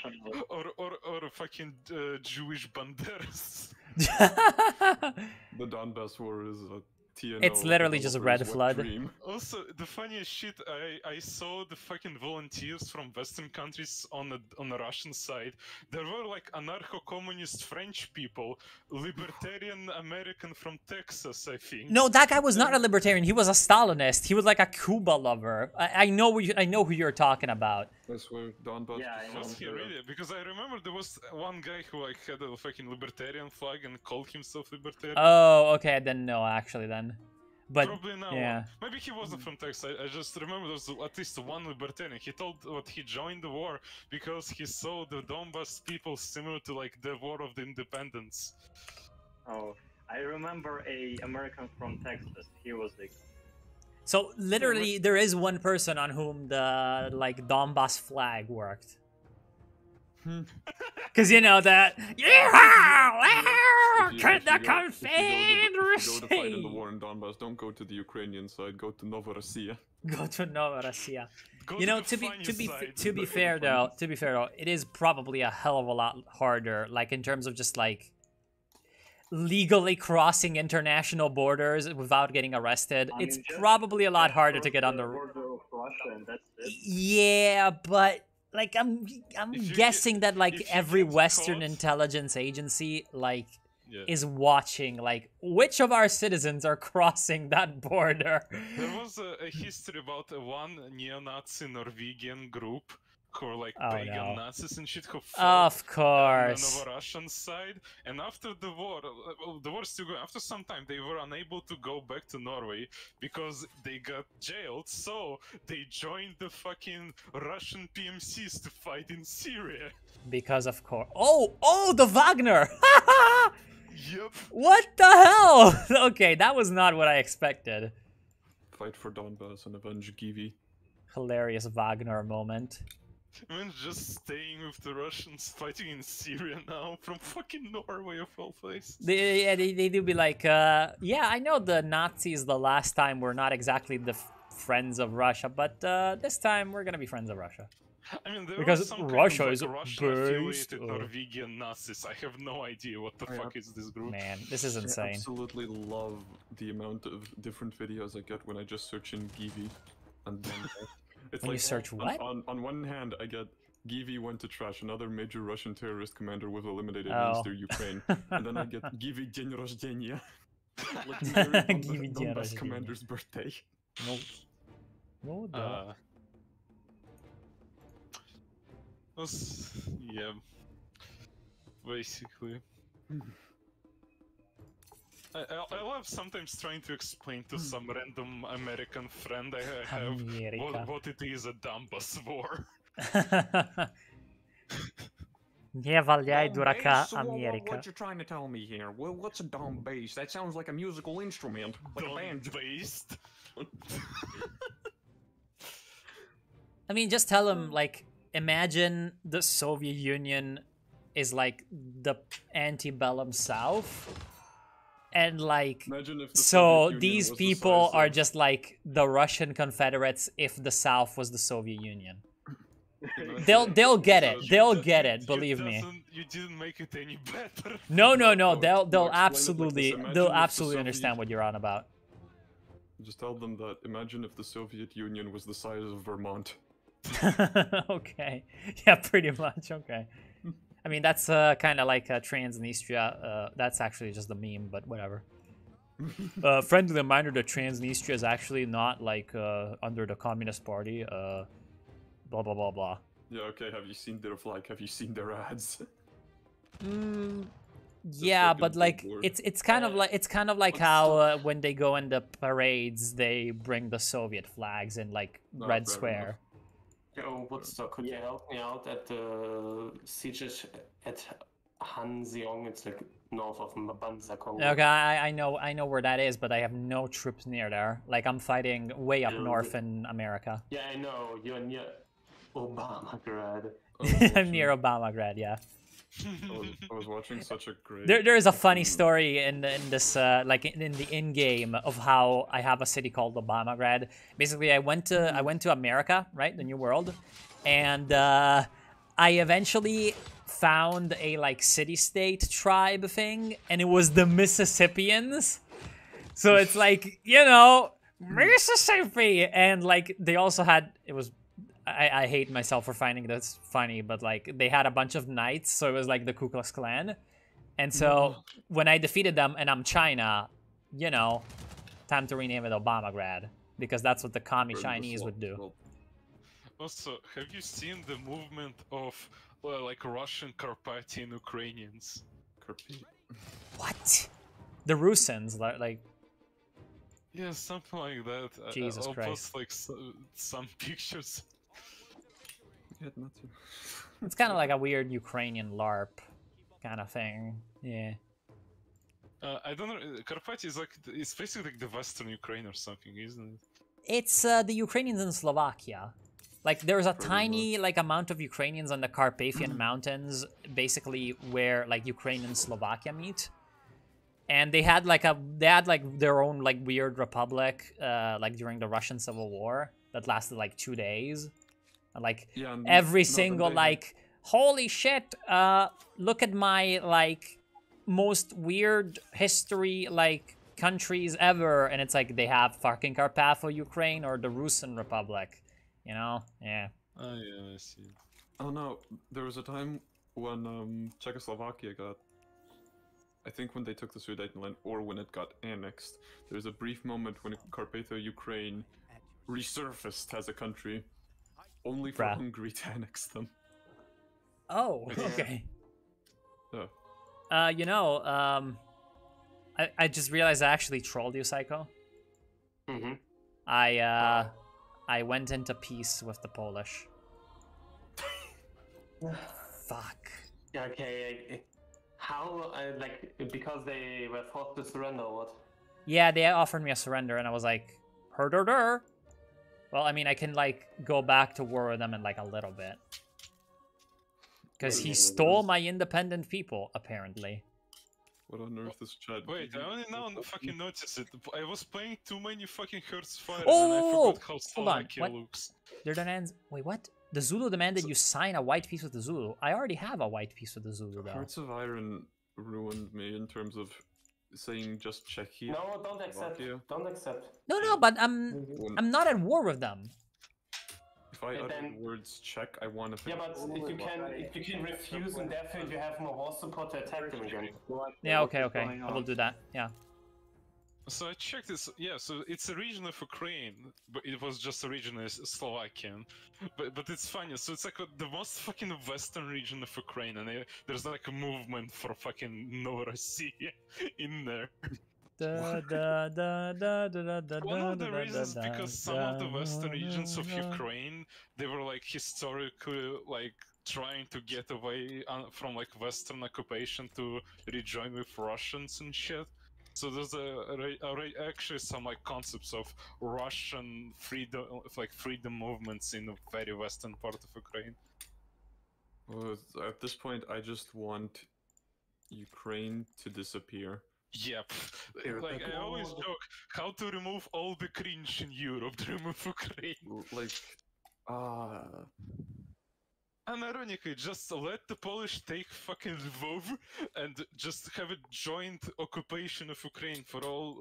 Speaker 5: Or fucking Jewish banderas.
Speaker 9: The Donbass war is a TNO.
Speaker 1: It's literally just a red flood.
Speaker 9: Dream.
Speaker 5: Also, the funniest shit, I saw the fucking volunteers from Western countries on the Russian side. There were like anarcho-communist French people, libertarian American from Texas, I think.
Speaker 1: No, that guy was not a libertarian. He was a Stalinist. He was like a Cuba lover. I know who you're talking about.
Speaker 9: That's where Donbass.
Speaker 5: Was he really? Because I remember there was one guy who like had a fucking libertarian flag and called himself libertarian.
Speaker 1: Oh, okay, then no, actually then. But
Speaker 5: probably now.
Speaker 1: Yeah.
Speaker 5: Maybe he wasn't from Texas. I just remember there was at least one libertarian. He told what he joined the war because he saw the Donbass people similar to like the War of the Independence.
Speaker 6: Oh, I remember a American from Texas. He was like.
Speaker 1: So literally, there is one person on whom the like Donbass flag worked. Because you know that, the Confederacy.
Speaker 9: If you go to fight in the war in Donbass, don't go to the Ukrainian side. Go to Novorossiya.
Speaker 1: Go to Novorossiya. You
Speaker 5: to
Speaker 1: know,
Speaker 5: the
Speaker 1: to be fair though, it is probably a hell of a lot harder. Like in terms of just like legally crossing international borders without getting arrested. It's probably a lot harder to get on the
Speaker 6: border of Russia, and that's it.
Speaker 1: Yeah, but. Like I'm guessing that like every Western
Speaker 5: caught,
Speaker 1: intelligence agency like
Speaker 5: yeah.
Speaker 1: is watching like which of our citizens are crossing that border.
Speaker 5: There was a history about one neo-Nazi Norwegian group who were like pagan Nazis and shit who fought
Speaker 1: of course
Speaker 5: on the Russian side, and after the war still going. After some time, they were unable to go back to Norway because they got jailed. So they joined the fucking Russian PMCs to fight in Syria.
Speaker 1: Because of course. Oh, the Wagner.
Speaker 5: Yep.
Speaker 1: What the hell? Okay, that was not what I expected.
Speaker 9: Fight for Donbass and avenge Givi.
Speaker 1: Hilarious Wagner moment.
Speaker 5: I mean, just staying with the Russians fighting in Syria now from fucking Norway of all places.
Speaker 1: They do be like, yeah, I know the Nazis the last time were not exactly the friends of Russia, but this time we're gonna be friends of Russia.
Speaker 5: I mean, there
Speaker 1: because
Speaker 5: was some
Speaker 1: Russia
Speaker 5: kind
Speaker 1: is
Speaker 5: of like Russian-affiliated Norwegian Nazis. I have no idea what the fuck is this group.
Speaker 1: Man, this is insane.
Speaker 9: I absolutely love the amount of different videos I get when I just search in Givi. And then it's
Speaker 1: when
Speaker 9: like,
Speaker 1: you search what?
Speaker 9: On one hand, I get Givi went to trash, another major Russian terrorist commander was eliminated in Eastern Ukraine. And then I get Givi День рождения. Like
Speaker 1: Givi День
Speaker 9: Donbass
Speaker 1: рождения.
Speaker 9: commander's birthday.
Speaker 1: No,
Speaker 5: yeah, basically. I love sometimes trying to explain to some random American friend I have what it is a Donbass war.
Speaker 1: Не валяй дурака, Америка.
Speaker 12: What you trying to tell me here? Well, what's a Donbass? That sounds like a musical instrument, like a band.
Speaker 5: Donbass.
Speaker 1: I mean, just tell him, like, imagine the Soviet Union is like the antebellum South, and like, so these people are just like the Russian Confederates if the South was the Soviet Union. They'll get it. They'll get it. Believe me.
Speaker 5: You didn't make it any better.
Speaker 1: No. They'll absolutely understand what you're on about.
Speaker 9: Just tell them that. Imagine if the Soviet Union was the size of Vermont.
Speaker 1: Okay. Yeah, pretty much. Okay. I mean, that's kind of like Transnistria. That's actually just a meme, but whatever. Friendly reminder that Transnistria is actually not like under the Communist Party. Blah blah blah blah.
Speaker 9: Yeah. Okay. Have you seen their flag? Have you seen their ads?
Speaker 1: Yeah, but like it's kind of like how when they go in the parades, they bring the Soviet flags in like Red Square.
Speaker 2: Oh, Woodstock, could you help me out at the siege at Hanseong? It's like north of Mbanza, Congo.
Speaker 1: Okay, I know where that is, but I have no troops near there. Like, I'm fighting way up north in America.
Speaker 2: Yeah, I know. You're near Obamagrad.
Speaker 1: I'm near Obamagrad, yeah.
Speaker 9: I was watching such a great...
Speaker 1: There is a funny story in this, like, in the in-game of how I have a city called Obamagrad. Basically, I went to America, right? The New World. And I eventually found a, like, city-state tribe thing. And it was the Mississippians. So it's like, you know, Mississippi! And, like, they also had... It was... I hate myself for finding this funny, but like they had a bunch of knights, so it was like the Ku Klux Klan. And so when I defeated them and I'm China, you know, time to rename it Obamagrad, because that's what the commie Chinese would do.
Speaker 5: Also, have you seen the movement of like Russian Carpathian Ukrainians?
Speaker 1: What? The Rusins, like...
Speaker 5: Yeah, something like that.
Speaker 1: Jesus
Speaker 5: I'll
Speaker 1: Christ.
Speaker 5: post like some pictures.
Speaker 1: It's kind of like a weird Ukrainian LARP kind of thing. Yeah.
Speaker 5: I don't know. Carpathia is like, it's basically like the Western Ukraine or something, isn't it?
Speaker 1: It's the Ukrainians in Slovakia. Like, there's a tiny like amount of Ukrainians on the Carpathian Mountains, basically where like Ukraine and Slovakia meet. And they had like their own like weird republic, like during the Russian Civil War that lasted like 2 days. And, like every single like, holy shit! Look at my like most weird history like countries ever, and it's like they have fucking Carpatho Ukraine or the Rusin Republic, you know? Yeah.
Speaker 5: Oh yeah, I see.
Speaker 9: Oh no, there was a time when Czechoslovakia got... I think when they took the Sudetenland, or when it got annexed, there was a brief moment when Carpatho Ukraine resurfaced as a country, only for Hungary to annex them.
Speaker 1: Oh, okay.
Speaker 9: Yeah.
Speaker 1: You know, I just realized I actually trolled you, Psycho.
Speaker 2: Mm-hmm.
Speaker 1: I went into peace with the Polish. Fuck.
Speaker 2: Okay. How, like, because they were forced to surrender or what?
Speaker 1: Yeah, they offered me a surrender, and I was like, herder. Well, I mean, I can, like, go back to war with them in, like, a little bit. Because he stole my independent people, apparently.
Speaker 9: What on earth is Chad?
Speaker 5: Wait, I only now fucking noticed it. I was playing too many fucking Hearthfire,
Speaker 1: Oh!
Speaker 5: and I forgot how
Speaker 1: Hold on,
Speaker 5: Slovakia
Speaker 1: what?
Speaker 5: looks.
Speaker 1: They're demands. Wait, what? The Zulu demanded you sign a white piece with the Zulu. I already have a white piece with the Zulu, though.
Speaker 9: Hearts of Iron ruined me in terms of saying just Czechia.
Speaker 2: No, don't accept. Don't accept.
Speaker 1: No, but I'm not at war with them.
Speaker 9: If I utter the words Czech, I want to.
Speaker 2: Yeah, but if you can refuse in their field, you have more war support to attack them again.
Speaker 1: Yeah, okay. I will do that. Yeah.
Speaker 5: So I checked this. Yeah, so it's a region of Ukraine, but it was just originally Slovakian. But it's funny. So it's like the most fucking western region of Ukraine, and there's like a movement for fucking Novorossiya in there. One of the reasons because some of the western regions of Ukraine, they were like historically like trying to get away from like Western occupation to rejoin with Russians and shit. So there's actually some like concepts of Russian freedom, like freedom movements in the very western part of Ukraine.
Speaker 9: Well, at this point, I just want Ukraine to disappear.
Speaker 5: Yep. Like I always joke, how to remove all the cringe in Europe to remove Ukraine.
Speaker 9: Like,
Speaker 5: And ironically, just let the Polish take fucking Lvov and just have a joint occupation of Ukraine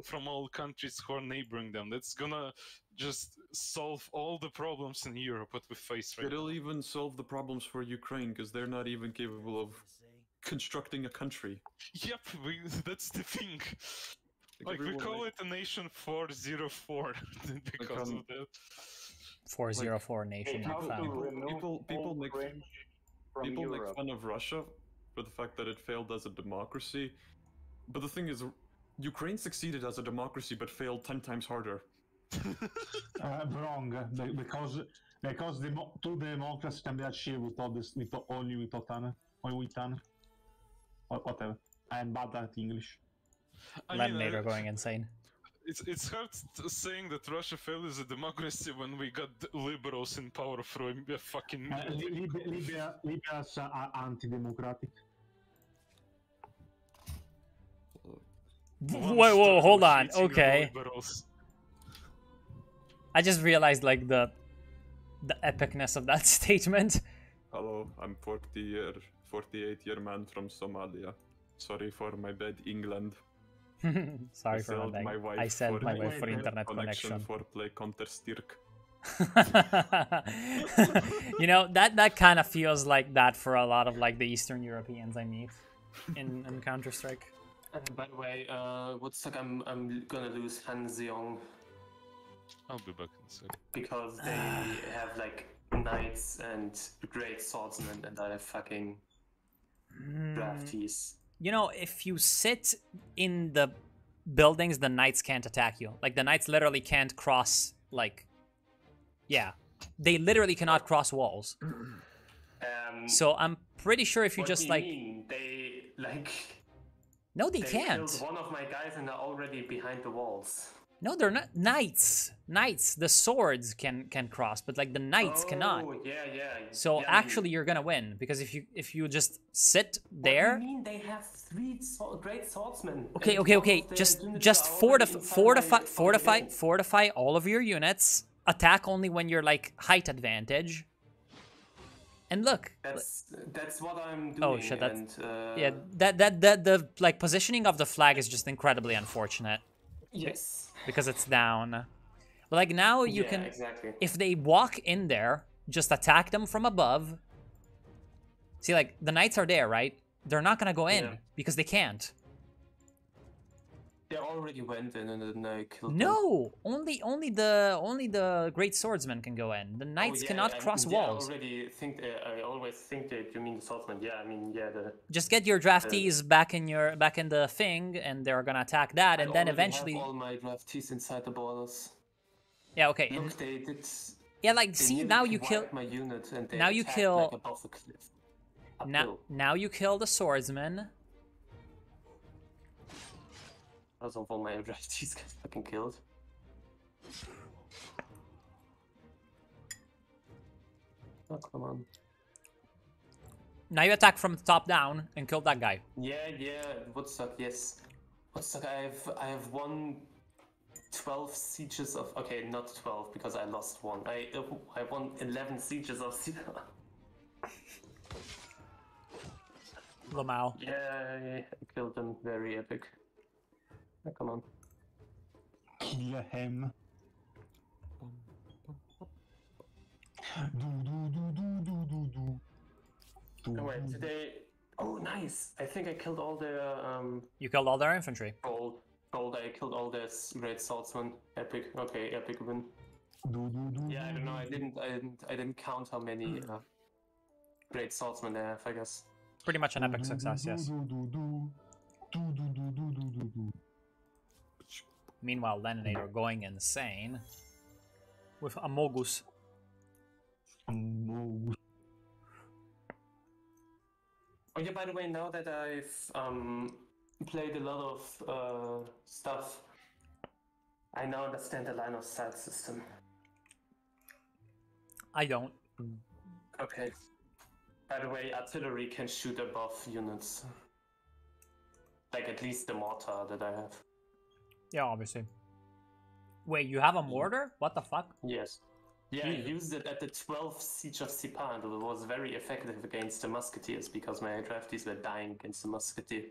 Speaker 5: from all countries who are neighboring them. That's gonna just solve all the problems in Europe what we face right now.
Speaker 9: It'll even solve the problems for Ukraine because they're not even capable of constructing a country.
Speaker 5: Yep, that's the thing. Like we call it a nation 404 because of that.
Speaker 1: 404 nation.
Speaker 9: People make fun of Russia for the fact that it failed as a democracy, but the thing is, Ukraine succeeded as a democracy but failed 10 times harder.
Speaker 11: Wrong, because Because true democracy can be achieved without this, only with OTAN, or whatever. I am bad at English.
Speaker 1: Lemonade going insane.
Speaker 5: It's hard saying that Russia failed as a democracy when we got liberals in power from a fucking...
Speaker 11: Liberals are anti-democratic.
Speaker 1: Whoa, hold on. Okay. I just realized like the epicness of that statement.
Speaker 9: Hello, I'm 48-year man from Somalia. Sorry for my bad England.
Speaker 1: Sorry for my bad. I sent my wife for internet connection.
Speaker 9: For play Counter-Strike.
Speaker 1: You know, that kind of feels like that for a lot of like the Eastern Europeans I meet in Counter-Strike.
Speaker 2: By the way, Woodstock, I'm gonna lose Han Zeong.
Speaker 5: I'll be back in a sec.
Speaker 2: Because they have like knights and great swordsmen, and I have fucking draftees.
Speaker 1: You know, if you sit in the buildings, the knights can't attack you. Like the knights literally can't cross. Like, yeah, they literally cannot cross walls. So I'm pretty sure if you just
Speaker 2: What do you mean? They like.
Speaker 1: No, they can't.
Speaker 2: Killed one of my guys and they're already behind the walls.
Speaker 1: No, they're not knights. Knights, the swords can cross, but like the knights cannot.
Speaker 2: Oh, yeah.
Speaker 1: So actually, you're gonna win because if you just sit there.
Speaker 2: What do you mean? They have three great swordsmen.
Speaker 1: Okay. Just fortify all of your units. Attack only when you're like height advantage. And look.
Speaker 2: That's what I'm doing.
Speaker 1: Oh shit! Yeah. The like positioning of the flag is just incredibly unfortunate.
Speaker 2: Yes.
Speaker 1: Because it's down. But like now you can.
Speaker 2: Exactly.
Speaker 1: If they walk in there, just attack them from above. See, like the knights are there, right? They're not gonna go in because they can't.
Speaker 2: They already went in and then I killed them.
Speaker 1: No, only the great swordsmen can go in. The knights cannot cross walls.
Speaker 2: I always think that you mean the swordsmen. Yeah, I mean
Speaker 1: Just get your draftees back in the thing, and they're gonna attack that, and then eventually.
Speaker 2: Have all my draftees inside the borders.
Speaker 1: Yeah. Okay.
Speaker 2: Look, they did.
Speaker 1: Yeah, like see now you kill.
Speaker 2: My unit and they
Speaker 1: now you kill.
Speaker 2: Like above the cliff.
Speaker 1: Now you kill the swordsman.
Speaker 2: Also, all my draftees get fucking killed. Oh, come on.
Speaker 1: Now you attack from the top down and kill that guy.
Speaker 2: Yeah, Woodstock, yes. Woodstock, I have won 12 sieges of... Okay, not 12, because I lost one. I won 11 sieges of...
Speaker 1: Lamau.
Speaker 2: Yeah, I killed them. Very epic. Oh, come on.
Speaker 11: Kill him.
Speaker 2: Oh wait, today... Oh, nice! I think I killed all their...
Speaker 1: You killed all their infantry.
Speaker 2: Gold, I killed all their great swordsmen. Epic. Okay, epic win. Yeah, I don't know. I didn't count how many great swordsmen they have, I guess.
Speaker 1: Pretty much an epic success, yes. Meanwhile, Leoninator going insane with Amogus.
Speaker 2: Oh yeah, by the way, now that I've played a lot of stuff, I now understand the line of sight system.
Speaker 1: I don't.
Speaker 2: Okay. By the way, artillery can shoot above units. Like at least the mortar that I have.
Speaker 1: Yeah, obviously. Wait, you have a mortar? What the fuck?
Speaker 2: Yes. Yeah, I used it at the 12th siege of Sipa, and it was very effective against the musketeers because my draftees were dying against the musketeer.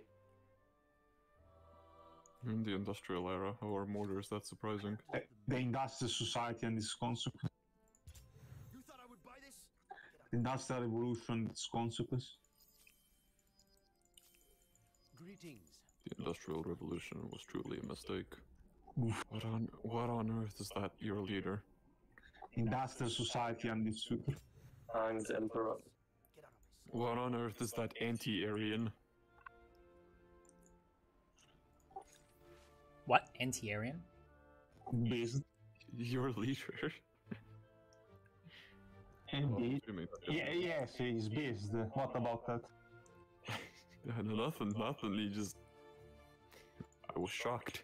Speaker 9: In the industrial era, our mortars, that's surprising.
Speaker 11: The industrial society and its consequence.
Speaker 8: You thought I would buy this?
Speaker 11: The industrial revolution and its consequence.
Speaker 8: Greetings.
Speaker 9: The industrial revolution was truly a mistake. What on earth is that, your leader?
Speaker 11: Industrial society and its future.
Speaker 2: I'm the emperor.
Speaker 9: What on earth is that anti-Aryan?
Speaker 1: What? Anti-Aryan?
Speaker 11: Based.
Speaker 9: Your leader?
Speaker 11: Indeed.
Speaker 9: You mean?
Speaker 11: Yeah, yes, he's beast. What about that?
Speaker 9: Yeah, no, nothing. He just. I was shocked.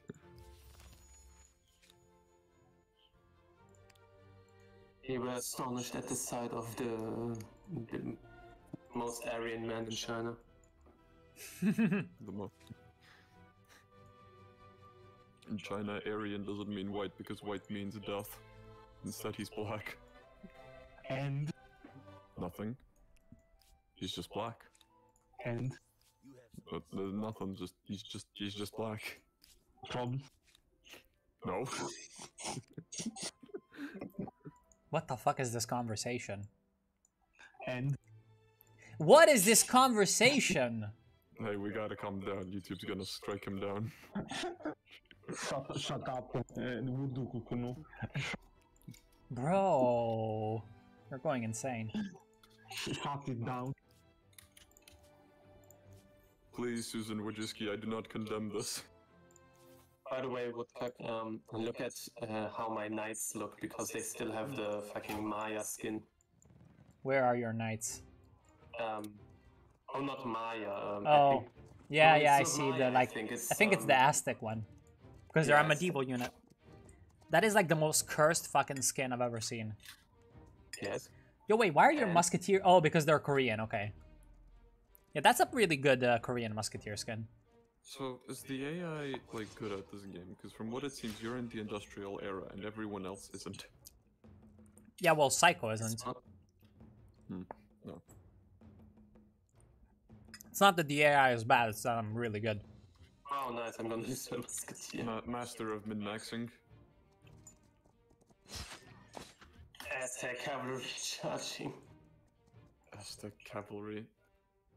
Speaker 2: We were astonished at the sight of the most Aryan man in China.
Speaker 9: The most. In China, Aryan doesn't mean white because white means death. Instead, he's black.
Speaker 11: And
Speaker 9: Nothing. He's just black.
Speaker 11: and
Speaker 9: But there's nothing. He's just black.
Speaker 11: problem.
Speaker 9: No.
Speaker 1: What the fuck is this conversation?
Speaker 11: And
Speaker 1: What is this conversation?
Speaker 9: Hey, we gotta calm down. YouTube's gonna strike him down.
Speaker 11: shut up. Voodoo Kukunu.
Speaker 1: Bro, you're going insane.
Speaker 11: Shut it down.
Speaker 9: Please, Susan Wojcicki, I do not condemn this.
Speaker 2: By the way, Woodcock, look at how my knights look, because they still have the fucking Maya skin.
Speaker 1: Where are your knights?
Speaker 2: Oh, not Maya.
Speaker 1: Oh, yeah,
Speaker 2: it's
Speaker 1: I
Speaker 2: not
Speaker 1: see
Speaker 2: Maya,
Speaker 1: the like.
Speaker 2: I think it's,
Speaker 1: the Aztec one, because they're a
Speaker 2: yes.
Speaker 1: medieval unit. That is like the most cursed fucking skin I've ever seen.
Speaker 2: Yes.
Speaker 1: Yo, wait, why are your
Speaker 2: And-
Speaker 1: musketeer? Oh, because they're Korean. Okay. Yeah, that's a really good Korean musketeer skin.
Speaker 9: So, is the AI, like, good at this game? Because from what it seems, you're in the industrial era and everyone else isn't.
Speaker 1: Yeah, well, Psycho isn't.
Speaker 9: No.
Speaker 1: It's not that the AI is bad, it's that I'm really good.
Speaker 2: Oh, nice, I'm gonna use my musketeer.
Speaker 9: Master of min-maxing.
Speaker 2: Aztec cavalry charging.
Speaker 9: Aztec cavalry.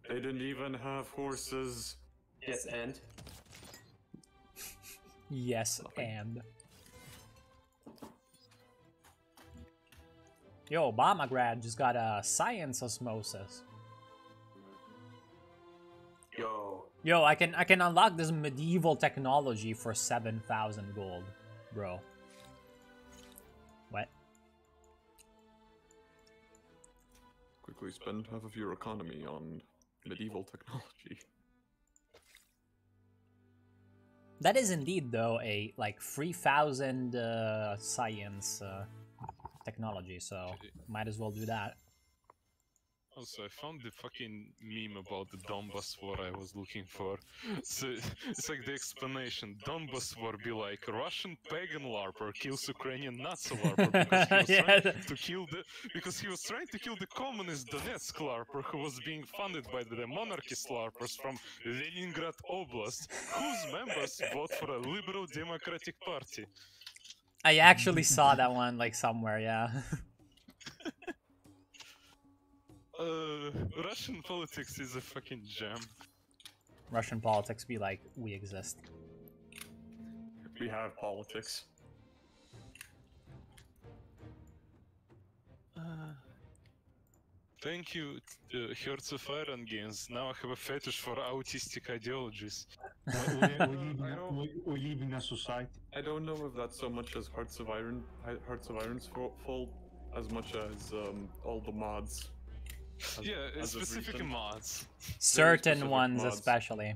Speaker 9: They didn't even have horses.
Speaker 2: Yes, and?
Speaker 1: Yes, and. Yo, Obama grad just got a science osmosis. Yo, I can unlock this medieval technology for 7,000 gold, bro. What?
Speaker 9: Quickly spend half of your economy on medieval technology.
Speaker 1: That is indeed, though, a like 3,000 science technology, so might as well do that.
Speaker 5: Also, I found the fucking meme about the Donbas war I was looking for. So it's like the explanation. Donbas war be like Russian pagan LARPer kills Ukrainian Nazi LARPer because he was trying to kill the communist Donetsk LARPer who was being funded by the monarchist LARPers from Leningrad Oblast, whose members vote for a liberal democratic party.
Speaker 1: I actually saw that one like somewhere, yeah.
Speaker 5: Russian politics is a fucking gem.
Speaker 1: Russian politics be like, we exist.
Speaker 9: We have politics.
Speaker 5: Thank you, Hearts of Iron Games. Now I have a fetish for autistic ideologies.
Speaker 11: We live in a society.
Speaker 9: I don't know if that's so much as Hearts of Iron's fault as much as all the mods.
Speaker 5: Yeah, specific mods.
Speaker 1: Certain ones
Speaker 9: mods.
Speaker 1: especially.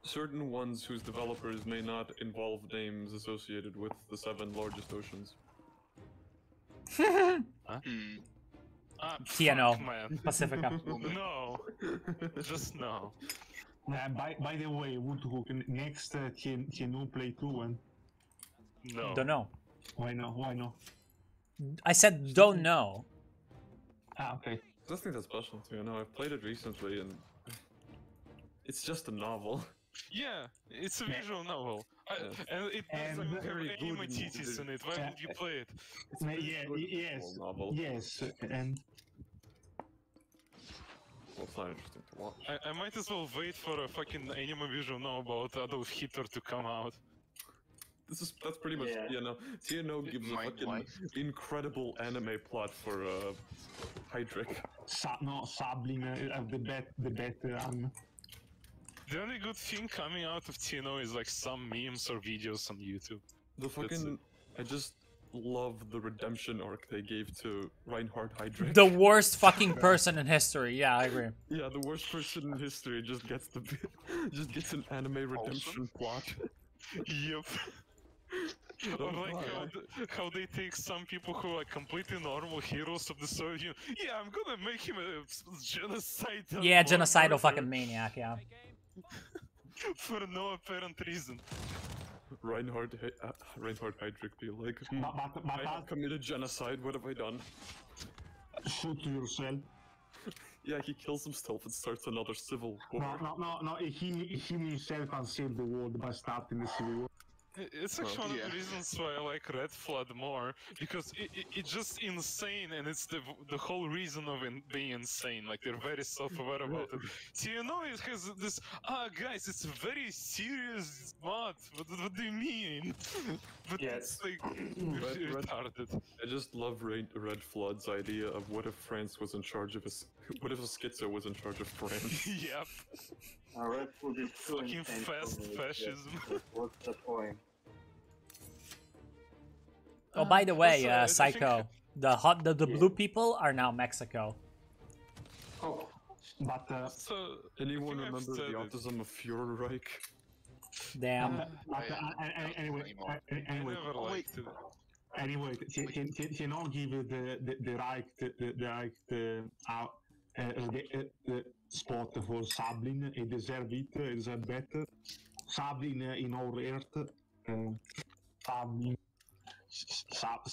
Speaker 9: Certain ones whose developers may not involve names associated with the 7 largest oceans.
Speaker 5: Huh?
Speaker 1: TNO,
Speaker 5: fuck, man.
Speaker 1: Pacifica.
Speaker 5: No, just no.
Speaker 11: By the way, Woodhook, next TNO playthrough when?
Speaker 5: No.
Speaker 1: Don't know.
Speaker 11: Why not? Why not?
Speaker 1: I said don't know.
Speaker 11: Ah, okay.
Speaker 9: There's nothing that's special to you. I've played it recently and it's just a novel.
Speaker 5: Yeah, it's a visual novel. And it doesn't have
Speaker 9: very
Speaker 5: any
Speaker 9: good
Speaker 5: matitis in it. Why would you play it?
Speaker 11: Yes,
Speaker 9: novel.
Speaker 11: yes, and
Speaker 9: Well, it's not interesting to watch.
Speaker 5: I might as well wait for a fucking anime visual novel about Adolf Hitler to come out.
Speaker 9: That's pretty much TNO. TNO gives a fucking incredible anime plot for Hydric.
Speaker 11: Sablin, the better
Speaker 5: The only good thing coming out of TNO is like some memes or videos on YouTube.
Speaker 9: The fucking love the redemption arc they gave to Reinhard Heydrich.
Speaker 1: The worst fucking person in history. Yeah, I agree.
Speaker 9: Yeah, the worst person in history just gets an anime redemption plot.
Speaker 5: Yep. Or like how they take some people who are completely normal heroes of the Soviet Union. Yeah, I'm gonna make him a genocidal.
Speaker 1: Yeah, genocidal fucking maniac. Yeah.
Speaker 5: For no apparent reason.
Speaker 9: Reinhard Heydrich be like, I have committed genocide. What have I done?
Speaker 11: Shoot yourself.
Speaker 9: Yeah, he kills himself and starts another civil war.
Speaker 11: No. He himself can save the world by starting the civil war.
Speaker 5: It's actually one of the reasons why I like Red Flood more, because it's just insane, and it's the whole reason of being insane. Like, they're very self-aware about it. TNO it has this, guys, it's a very serious mod. What do you mean? But it's like retarded.
Speaker 9: I just love Red Flood's idea of what if France was in charge of what if a schizo was in charge of France?
Speaker 5: Yep.
Speaker 6: Red Flood is
Speaker 5: fucking fast fascism.
Speaker 6: What's the point?
Speaker 1: Oh, by the way, Psycho, the blue people are now Mexico.
Speaker 2: Oh,
Speaker 11: but
Speaker 9: anyone remember the autism of Führerreich?
Speaker 1: Damn.
Speaker 11: Anyway, you know, give the right spot for Sablin. He deserves it. He deserves better. Sablin in our earth.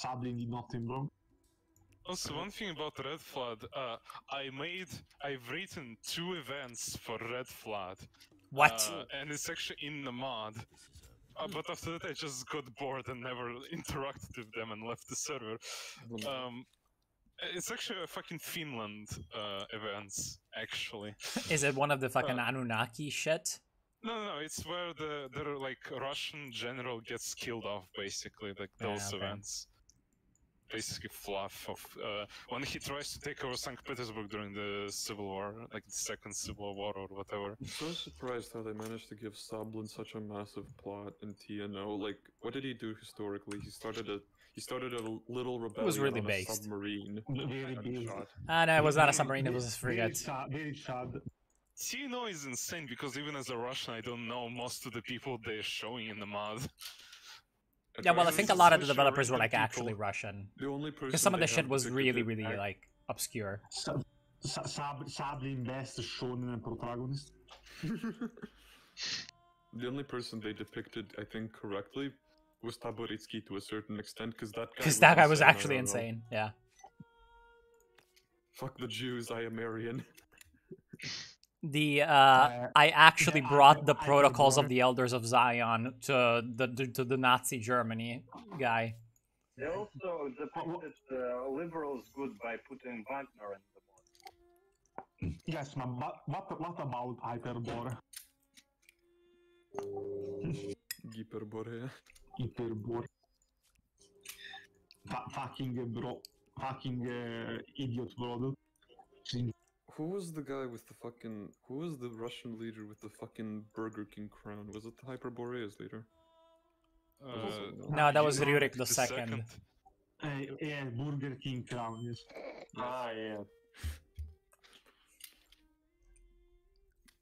Speaker 11: Sablin did nothing wrong.
Speaker 5: Also, one thing about Red Flood, I've written 2 events for Red Flood.
Speaker 1: What?
Speaker 5: And it's actually in the mod. But after that I just got bored and never interacted with them and left the server. It's actually a fucking Finland events, actually.
Speaker 1: Is it one of the fucking Anunnaki shit?
Speaker 5: No, it's where the like Russian general gets killed off, basically, like those events. Basically fluff of when he tries to take over St. Petersburg during the Civil War, like the Second Civil War or whatever.
Speaker 9: I'm so surprised how they managed to give Sablin such a massive plot in TNO. Like, what did he do historically? He started a little rebellion.
Speaker 1: It was really
Speaker 9: on
Speaker 1: based.
Speaker 9: A submarine.
Speaker 11: Very big.
Speaker 1: No, it was not a submarine. It was a frigate.
Speaker 11: Very sad.
Speaker 5: TNO is insane because even as a Russian, I don't know most of the people they're showing in the mod.
Speaker 1: Yeah, well, I think a lot of the developers were like actually Russian.
Speaker 9: The only person
Speaker 1: because some of the
Speaker 9: they
Speaker 1: shit
Speaker 9: have
Speaker 1: was really,
Speaker 9: depicted-
Speaker 1: really like obscure.
Speaker 11: Sablin best shonen protagonist.
Speaker 9: The only person they depicted, I think, correctly was Taboritsky to a certain extent, because
Speaker 1: That guy was
Speaker 9: insane, I
Speaker 1: actually
Speaker 9: don't know.
Speaker 1: insane. Yeah.
Speaker 9: Fuck the Jews, I am Aryan.
Speaker 1: I actually brought the protocols of the Elders of Zion to the Nazi Germany guy.
Speaker 6: They also depicted liberals good by putting Wagner in the mod.
Speaker 11: Yes, but what about Hyperbore?
Speaker 9: Hyperbore.
Speaker 11: Hyperbore. Fucking idiot brother.
Speaker 9: Who was the guy with the fucking... Who was the Russian leader with the fucking Burger King crown? Was it the Hyperborea's leader?
Speaker 1: No, that was Rurik the second.
Speaker 11: Yeah, Burger King crown, yes.
Speaker 2: yeah.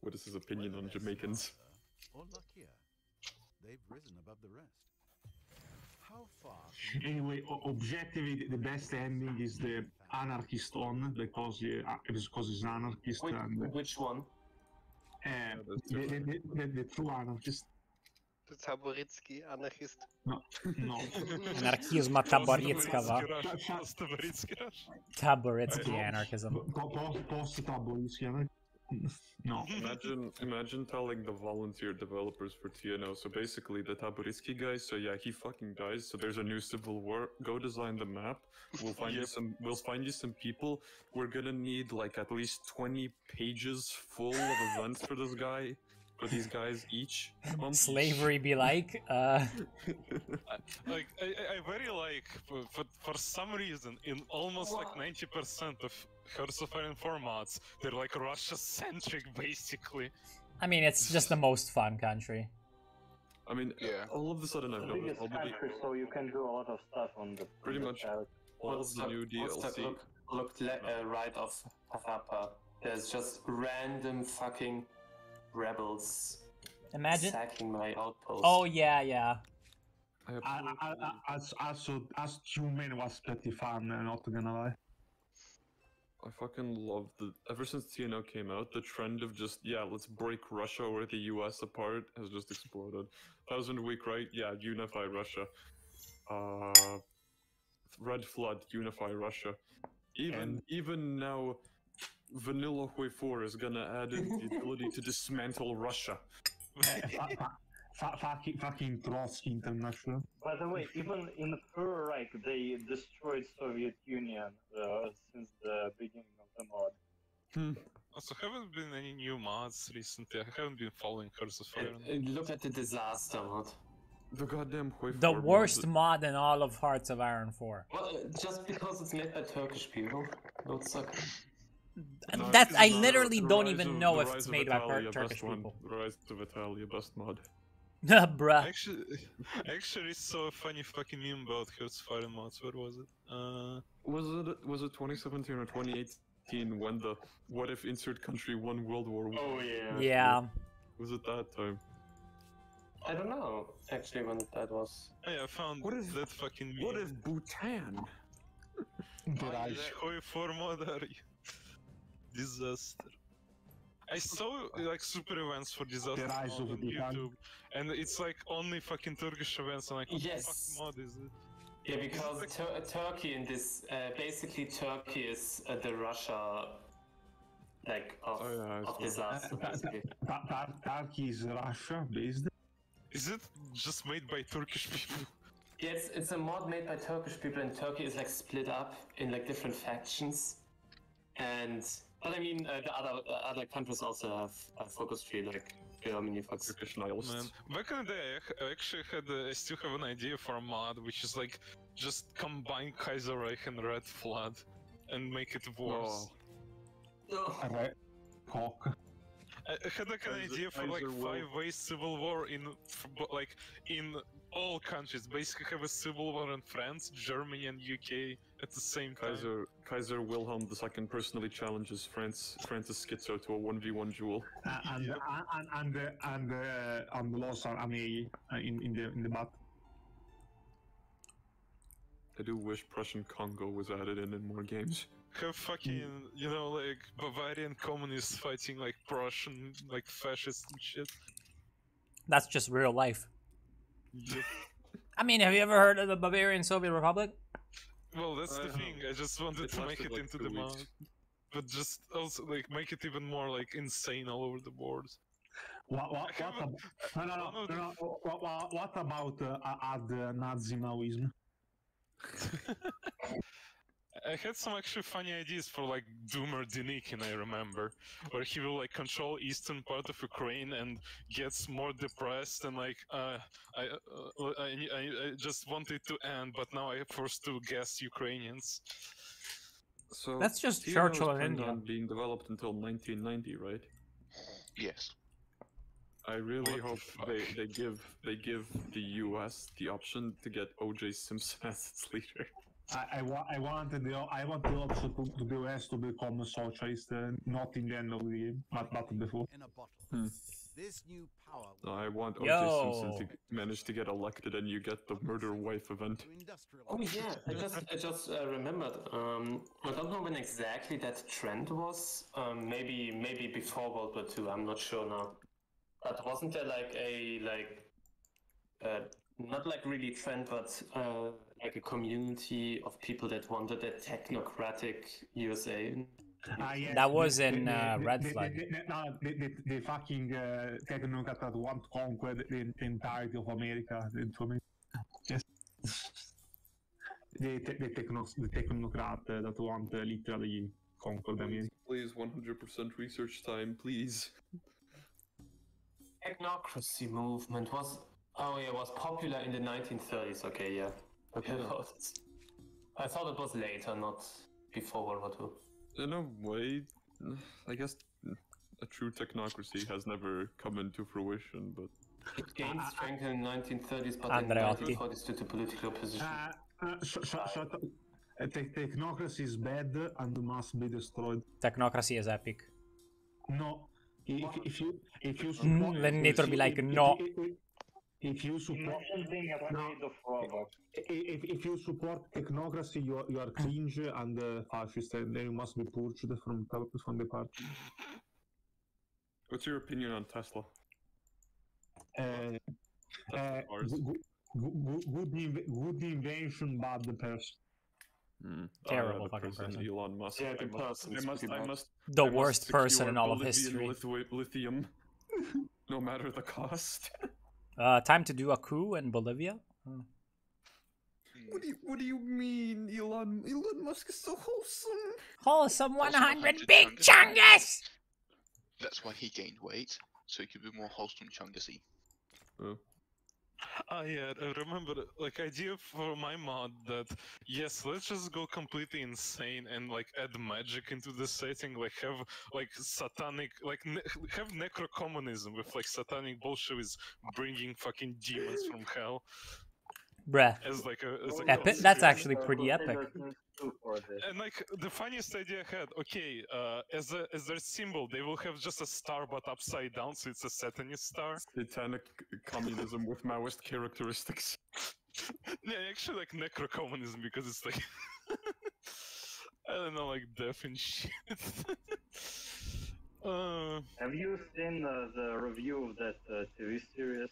Speaker 9: What is his opinion on Jamaicans?
Speaker 8: Or luckier. They've risen above the rest. How far?
Speaker 11: Anyway, objectively, the best ending is the anarchist one because he's an anarchist.
Speaker 2: Which one?
Speaker 11: The true anarchist.
Speaker 13: The Taboritsky anarchist.
Speaker 11: No.
Speaker 1: Anarchizma Taboritskyego. Taboritsky anarchism.
Speaker 11: Post-Taboritsky anarchism. No.
Speaker 9: Imagine telling the volunteer developers for TNO. So basically, the Taboritsky guy. So yeah, he fucking dies. So there's a new civil war. Go design the map. We'll find you some. We'll find you some people. We're gonna need like at least 20 pages full of events for this guy. For these guys each.
Speaker 1: Slavery be like.
Speaker 5: Like I very like for some reason in almost like 90% of Hearts of Iron 4 mods, they're like Russia-centric basically.
Speaker 1: I mean, it's just the most fun country.
Speaker 9: I mean, all of a sudden I've
Speaker 6: The
Speaker 9: noticed
Speaker 6: biggest
Speaker 9: all the
Speaker 6: country, so you can do a lot of stuff on the
Speaker 9: pretty much all of the new DLC.
Speaker 2: Look right of Harappa. There's just random fucking rebels.
Speaker 1: Imagine
Speaker 2: sacking my outpost.
Speaker 1: Oh yeah.
Speaker 11: As human was pretty fun, not gonna lie.
Speaker 9: I fucking love ever since TNO came out, the trend of just, let's break Russia or the US apart has just exploded. 1000 Week, right? Yeah, unify Russia. Red Flood, unify Russia. Even now, Vanilla Hoi 4 is gonna add in the ability to dismantle Russia.
Speaker 11: Fucking Trotsky International.
Speaker 6: By the way, even in Third Reich, they destroyed Soviet Union since the beginning of the mod.
Speaker 5: Also, haven't been any new mods recently. I haven't been following Curse of Fire.
Speaker 2: Look at the disaster mod.
Speaker 9: The goddamn Hoi 4
Speaker 1: The worst mod in all of Hearts of Iron 4.
Speaker 2: Well, just because it's made by Turkish people, don't suck.
Speaker 1: I literally don't even know if it's made by Turkish people.
Speaker 9: The Rise of Italia, best mod.
Speaker 1: Bruh.
Speaker 5: Actually saw a funny fucking meme about Hearts of Fire mods. Where was it?
Speaker 9: Was it 2017 or 2018 when the what if insert country won World War I?
Speaker 2: Oh yeah.
Speaker 1: Yeah.
Speaker 9: Was it that time?
Speaker 2: I don't know actually when that was.
Speaker 5: Hey, I found that fucking meme.
Speaker 12: What if Bhutan?
Speaker 5: Hoi 4 mod are you? Disaster. I saw like super events for disaster mod on YouTube, and it's like only fucking Turkish events. And like, what the fuck mod is it?
Speaker 2: Yeah, because Turkey in this basically Turkey is the Russia like of disaster. Basically.
Speaker 11: Turkey is Russia based.
Speaker 5: Is it just made by Turkish people?
Speaker 2: Yeah, it's a mod made by Turkish people, and Turkey is like split up in like different factions, but I mean, the other countries also have focus tree, like Germany, for example.
Speaker 5: Man, back in the day, I actually I still have an idea for a mod, which is like just combine Kaiser Reich and Red Flood and make it worse.
Speaker 11: Cock.
Speaker 5: I had like an idea for like 5-way civil war in all countries. Basically, have a civil war in France, Germany, and UK at the same time.
Speaker 9: Kaiser Wilhelm II personally challenges Francis Schizo to a 1v1 duel.
Speaker 11: And lost army in the battle.
Speaker 9: I do wish Prussian Congo was added in more games.
Speaker 5: Have fucking, like Bavarian communists fighting like Prussian, like fascists and shit.
Speaker 1: That's just real life.
Speaker 5: Yep.
Speaker 1: I mean, have you ever heard of the Bavarian Soviet Republic?
Speaker 5: Well, that's the thing. I just wanted to make it
Speaker 9: like
Speaker 5: into
Speaker 9: 2
Speaker 5: the
Speaker 9: weeks.
Speaker 5: mod, but just also like make it even more like insane all over the board.
Speaker 11: What about add Nazi Maoism?
Speaker 5: I had some actually funny ideas for like Doomer Denikin, I remember, where he will like control eastern part of Ukraine and gets more depressed and like I just wanted to end, but now I'm forced to gas Ukrainians.
Speaker 9: So
Speaker 1: That's just
Speaker 9: TNO
Speaker 1: Churchill
Speaker 9: is
Speaker 1: in
Speaker 9: planned
Speaker 1: India.
Speaker 9: on being developed until 1990, right?
Speaker 14: Yes.
Speaker 9: I really
Speaker 5: What the
Speaker 9: hope
Speaker 5: fuck?
Speaker 9: they give the US the option to get O.J. Simpson as its leader.
Speaker 11: I want the option to the US to become a socialist, not in the end of the game, but before.
Speaker 8: In a bottle. This new power
Speaker 9: No, I want O.J.
Speaker 1: Yo.
Speaker 9: Simpson to manage to get elected, and you get the murder wife event.
Speaker 2: Oh yeah, I just remembered. I don't know when exactly that trend was. Maybe before World War II. I'm not sure now. But wasn't there like not like really trend, but like a community of people that wanted a technocratic USA?
Speaker 11: Yeah,
Speaker 1: That was in Red Flag.
Speaker 11: The fucking technocrat that want to conquer the entirety of America. Just the technocrat that want literally conquer the America.
Speaker 9: Please, 100% research time, please.
Speaker 2: Technocracy movement was popular in the 1930s. Okay, yeah. Okay, I thought it was later, not before World War II.
Speaker 9: In a way, I guess a true technocracy has never come into fruition, but
Speaker 2: It gained strength in the 1930s, but
Speaker 1: Andreotti.
Speaker 2: in 1940s due to political opposition.
Speaker 11: Technocracy is bad and must be destroyed.
Speaker 1: Technocracy is epic.
Speaker 11: No, if you support,
Speaker 1: Leninator be like, no.
Speaker 11: If you support,
Speaker 6: Imagine being afraid of robots.
Speaker 11: If you support technocracy, you are cringe and fascist, and then you must be purged from the party.
Speaker 9: What's your opinion on Tesla?
Speaker 11: Good invention, bad the person.
Speaker 1: Terrible fucking person.
Speaker 9: Elon Musk.
Speaker 2: Yeah, the person.
Speaker 1: The worst person in all of history.
Speaker 9: Lithium, no matter the cost.
Speaker 1: Time to do a coup in Bolivia.
Speaker 9: What do you mean, Elon Musk is so wholesome?
Speaker 1: Wholesome 100 big chungus!
Speaker 14: That's why he gained weight, so he could be more wholesome chungusy.
Speaker 5: Yeah, I remember, like, idea for my mod that, yes, let's just go completely insane and, like, add magic into the setting, like, have, like, satanic, like, have necro-communism with, like, satanic Bolsheviks bringing fucking demons from hell.
Speaker 1: Bruh.
Speaker 5: As, like,
Speaker 1: epic? That's actually pretty epic.
Speaker 5: And, like, the funniest idea I had, okay, as their symbol, they will have just a star but upside down, so it's a Satanist star.
Speaker 9: Satanic communism with Maoist characteristics.
Speaker 5: Yeah, actually, like, necro-communism, because it's like... I don't know, like, death and shit.
Speaker 6: Have you seen the review of that TV series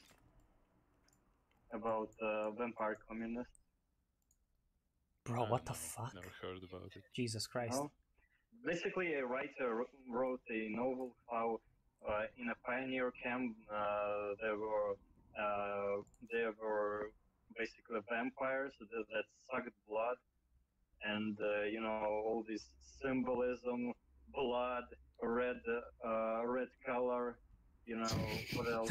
Speaker 6: about vampire communists?
Speaker 1: Bro, what the fuck?
Speaker 5: Never heard about it.
Speaker 1: Jesus Christ.
Speaker 6: No? Basically, a writer wrote a novel how in a pioneer camp there were basically vampires that sucked blood, and you know, all this symbolism, blood, red color, you know, what else,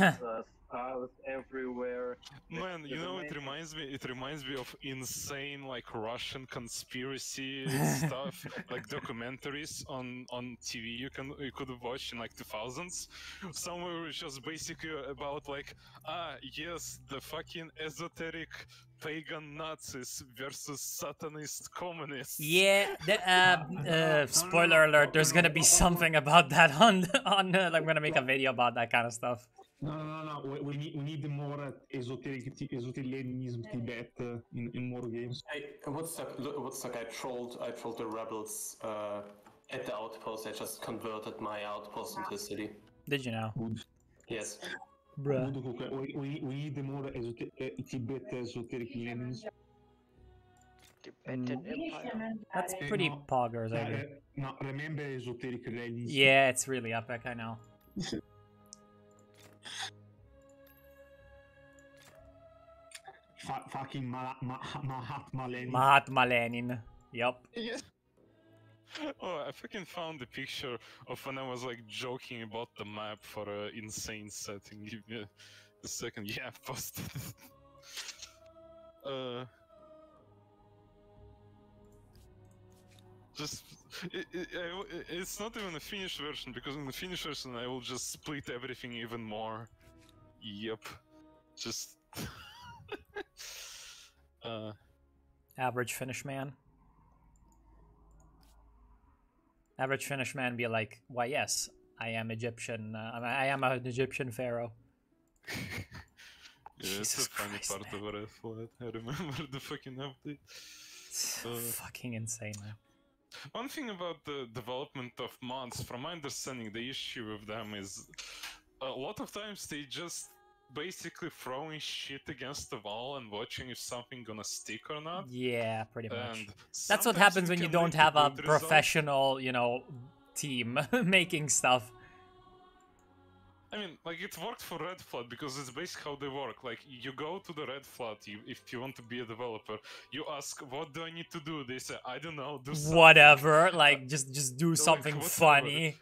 Speaker 6: stars everywhere.
Speaker 5: Man, you know, it reminds me of insane, like, Russian conspiracy stuff, like documentaries on TV you could watch in, like, 2000s. Somewhere it's just basically about, like, yes, the fucking esoteric pagan Nazis versus Satanist communists.
Speaker 1: Yeah, spoiler alert, there's gonna be something about that on I'm gonna make a video about that kind of stuff.
Speaker 11: No. We need more esoteric Leninism Tibet in more games.
Speaker 2: Woodstock, I trolled the rebels at the outpost. I just converted my outpost into a city.
Speaker 1: Did you know?
Speaker 2: Yes.
Speaker 1: Bruh.
Speaker 11: We need more Tibet esoteric Leninism.
Speaker 13: Tibetan Empire.
Speaker 1: That's pretty poggers, I think.
Speaker 11: No, remember esoteric Leninism.
Speaker 1: Yeah, it's really epic, I know.
Speaker 11: Fucking Mahatma Lenin.
Speaker 1: Mahatma Lenin. Yup.
Speaker 5: Yes. Oh, I fucking found the picture of when I was, like, joking about the map for an insane setting. Give me a second. Yeah, I posted it. Just... it's not even a finished version, because in the finished version I will just split everything even more. Yep. Just...
Speaker 1: Average Finnish man. Average Finnish man be like, why yes, I am Egyptian. I am an Egyptian pharaoh.
Speaker 5: Yeah, it's a funny part of what I thought. I remember the fucking update.
Speaker 1: Fucking insane, man.
Speaker 5: One thing about the development of mods, from my understanding, the issue with them is a lot of times they just basically throwing shit against the wall and watching if something gonna stick or not.
Speaker 1: Yeah, pretty much.
Speaker 5: And
Speaker 1: that's what happens when you don't have a professional, you know, team making stuff.
Speaker 5: I mean, like, it worked for Red Flood because it's basically how they work. Like, you go to the Red Flood, if you want to be a developer, you ask, what do I need to do? They say, I don't know, do something.
Speaker 1: Whatever, like, just do something
Speaker 5: like,
Speaker 1: funny.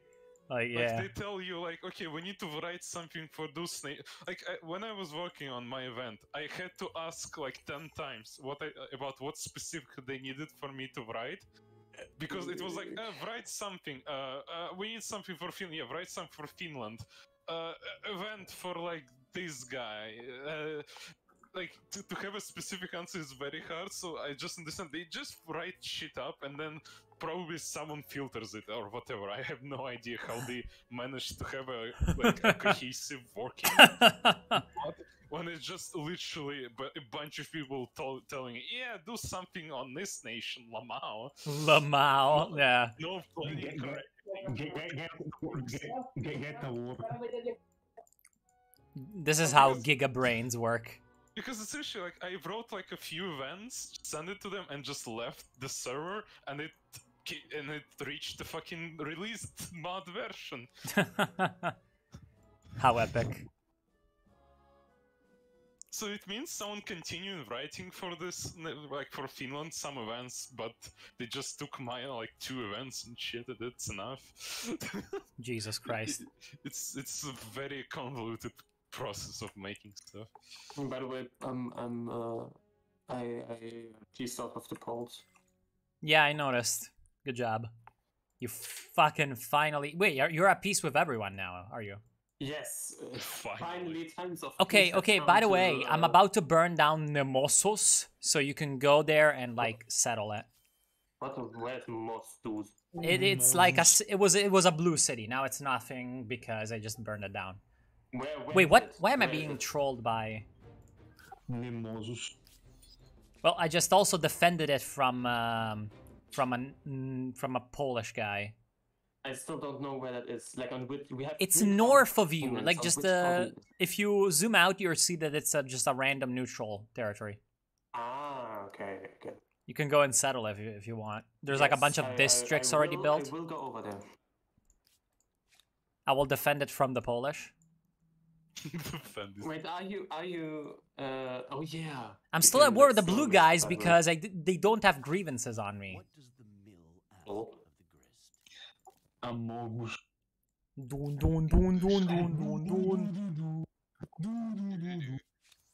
Speaker 1: Like, yeah.
Speaker 5: Like, they tell you, like, okay, we need to write something for those snake. Like, when I was working on my event, I had to ask, like, 10 times about what specifically they needed for me to write. Because it was like, write something. We need something for Finland. Yeah, write something for Finland. Event for, like, this guy. Like to have a specific answer is very hard, so I just understand they just write shit up and then probably someone filters it or whatever. I have no idea how they managed to have a cohesive working when it's just literally a bunch of people telling, yeah, do something on this nation, Lamau.
Speaker 1: Lamau, yeah.
Speaker 5: No planning correct.
Speaker 11: Get a work.
Speaker 1: This is how Giga Brains work.
Speaker 5: Because essentially, like, I wrote like a few events, sent it to them, and just left the server, and it reached the fucking released mod version.
Speaker 1: How epic.
Speaker 5: So it means someone continued writing for this, like for Finland, some events, but they just took my like 2 events and shit, it's enough.
Speaker 1: Jesus Christ.
Speaker 5: It's a very convoluted process of making stuff.
Speaker 2: By the way, I pieced out of the polls.
Speaker 1: Yeah, I noticed. Good job. You fucking finally... Wait, you're at peace with everyone now, are you?
Speaker 2: Yes, finally times of
Speaker 1: Okay,
Speaker 2: peace
Speaker 1: okay,
Speaker 2: have
Speaker 1: by
Speaker 2: come
Speaker 1: the
Speaker 2: to,
Speaker 1: way, I'm about to burn down Nemosos, so you can go there and, like, settle it.
Speaker 2: Where's Mostus?
Speaker 1: It's like it was a blue city. Now it's nothing because I just burned it down. Wait, what? Why am I being trolled by...
Speaker 11: Nemosos.
Speaker 1: Well, I just also defended it from a Polish guy.
Speaker 2: I still don't know where that is. Like on which we have.
Speaker 1: It's
Speaker 2: 3
Speaker 1: north of you.
Speaker 2: continents,
Speaker 1: Like
Speaker 2: on
Speaker 1: just
Speaker 2: which continent?
Speaker 1: if you zoom out, you'll see that it's just a random neutral territory.
Speaker 2: Ah, okay, okay.
Speaker 1: You can go and settle if you want. There's like a bunch of districts already built.
Speaker 2: I will go over there.
Speaker 1: I will defend it from the Polish.
Speaker 2: Wait, are you? Oh yeah.
Speaker 1: I'm still at war with the blue guys because they don't have grievances on me.
Speaker 11: Amogus.
Speaker 1: Dun dun dun dun dun dun dun.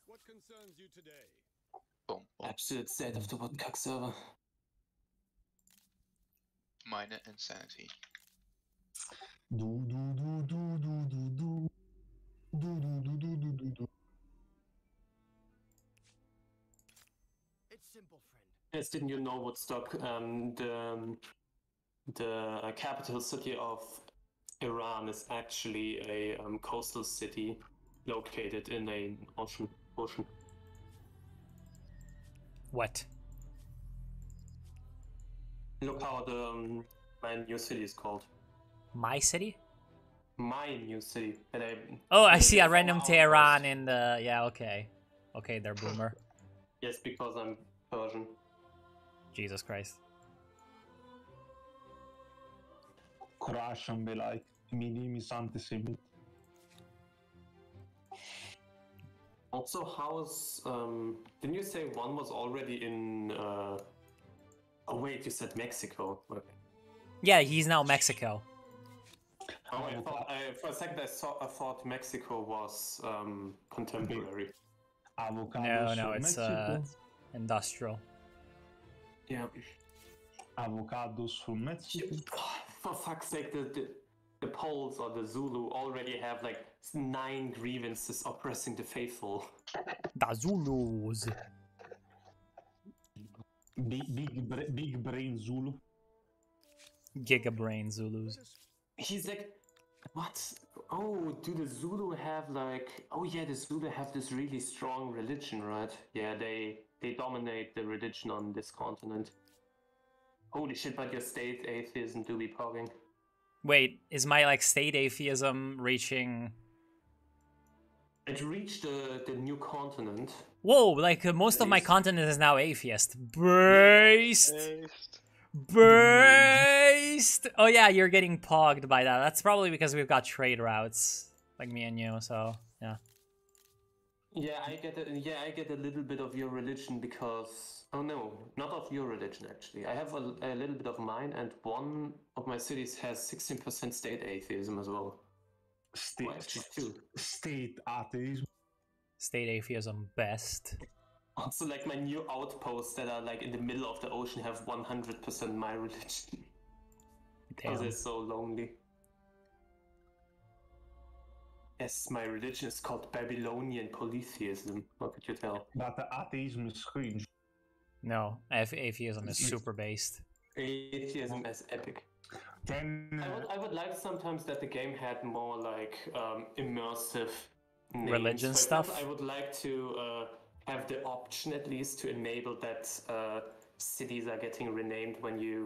Speaker 8: What concerns you today?
Speaker 2: Absolute state of the woodcock server.
Speaker 14: Minor insanity.
Speaker 8: It's simple, friend.
Speaker 2: Yes, didn't you know Woodstock? The capital city of Iran is actually a coastal city located in an ocean.
Speaker 1: What?
Speaker 2: Look how my new city is called.
Speaker 1: My city?
Speaker 2: My new city.
Speaker 1: Oh, I see a random Tehran in the... Yeah, okay. Okay, they're boomer.
Speaker 2: Yes, because I'm Persian.
Speaker 1: Jesus Christ.
Speaker 11: Croatian be like, mi anti-Semite.
Speaker 2: Also, how's didn't you say one was already in? Oh wait, you said Mexico. Okay.
Speaker 1: Yeah, he's now Mexico.
Speaker 2: Oh, for a second I thought Mexico was contemporary.
Speaker 1: No, it's industrial.
Speaker 2: Yeah.
Speaker 11: Avocados from Mexico.
Speaker 2: For fuck's sake, the Poles or the Zulu already have like 9 grievances oppressing the faithful.
Speaker 1: The Zulus.
Speaker 11: Big brain Zulu.
Speaker 1: Giga brain Zulus.
Speaker 2: He's like, what? Oh, do the Zulu have like? Oh yeah, the Zulu have this really strong religion, right? Yeah, they dominate the religion on this continent. Holy shit! But your state atheism do be pogging.
Speaker 1: Wait, is my like state atheism reaching?
Speaker 2: It reached the new continent.
Speaker 1: Whoa! Like most of my continent is now atheist. Braced. Braced. Oh yeah, you're getting pogged by that. That's probably because we've got trade routes, like me and you. So yeah.
Speaker 2: Yeah, I get a little bit of your religion because... Oh no, not of your religion actually. I have a little bit of mine, and one of my cities has 16% state atheism as well.
Speaker 11: State atheism.
Speaker 1: State atheism best.
Speaker 2: Also, like my new outposts that are like in the middle of the ocean have 100% my religion. Because they're so lonely. Yes, my religion is called Babylonian polytheism. How could you tell?
Speaker 11: But atheism is cringe.
Speaker 1: No, atheism is super based.
Speaker 2: Atheism is epic.
Speaker 11: Then
Speaker 2: I would like sometimes that the game had more like immersive names.
Speaker 1: Religion
Speaker 2: For
Speaker 1: stuff?
Speaker 2: example, I would like to have the option at least to enable that cities are getting renamed when you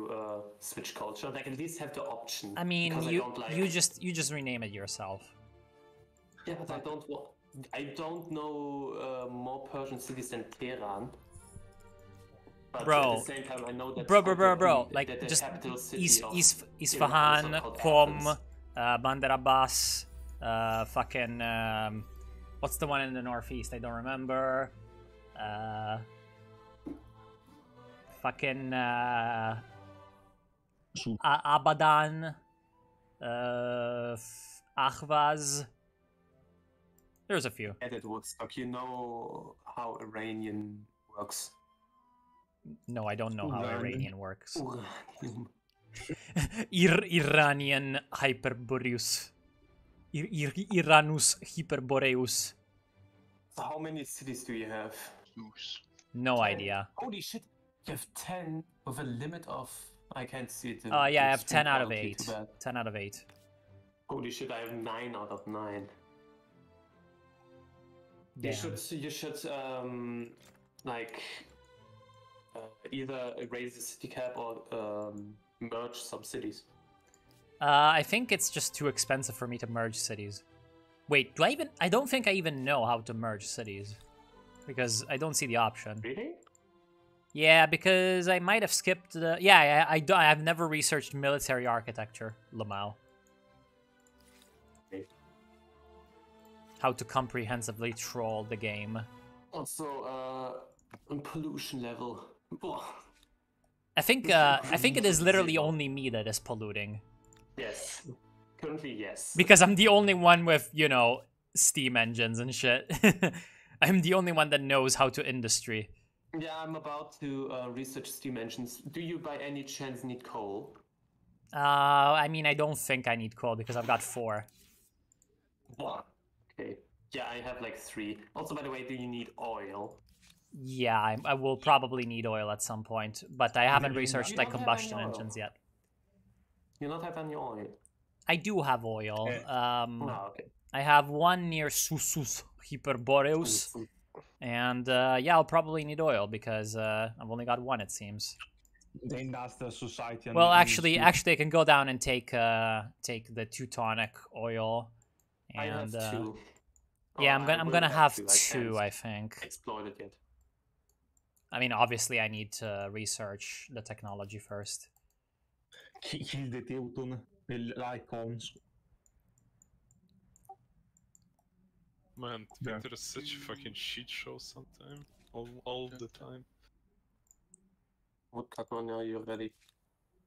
Speaker 2: switch culture. Like at least have the option.
Speaker 1: I mean,
Speaker 2: because
Speaker 1: you
Speaker 2: I don't like...
Speaker 1: you just rename it yourself.
Speaker 2: Yeah, but I don't know more Persian cities than Tehran. But
Speaker 1: Bro,
Speaker 2: at the same time, I know that
Speaker 1: bro, like
Speaker 2: that the
Speaker 1: just
Speaker 2: capital city of
Speaker 1: Isfahan,
Speaker 2: Iran is called
Speaker 1: Qom,
Speaker 2: Athens.
Speaker 1: Bandar Abbas, fucking what's the one in the northeast? I don't remember. Fucking Abadan, Ahvaz. There's a few.
Speaker 2: Edit Woodstock. You know how Iranian works.
Speaker 1: No, I don't know how Iranian works.
Speaker 2: Uranium.
Speaker 1: Iranian Hyperboreus. Iranus Hyperboreus.
Speaker 2: So how many cities do you have?
Speaker 1: No
Speaker 2: 10.
Speaker 1: idea.
Speaker 2: Holy shit. You have 10 with a limit of... I can't see it.
Speaker 1: Yeah, I have
Speaker 2: Extreme
Speaker 1: 10 out of
Speaker 2: quality,
Speaker 1: 8.
Speaker 2: too bad.
Speaker 1: 10 out of 8.
Speaker 2: Holy shit, I have 9 out of 9.
Speaker 1: Damn.
Speaker 2: You should like either raise the city cap or merge some cities.
Speaker 1: I think it's just too expensive for me to merge cities. Wait, I don't think I even know how to merge cities. Because I don't see the option.
Speaker 2: Really?
Speaker 1: Yeah, because I might have skipped the... Yeah, I've never researched military architecture, Lamau. How to comprehensively troll the game.
Speaker 2: Also, on pollution level. Ugh.
Speaker 1: I think it is literally only me that is polluting.
Speaker 2: Yes. Currently, yes.
Speaker 1: Because I'm the only one with, you know, steam engines and shit. I'm the only one that knows how to industry.
Speaker 2: Yeah, I'm about to research steam engines. Do you by any chance need coal?
Speaker 1: I mean, I don't think I need coal because I've got 4.
Speaker 2: What? Okay. Yeah, I have like 3. Also, by the way, do you need oil?
Speaker 1: Yeah, I will probably need oil at some point, but I haven't researched like combustion engines yet.
Speaker 2: You don't have any oil?
Speaker 1: I do have oil.
Speaker 2: Okay.
Speaker 1: I have one near Susus Hyperboreus, and yeah, I'll probably need oil because I've only got 1, it seems.
Speaker 11: The industrial society.
Speaker 1: Well, actually, I can go down and take the Teutonic oil. And,
Speaker 2: I have 2.
Speaker 1: Yeah, I'm gonna have 2, I think.
Speaker 2: Exploited yet?
Speaker 1: I mean, obviously, I need to research the technology first.
Speaker 11: Kill the Teuton, icons.
Speaker 5: Man, Twitter is such a fucking shit show sometimes. All the time.
Speaker 2: What Kakon, are you ready?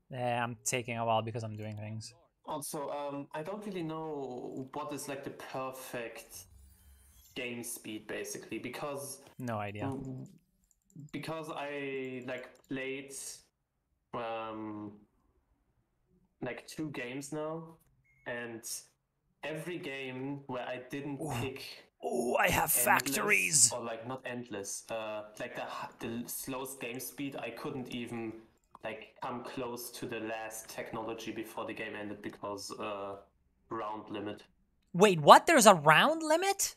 Speaker 1: Yeah, I'm taking a while because I'm doing things.
Speaker 2: Also, I don't really know what is like the perfect game speed, basically, because...
Speaker 1: No idea.
Speaker 2: Because I, like, played, like, 2 games now, and every game where I didn't pick...
Speaker 1: Oh, I have factories!
Speaker 2: Or, like, not endless, like, the slowest game speed, I couldn't even... like come close to the last technology before the game ended because round limit.
Speaker 1: Wait, what? There's a round limit?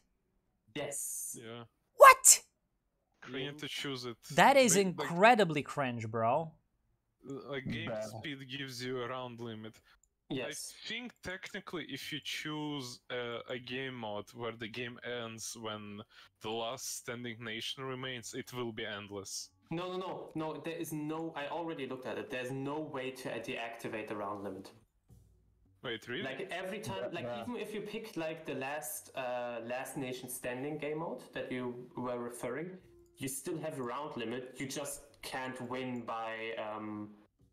Speaker 2: Yes.
Speaker 5: Yeah.
Speaker 1: What?
Speaker 5: You need to choose it.
Speaker 1: That is incredibly cringe, bro.
Speaker 5: Like game speed gives you a round limit.
Speaker 2: Yes.
Speaker 5: I think technically if you choose a game mode where the game ends when the last standing nation remains, it will be endless.
Speaker 2: No, there is no... I already looked at it. There's no way to deactivate the round limit.
Speaker 5: Wait, really?
Speaker 2: Like every time, even if you pick like the last nation standing game mode that you were referring, you still have a round limit. You just can't win by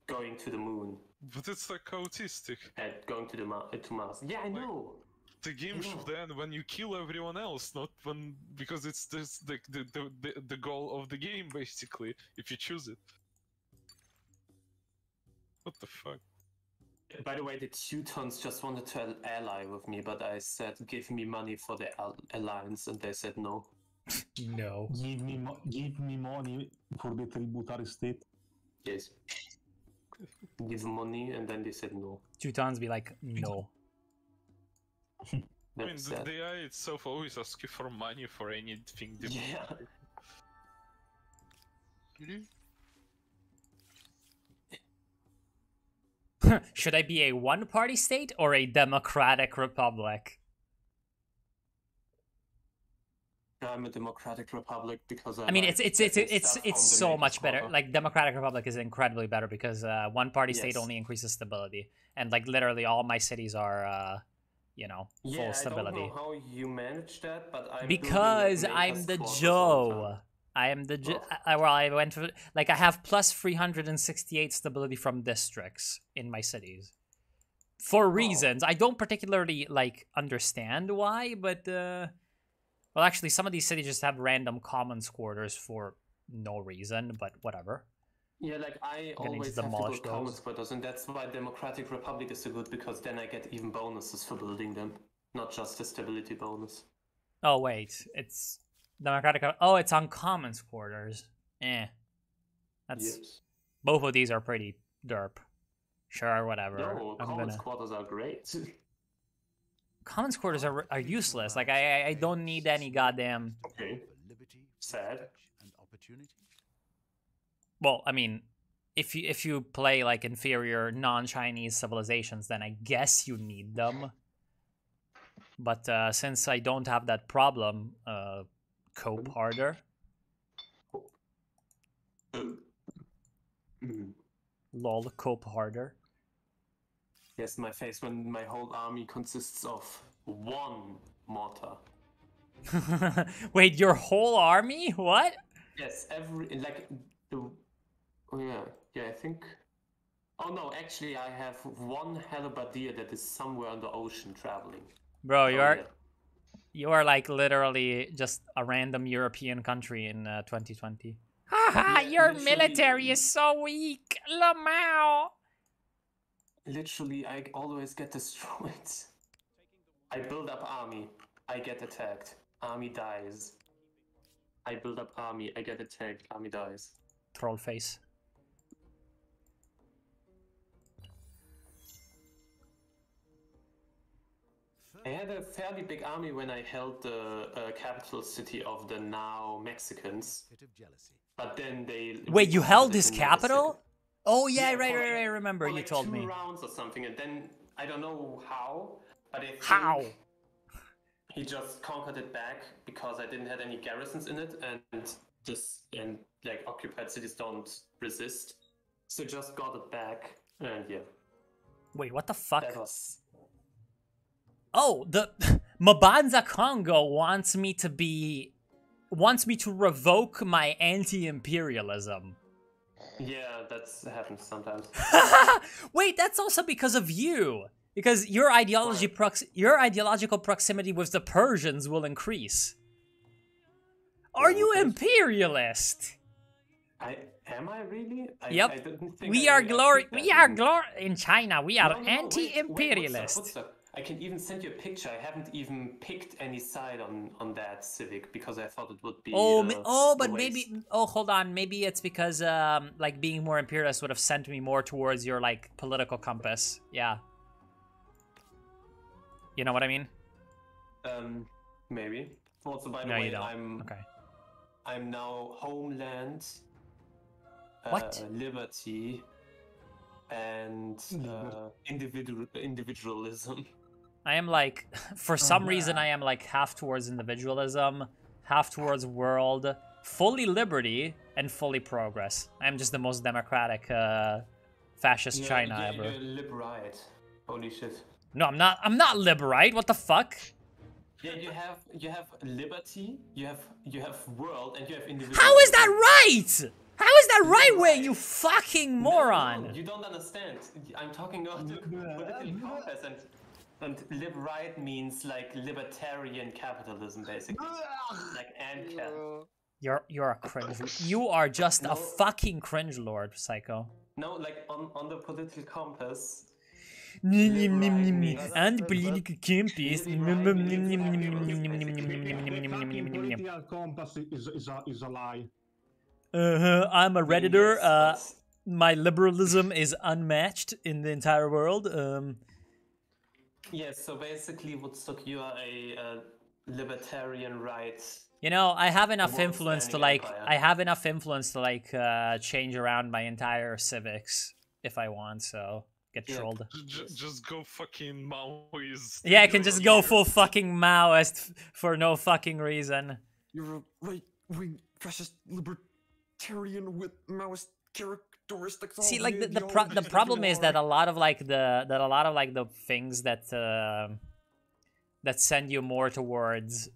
Speaker 2: going to the moon.
Speaker 5: But it's like autistic.
Speaker 2: Going to Mars. Yeah, I know.
Speaker 5: The game should end when you kill everyone else, not when, because it's just the goal of the game basically. If you choose it. What the fuck?
Speaker 2: By the way, the Teutons just wanted to ally with me, but I said, give me money for the alliance, and they said no.
Speaker 1: No.
Speaker 11: Give me money for the tributary state.
Speaker 2: Yes. Give money, and then they said no.
Speaker 1: Teutons be like, no.
Speaker 5: I mean, the AI itself always asks you for money for anything.
Speaker 2: Yeah.
Speaker 1: Should I be a one-party state or a democratic republic?
Speaker 2: I'm a democratic republic because
Speaker 1: I mean, it's so much better. Like, democratic republic is incredibly better because one-party state only increases stability, and like literally all my cities are, you know, full stability.
Speaker 2: I don't know how you manage that, but I'm
Speaker 1: because I'm the Joe. I am the well, I went for like I have plus 368 stability from districts in my cities. For reasons I don't particularly like understand why, but well, actually, some of these cities just have random commons quarters for no reason, but whatever.
Speaker 2: Yeah, like I always have to build commons quarters, and that's why Democratic Republic is so good, because then I get even bonuses for building them, not just a stability bonus.
Speaker 1: Oh wait, it's Democratic. Oh, it's on commons quarters. That's both of these are pretty derp. Sure, whatever.
Speaker 2: No, commons quarters are great.
Speaker 1: Commons quarters are useless. Like I don't need any goddamn.
Speaker 2: Okay. Sad.
Speaker 1: Well, I mean, if you play like inferior non-Chinese civilizations, then I guess you need them. But since I don't have that problem, cope harder. Lol, cope harder.
Speaker 2: Yes, my face when my whole army consists of one mortar.
Speaker 1: Wait, your whole army? What?
Speaker 2: Yes, yeah, I think. Oh no, actually, I have one halberdier that is somewhere on the ocean traveling.
Speaker 1: Bro, you are like literally just a random European country in 2020. Haha, your military is so weak, Lamau.
Speaker 2: Literally, I always get destroyed. I build up army, I get attacked, army dies. I build up army, I get attacked, army dies.
Speaker 1: Troll face.
Speaker 2: I had a fairly big army when I held the capital city of the now Mexicans. But then they...
Speaker 1: Wait, you held his capital? Oh yeah, right, I remember, you
Speaker 2: like
Speaker 1: told
Speaker 2: 2
Speaker 1: me.
Speaker 2: rounds or something, and then I don't know how, but I think
Speaker 1: how
Speaker 2: he just conquered it back because I didn't have any garrisons in it, and like occupied cities don't resist, so just got it back, and yeah.
Speaker 1: Wait, what the fuck?
Speaker 2: That was...
Speaker 1: Oh, the Mabanza Congo wants me to revoke my anti-imperialism.
Speaker 2: Yeah, that happens sometimes.
Speaker 1: Wait, that's also because of you. Because your ideological proximity with the Persians will increase. Are you imperialist?
Speaker 2: Am I really?
Speaker 1: Yep.
Speaker 2: I didn't think
Speaker 1: we are in China. We are anti-imperialist.
Speaker 2: What's up? I can even send you a picture. I haven't even picked any side on that civic because I thought it would be.
Speaker 1: But maybe. Oh, hold on. Maybe it's because like being more imperialist would have sent me more towards your like political compass. Yeah. You know what I mean?
Speaker 2: Maybe. Also, by the
Speaker 1: no,
Speaker 2: way,
Speaker 1: you don't.
Speaker 2: I'm now homeland.
Speaker 1: What?
Speaker 2: Liberty. And individualism.
Speaker 1: I am like, for some reason, I am like half towards individualism, half towards world, fully liberty, and fully progress. I am just the most democratic fascist China ever.
Speaker 2: You're liberate. Holy shit.
Speaker 1: No, I'm not. I'm not liberate. What the fuck?
Speaker 2: Yeah, you have liberty, you have world, and you have individualism.
Speaker 1: How is that right? How is that right way, you fucking moron?
Speaker 2: No, you don't understand. I'm talking about the political compass, and lib-right means like libertarian capitalism, basically. Like ANCAP.
Speaker 1: You're a cringe. You are just a fucking cringe lord, Psycho.
Speaker 2: No, like on the political compass,
Speaker 1: And political compass.
Speaker 11: The fucking political compass is a lie.
Speaker 1: I'm a redditor.
Speaker 2: Yes,
Speaker 1: My liberalism is unmatched in the entire world.
Speaker 2: Yes, so basically, Woodstock, you are a libertarian right.
Speaker 1: You know, I have enough
Speaker 2: World
Speaker 1: influence to
Speaker 2: standing
Speaker 1: like.
Speaker 2: empire.
Speaker 1: I have enough influence to like change around my entire civics if I want. So get trolled.
Speaker 5: Just go fucking Maoist.
Speaker 1: Yeah, I can just go full fucking Maoist for no fucking reason.
Speaker 12: You're a right-wing fascist libertarian with Maoist characteristics.
Speaker 1: See, like the problem is that a lot of like the things that that send you more towards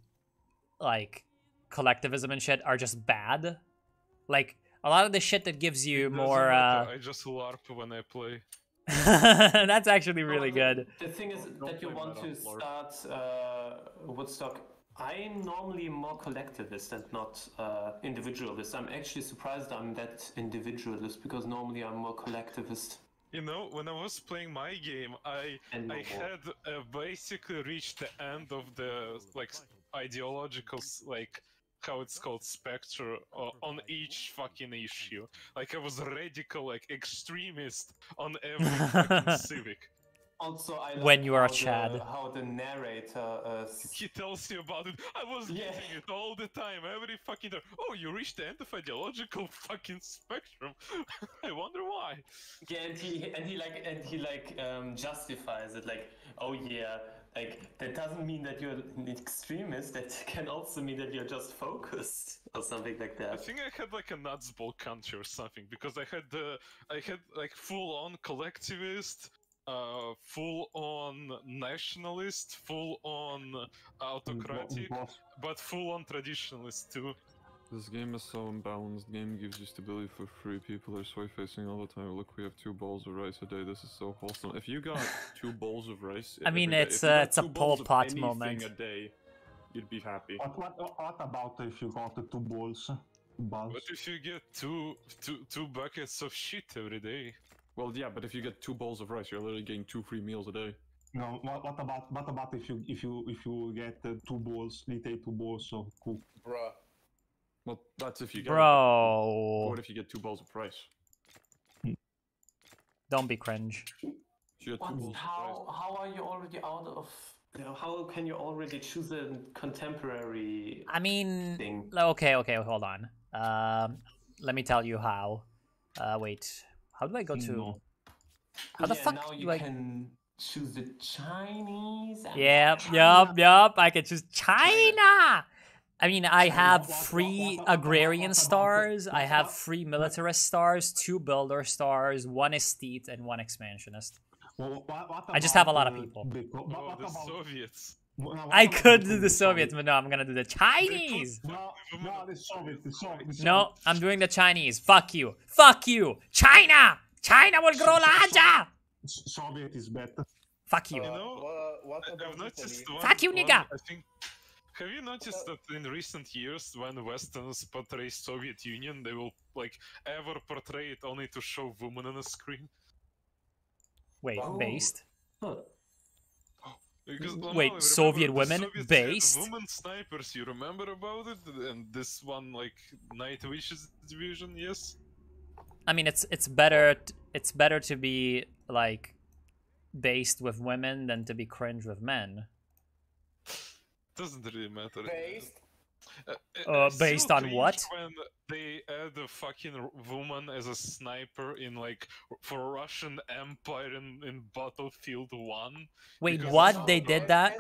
Speaker 1: like collectivism and shit are just bad. Like a lot of the shit that gives you more.
Speaker 5: I just LARP when I play.
Speaker 1: That's actually really good.
Speaker 2: The thing is that you want to start Woodstock. I'm normally more collectivist and not individualist. I'm actually surprised I'm that individualist because normally I'm more collectivist.
Speaker 5: You know, when I was playing my game, I had basically reached the end of the like ideological like how it's called spectre on each fucking issue. Like I was radical, like extremist on every fucking civic.
Speaker 2: Also, I
Speaker 1: when you are a
Speaker 2: how
Speaker 1: Chad.
Speaker 2: How the narrator
Speaker 5: he tells you about it. I was getting it all the time, every fucking time. Oh, you reached the end of ideological fucking spectrum. I wonder why.
Speaker 2: Yeah, and he justifies it like, oh yeah, like that doesn't mean that you're an extremist. That can also mean that you're just focused or something like that.
Speaker 5: I think I had like a nutsball country or something because I had like full on collectivist. Full on nationalist, full on autocratic, but full on traditionalist too.
Speaker 9: This game is so unbalanced. The game gives you stability for free. People are soy facing all the time. Look, we have 2 bowls of rice a day. This is so wholesome. If you got 2 bowls of rice,
Speaker 1: I mean,
Speaker 9: every day,
Speaker 1: it's a Pol Pot moment.
Speaker 9: a day, you'd be happy.
Speaker 11: What about if you got 2 bowls?
Speaker 5: But if you get two buckets of shit every day?
Speaker 9: Well, yeah, but if you get 2 bowls of rice, you're literally getting 2 free meals a day.
Speaker 11: No, what about if you get 2 bowls, literally 2 bowls of cook?
Speaker 4: Bruh.
Speaker 9: Well, that's if you get.
Speaker 1: Bro.
Speaker 9: What if you get 2 bowls of rice?
Speaker 1: Don't be cringe.
Speaker 2: How are you already out of? How can you already choose a contemporary?
Speaker 1: I mean,
Speaker 2: thing?
Speaker 1: okay, hold on. Let me tell you how. Wait, how do I go to? How the fuck
Speaker 2: now
Speaker 1: do
Speaker 2: you
Speaker 1: I?
Speaker 2: can choose the Chinese.
Speaker 1: Yep. I can choose China. I mean, I have 3 agrarian stars. I have 3 militarist stars, 2 builder stars, 1 esthete, and 1 expansionist. I just have a lot of people.
Speaker 5: The Soviets.
Speaker 1: I could do the Soviets, but no, I'm gonna do the Chinese.
Speaker 11: No, the Soviets.
Speaker 1: No, I'm doing the Chinese. Fuck you. China will grow larger.
Speaker 11: Soviet is better.
Speaker 1: Fuck you.
Speaker 5: You know, I've noticed
Speaker 1: Fuck you, nigga.
Speaker 5: I think. Have you noticed that in recent years, when Westerns portray Soviet Union, they will like ever portray it only to show women on a screen?
Speaker 1: Wait, based?
Speaker 5: Because,
Speaker 1: wait, Soviet women
Speaker 5: Soviets
Speaker 1: based?
Speaker 5: had women snipers. You remember about it? And this one, like Night Witches division, yes.
Speaker 1: I mean, it's better. It's better to be like based with women than to be cringe with men.
Speaker 5: Doesn't really matter.
Speaker 1: Based on what?
Speaker 5: When they add a fucking woman as a sniper in like for Russian Empire in Battlefield 1.
Speaker 1: Wait, what? They did that?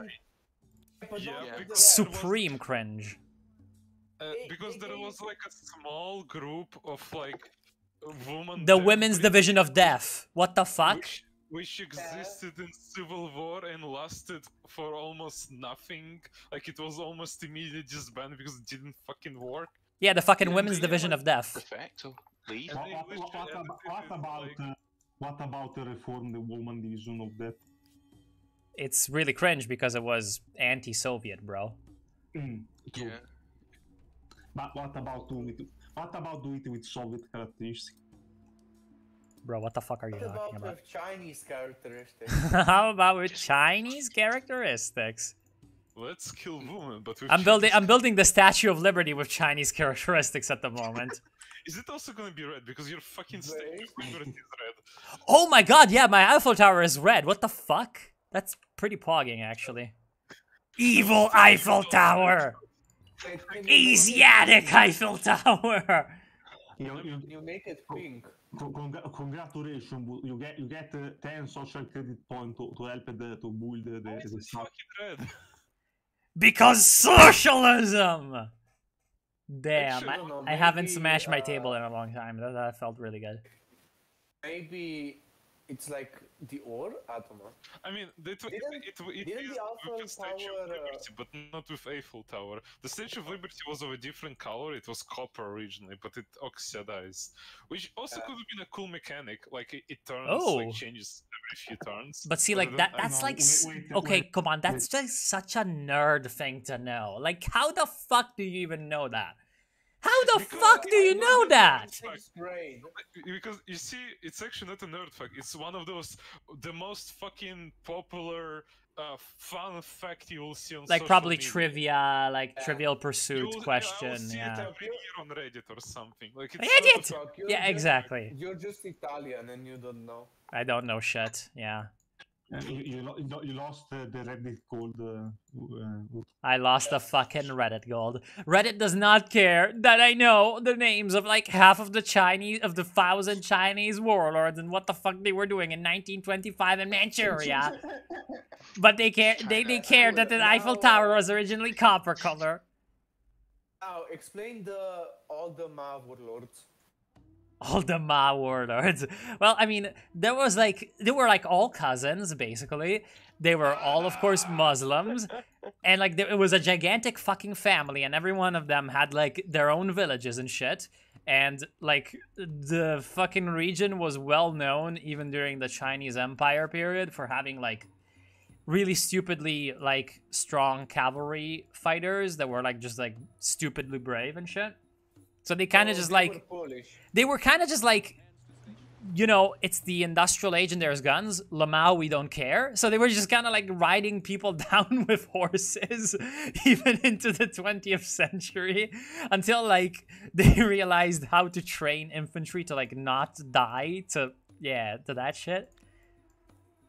Speaker 5: Yeah,
Speaker 1: Supreme cringe.
Speaker 5: Because there was like a small group of like women.
Speaker 1: The women's division of death. What the fuck?
Speaker 5: Which existed in Civil War and lasted for almost nothing. Like it was almost immediately disbanded because it didn't fucking work.
Speaker 1: Yeah, the fucking women's division of death.
Speaker 11: What about the reform, the woman division of death?
Speaker 1: It's really cringe because it was anti-Soviet, bro.
Speaker 11: True. But what about doing it with Soviet characteristics?
Speaker 1: bro. What the fuck are you
Speaker 4: What
Speaker 1: talking
Speaker 4: about
Speaker 1: about?
Speaker 4: with Chinese characteristics?
Speaker 1: How about with Chinese characteristics?
Speaker 5: Let's kill women, but with
Speaker 1: I'm building the Statue of Liberty with Chinese characteristics at the moment.
Speaker 5: Is it also gonna be red? Because your fucking Statue of Liberty is red.
Speaker 1: Oh my god, yeah, my Eiffel Tower is red. What the fuck? That's pretty pogging, actually. Evil Eiffel Tower! Asiatic Eiffel Tower!
Speaker 4: You make it pink.
Speaker 11: Congratulations, you get 10 social credit points to help to build the stuff.
Speaker 5: Red.
Speaker 1: Because socialism! Damn,
Speaker 4: Actually, I don't know,
Speaker 1: I haven't
Speaker 4: maybe,
Speaker 1: smashed my table in a long time. That felt really good.
Speaker 4: Maybe it's like the ore? I don't know.
Speaker 5: I mean, it is
Speaker 4: didn't the Eiffel
Speaker 5: with the Statue of
Speaker 4: Tower,
Speaker 5: Liberty, but not with Eiffel Tower. The Statue of Liberty was of a different color. It was copper originally, but it oxidized, which also could have been a cool mechanic. Like it turns, like changes every few turns.
Speaker 1: But see, like that's like okay, come on, that's just such a nerd thing to know. Like, how the fuck do you even know that? How the fuck do you know that?
Speaker 5: Because you see, it's actually not a nerd fact. It's one of those, the most fucking popular fun fact you will see on
Speaker 1: Like
Speaker 5: social
Speaker 1: probably
Speaker 5: media.
Speaker 1: trivia, like Trivial Pursuit question,
Speaker 5: I will see
Speaker 1: yeah.
Speaker 5: it every year on Reddit or something. Like it's
Speaker 1: Reddit!
Speaker 5: sort of-
Speaker 1: Yeah, exactly.
Speaker 4: You're just Italian and you don't know.
Speaker 1: I don't know shit, yeah.
Speaker 11: You lost the Reddit code.
Speaker 1: I lost the fucking Reddit gold. Reddit does not care that I know the names of like half of the 1,000 Chinese warlords and what the fuck they were doing in 1925 in Manchuria. But they care. They care that the Eiffel Tower was originally copper color.
Speaker 4: Now explain all the Ma warlords.
Speaker 1: All the Ma warlords. Well, I mean, they were like all cousins, basically. They were all, of course, Muslims. And like it was a gigantic fucking family, and every one of them had like their own villages and shit. And like the fucking region was well known even during the Chinese Empire period for having like really stupidly like strong cavalry fighters that were like just like stupidly brave and shit. So they kind of just like they were kind of just like, you know, it's the industrial age and there's guns. Lamau, we don't care. So they were just kind of like riding people down with horses even into the 20th century until like they realized how to train infantry to like not die to that shit.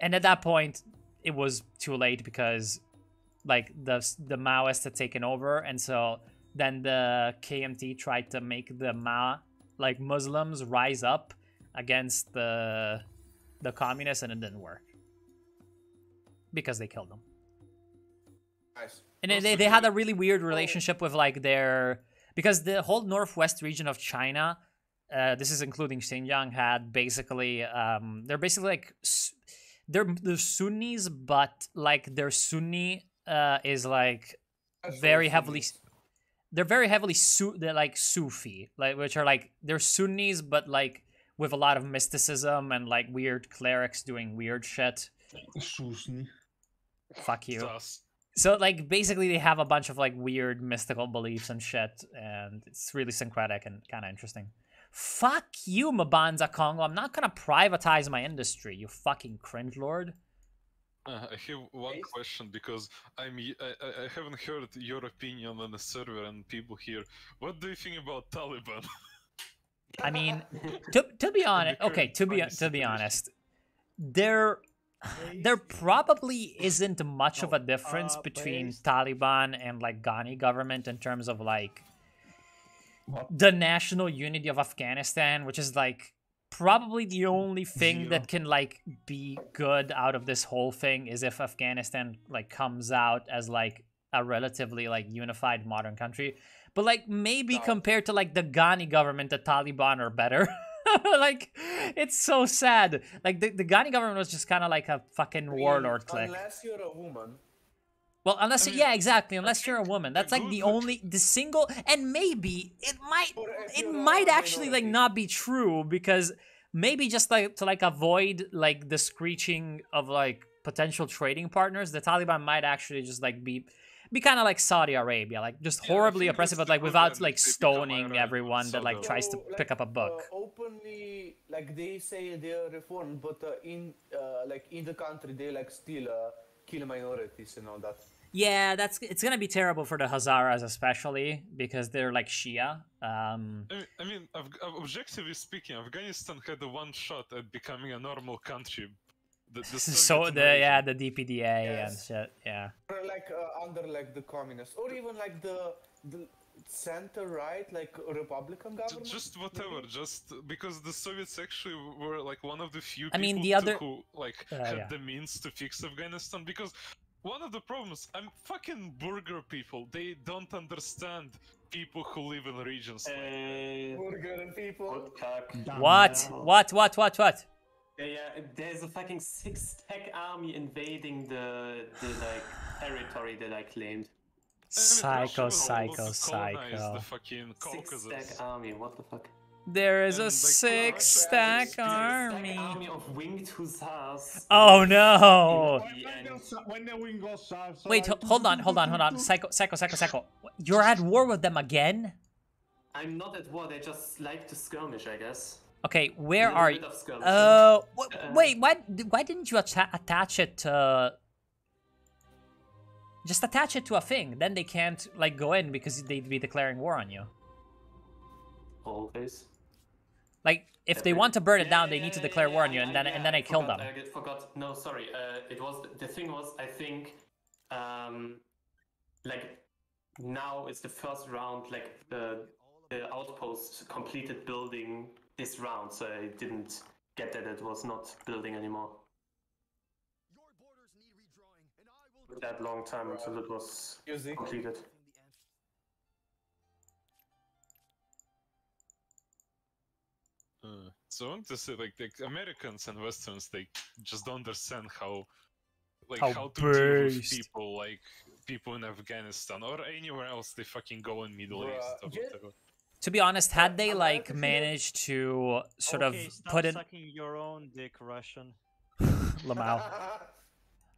Speaker 1: And at that point, it was too late because like the Maoists had taken over, and so then the KMT tried to make the like Muslims rise up against the communists, and it didn't work because they killed them.
Speaker 4: Nice.
Speaker 1: And they had a really weird relationship with like because the whole northwest region of China, this is including Xinjiang, had basically they're basically like they're Sunnis, but like their Sunni is like very heavily. They're very heavily they're like Sufi, like which are like they're Sunnis, but like with a lot of mysticism and like weird clerics doing weird shit. Fuck you. So like basically they have a bunch of like weird mystical beliefs and shit, and it's really syncretic and kind of interesting. Fuck you, Mabanza Congo. I'm not gonna privatize my industry, you fucking cringe lord.
Speaker 5: I have one question because I haven't heard your opinion on the server and people here. What do you think about Taliban?
Speaker 1: I mean, to be honest, okay, to be honest, there probably isn't much of a difference between Taliban and like Ghani government in terms of like the national unity of Afghanistan, which is like probably the only thing that can like be good out of this whole thing is if Afghanistan like comes out as like a relatively like unified modern country. But like maybe compared to like the Ghani government, the Taliban are better. Like it's so sad. Like the Ghani government was just kind of like a fucking warlord clique.
Speaker 4: Unless you're a woman.
Speaker 1: Well, unless yeah, exactly. Unless you're a woman, that's like the single, and maybe it might actually like not be true because maybe just like to like avoid like the screeching of like potential trading partners, the Taliban might actually just like be Be kind of like Saudi Arabia, like just horribly oppressive, but like without like stoning everyone that like tries to pick up a book.
Speaker 4: Openly, like they say they are reformed, but in like in the country they like still kill minorities and all that.
Speaker 1: Yeah, it's gonna be terrible for the Hazaras, especially because they're like Shia.
Speaker 5: I mean, objectively speaking, Afghanistan had a one shot at becoming a normal country. The DPDA
Speaker 1: and shit, yeah.
Speaker 4: Or like under like the communists, or even like the center right, like Republican government.
Speaker 5: Just whatever, just because the Soviets actually were like one of the few
Speaker 1: I mean,
Speaker 5: people
Speaker 1: the other
Speaker 5: who like had the means to fix Afghanistan. Because one of the problems, fucking burger people, they don't understand people who live in regions.
Speaker 4: Burger people.
Speaker 1: What?
Speaker 2: Yeah, there's a fucking 6-stack army invading the like territory that I claimed.
Speaker 1: Psycho.
Speaker 5: The fucking
Speaker 2: 6-stack army, what the fuck?
Speaker 1: There is a 6-stack army.
Speaker 2: 6-stack army of winged hussars.
Speaker 1: Oh no!
Speaker 11: When the wing goes south.
Speaker 1: Wait, hold on. Psycho. You're at war with them again?
Speaker 2: I'm not at war. They just like to skirmish, I guess.
Speaker 1: Okay, where are you? Wait, why didn't you attach it to... Just attach it to a thing, then they can't, like, go in because they'd be declaring war on you.
Speaker 2: Always.
Speaker 1: Like, if they want to burn it down, they need to declare war on you, and then I kill them.
Speaker 2: I forgot. No, sorry. The thing was, I think, like, now it's the first round, like, the outpost completed building this round, so I didn't get that it was not building anymore. That long time until it was completed.
Speaker 5: So I want to say, like, the Americans and Westerns, they just don't understand how to deal with people, like people in Afghanistan or anywhere else they fucking go in Middle East or whatever.
Speaker 1: To be honest, had they like managed to sort of put it,
Speaker 7: sucking your own dick, Russian.
Speaker 1: Lamau.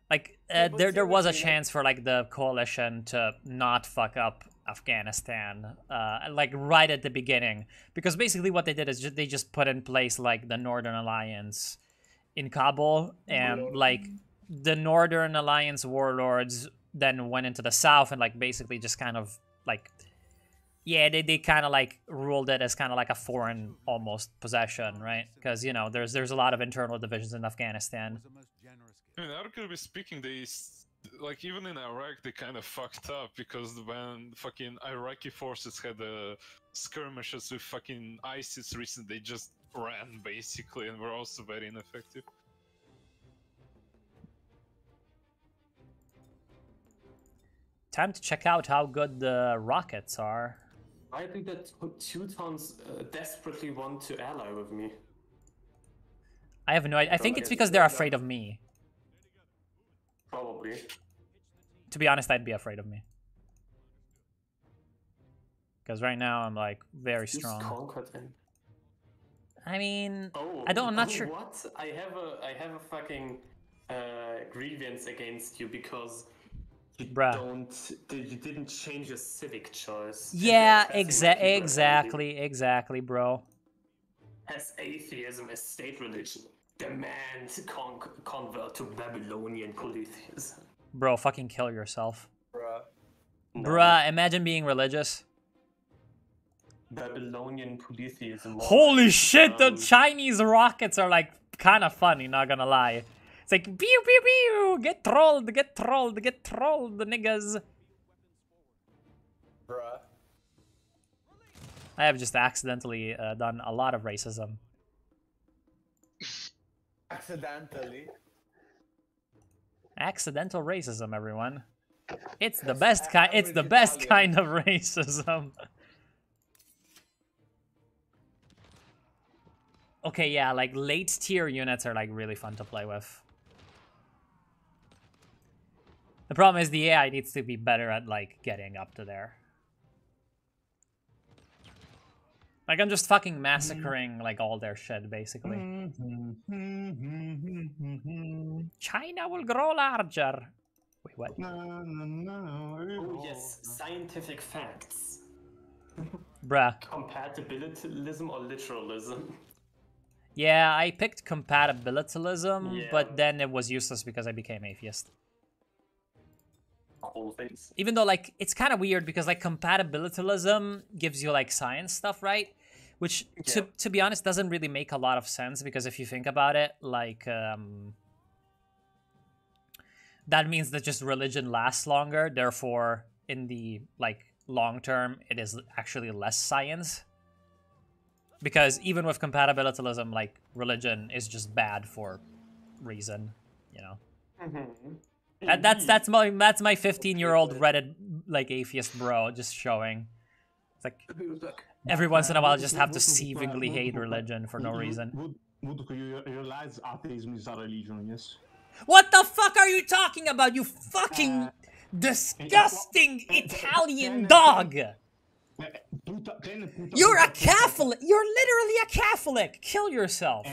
Speaker 1: Like there was a chance for like the coalition to not fuck up Afghanistan, like right at the beginning, because basically what they did is they just put in place like the Northern Alliance in Kabul, and like the Northern Alliance warlords then went into the south and like basically just kind of like. Yeah, they kind of like ruled it as kind of like a foreign almost possession, right? Because, you know, there's a lot of internal divisions in Afghanistan.
Speaker 5: I mean, arguably speaking, they, like, even in Iraq, they kind of fucked up, because when fucking Iraqi forces had skirmishes with fucking ISIS recently, they just ran, basically, and were also very ineffective.
Speaker 1: Time to check out how good the rockets are.
Speaker 2: I think that Teutons desperately want to ally with me.
Speaker 1: I have no idea. I think it's because they're afraid of me.
Speaker 2: Probably.
Speaker 1: To be honest, I'd be afraid of me. Because right now I'm like very strong. I mean, I'm not sure.
Speaker 2: What? I have a fucking grievance against you because you didn't change your civic choice.
Speaker 1: Yeah, exactly, bro.
Speaker 2: Has atheism as state religion. Demand convert to Babylonian polytheism.
Speaker 1: Bro, fucking kill yourself. Bruh, imagine being religious.
Speaker 2: Babylonian polytheism.
Speaker 1: Holy shit, the Chinese rockets are like kind of funny, not gonna lie. It's like, pew, pew, pew, get trolled, the niggas.
Speaker 4: Bruh.
Speaker 1: I have just accidentally done a lot of racism. Accidental racism, everyone. It's the best kind. It's the best kind of racism. Okay, yeah, like late tier units are like really fun to play with. The problem is the AI needs to be better at like getting up to there. Like I'm just fucking massacring like all their shit basically. China will grow larger. Wait, what?
Speaker 2: Oh yes, scientific facts.
Speaker 1: Bruh.
Speaker 2: Compatibilism or literalism?
Speaker 1: Yeah, I picked compatibilism,
Speaker 2: Yeah.
Speaker 1: but then it was useless because I became atheist.
Speaker 2: All things.
Speaker 1: Even though, like, it's kind of weird because, like, compatibilism gives you, like, science stuff, right? Which, to be honest, doesn't really make a lot of sense because if you think about it, like, that means that just religion lasts longer. Therefore, in the, like, long term, it is actually less science. Because even with compatibilism, like, religion is just bad for reason, you know?
Speaker 2: Mm-hmm.
Speaker 1: That's my 15-year-old Reddit, like, atheist bro just showing. It's like, every once in a while I just have to seethingly hate religion for no reason.
Speaker 11: Would you realize atheism is a religion, yes?
Speaker 1: What the fuck are you talking about, you fucking disgusting Italian dog? You're a Catholic! You're literally a Catholic! Kill yourself!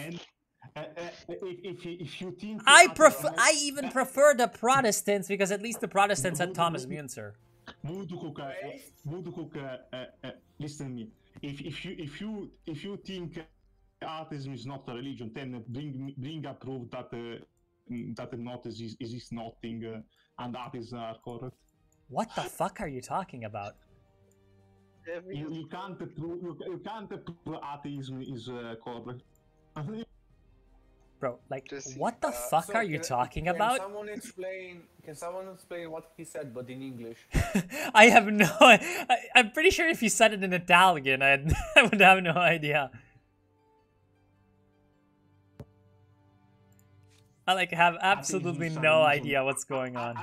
Speaker 11: If you think
Speaker 1: I even prefer the Protestants because at least the Protestants had Thomas Müntzer.
Speaker 11: Listen to me. If you think atheism is not a religion, then bring a proof that that not exists nothing and atheists are correct.
Speaker 1: What the fuck are you talking about?
Speaker 11: You can't prove atheism is correct.
Speaker 1: Bro, like, what the fuck are you talking about?
Speaker 4: Can someone explain what he said, but in English?
Speaker 1: I have no... I'm pretty sure if he said it in Italian, I would have no idea. I, like, have absolutely no idea what's going on.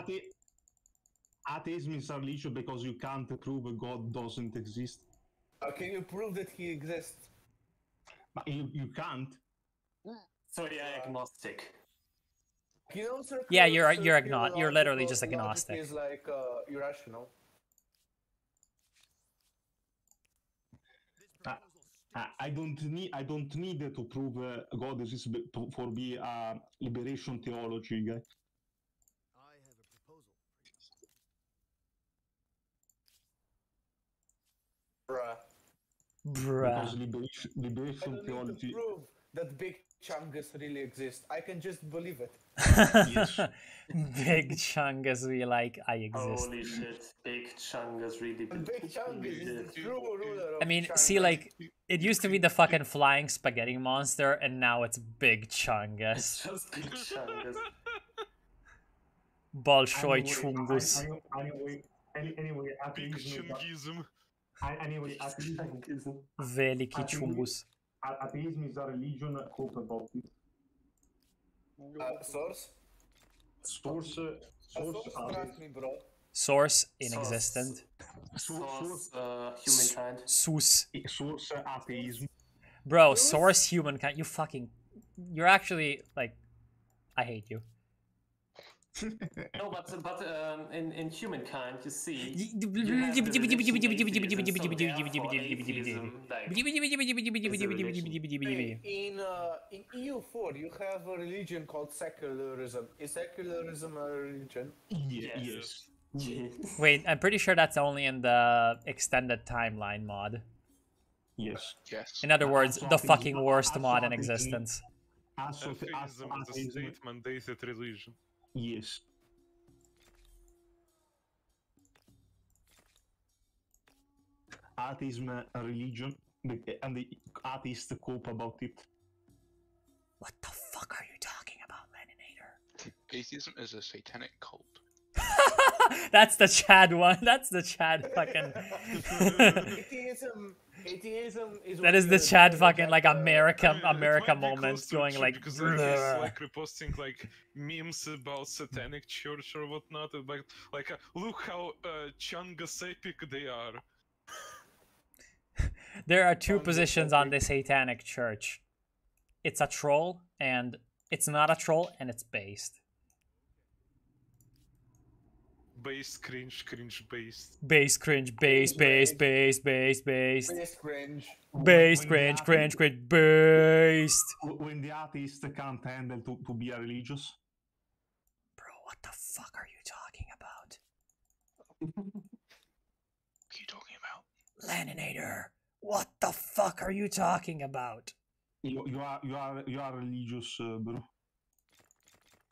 Speaker 11: Atheism is a religion because you can't prove God doesn't exist.
Speaker 4: Can you prove that he exists?
Speaker 11: But you can't.
Speaker 2: So yeah, agnostic.
Speaker 1: Yeah, you're agnostic. You're literally just agnostic.
Speaker 4: Is like irrational.
Speaker 11: I don't need to prove God exists for be a liberation theology guy.
Speaker 4: Bruh.
Speaker 11: Because liberation
Speaker 4: I don't
Speaker 11: theology.
Speaker 4: need to prove that Big Chungus really exists. I can just believe it.
Speaker 11: Yes.
Speaker 1: Big Chungus be like, I exist.
Speaker 2: Holy shit, Big Chungus really.
Speaker 4: Big Chungus is the true ruler of
Speaker 1: I mean,
Speaker 4: Chungus.
Speaker 1: see, like, it used to be the fucking flying spaghetti monster, and now it's Big Chungus.
Speaker 2: It's just Big Chungus.
Speaker 1: Bolshoi Chungus.
Speaker 11: Anyway,
Speaker 5: Big Chungism.
Speaker 11: Anyway, atheism.
Speaker 1: Veliki Chungus.
Speaker 11: Atheism is a religion. Hope about it.
Speaker 4: Source?
Speaker 11: Source
Speaker 4: Me, bro.
Speaker 1: Source inexistent.
Speaker 2: Source humankind.
Speaker 1: Source.
Speaker 11: Source atheism.
Speaker 1: Bro, source humankind. You fucking. You're actually, like. I hate you.
Speaker 2: No, but in humankind, you see.
Speaker 4: In EU4, you have a religion called secularism. Is secularism a religion?
Speaker 11: Yes.
Speaker 1: Wait, I'm pretty sure that's only in the extended timeline mod.
Speaker 11: Yes.
Speaker 14: Yes.
Speaker 1: In other words, the fucking worst mod in existence.
Speaker 5: Atheism is a state-mandated religion.
Speaker 11: Yes. Atheism a religion, and the atheists cope about it.
Speaker 1: What the fuck are you talking about, Leninator?
Speaker 14: Atheism is a satanic cult.
Speaker 1: That's the Chad one. That's the Chad fucking.
Speaker 4: Atheism is.
Speaker 1: That is the Chad fucking like America moment going like.
Speaker 5: Because he's like reposting like memes about satanic church or whatnot. Like look how Chungus epic they are.
Speaker 1: There are two positions on this satanic church. It's a troll, and it's not a troll, and it's based.
Speaker 5: Based, cringe, based.
Speaker 1: Base, cringe, base, based.
Speaker 4: Base cringe.
Speaker 1: Base, cringe, based.
Speaker 11: When the atheist can't handle to be a religious.
Speaker 1: Bro, what the fuck are you talking about?
Speaker 14: What are you talking about?
Speaker 1: Laninator, what the fuck are you talking about?
Speaker 11: You are religious, bro.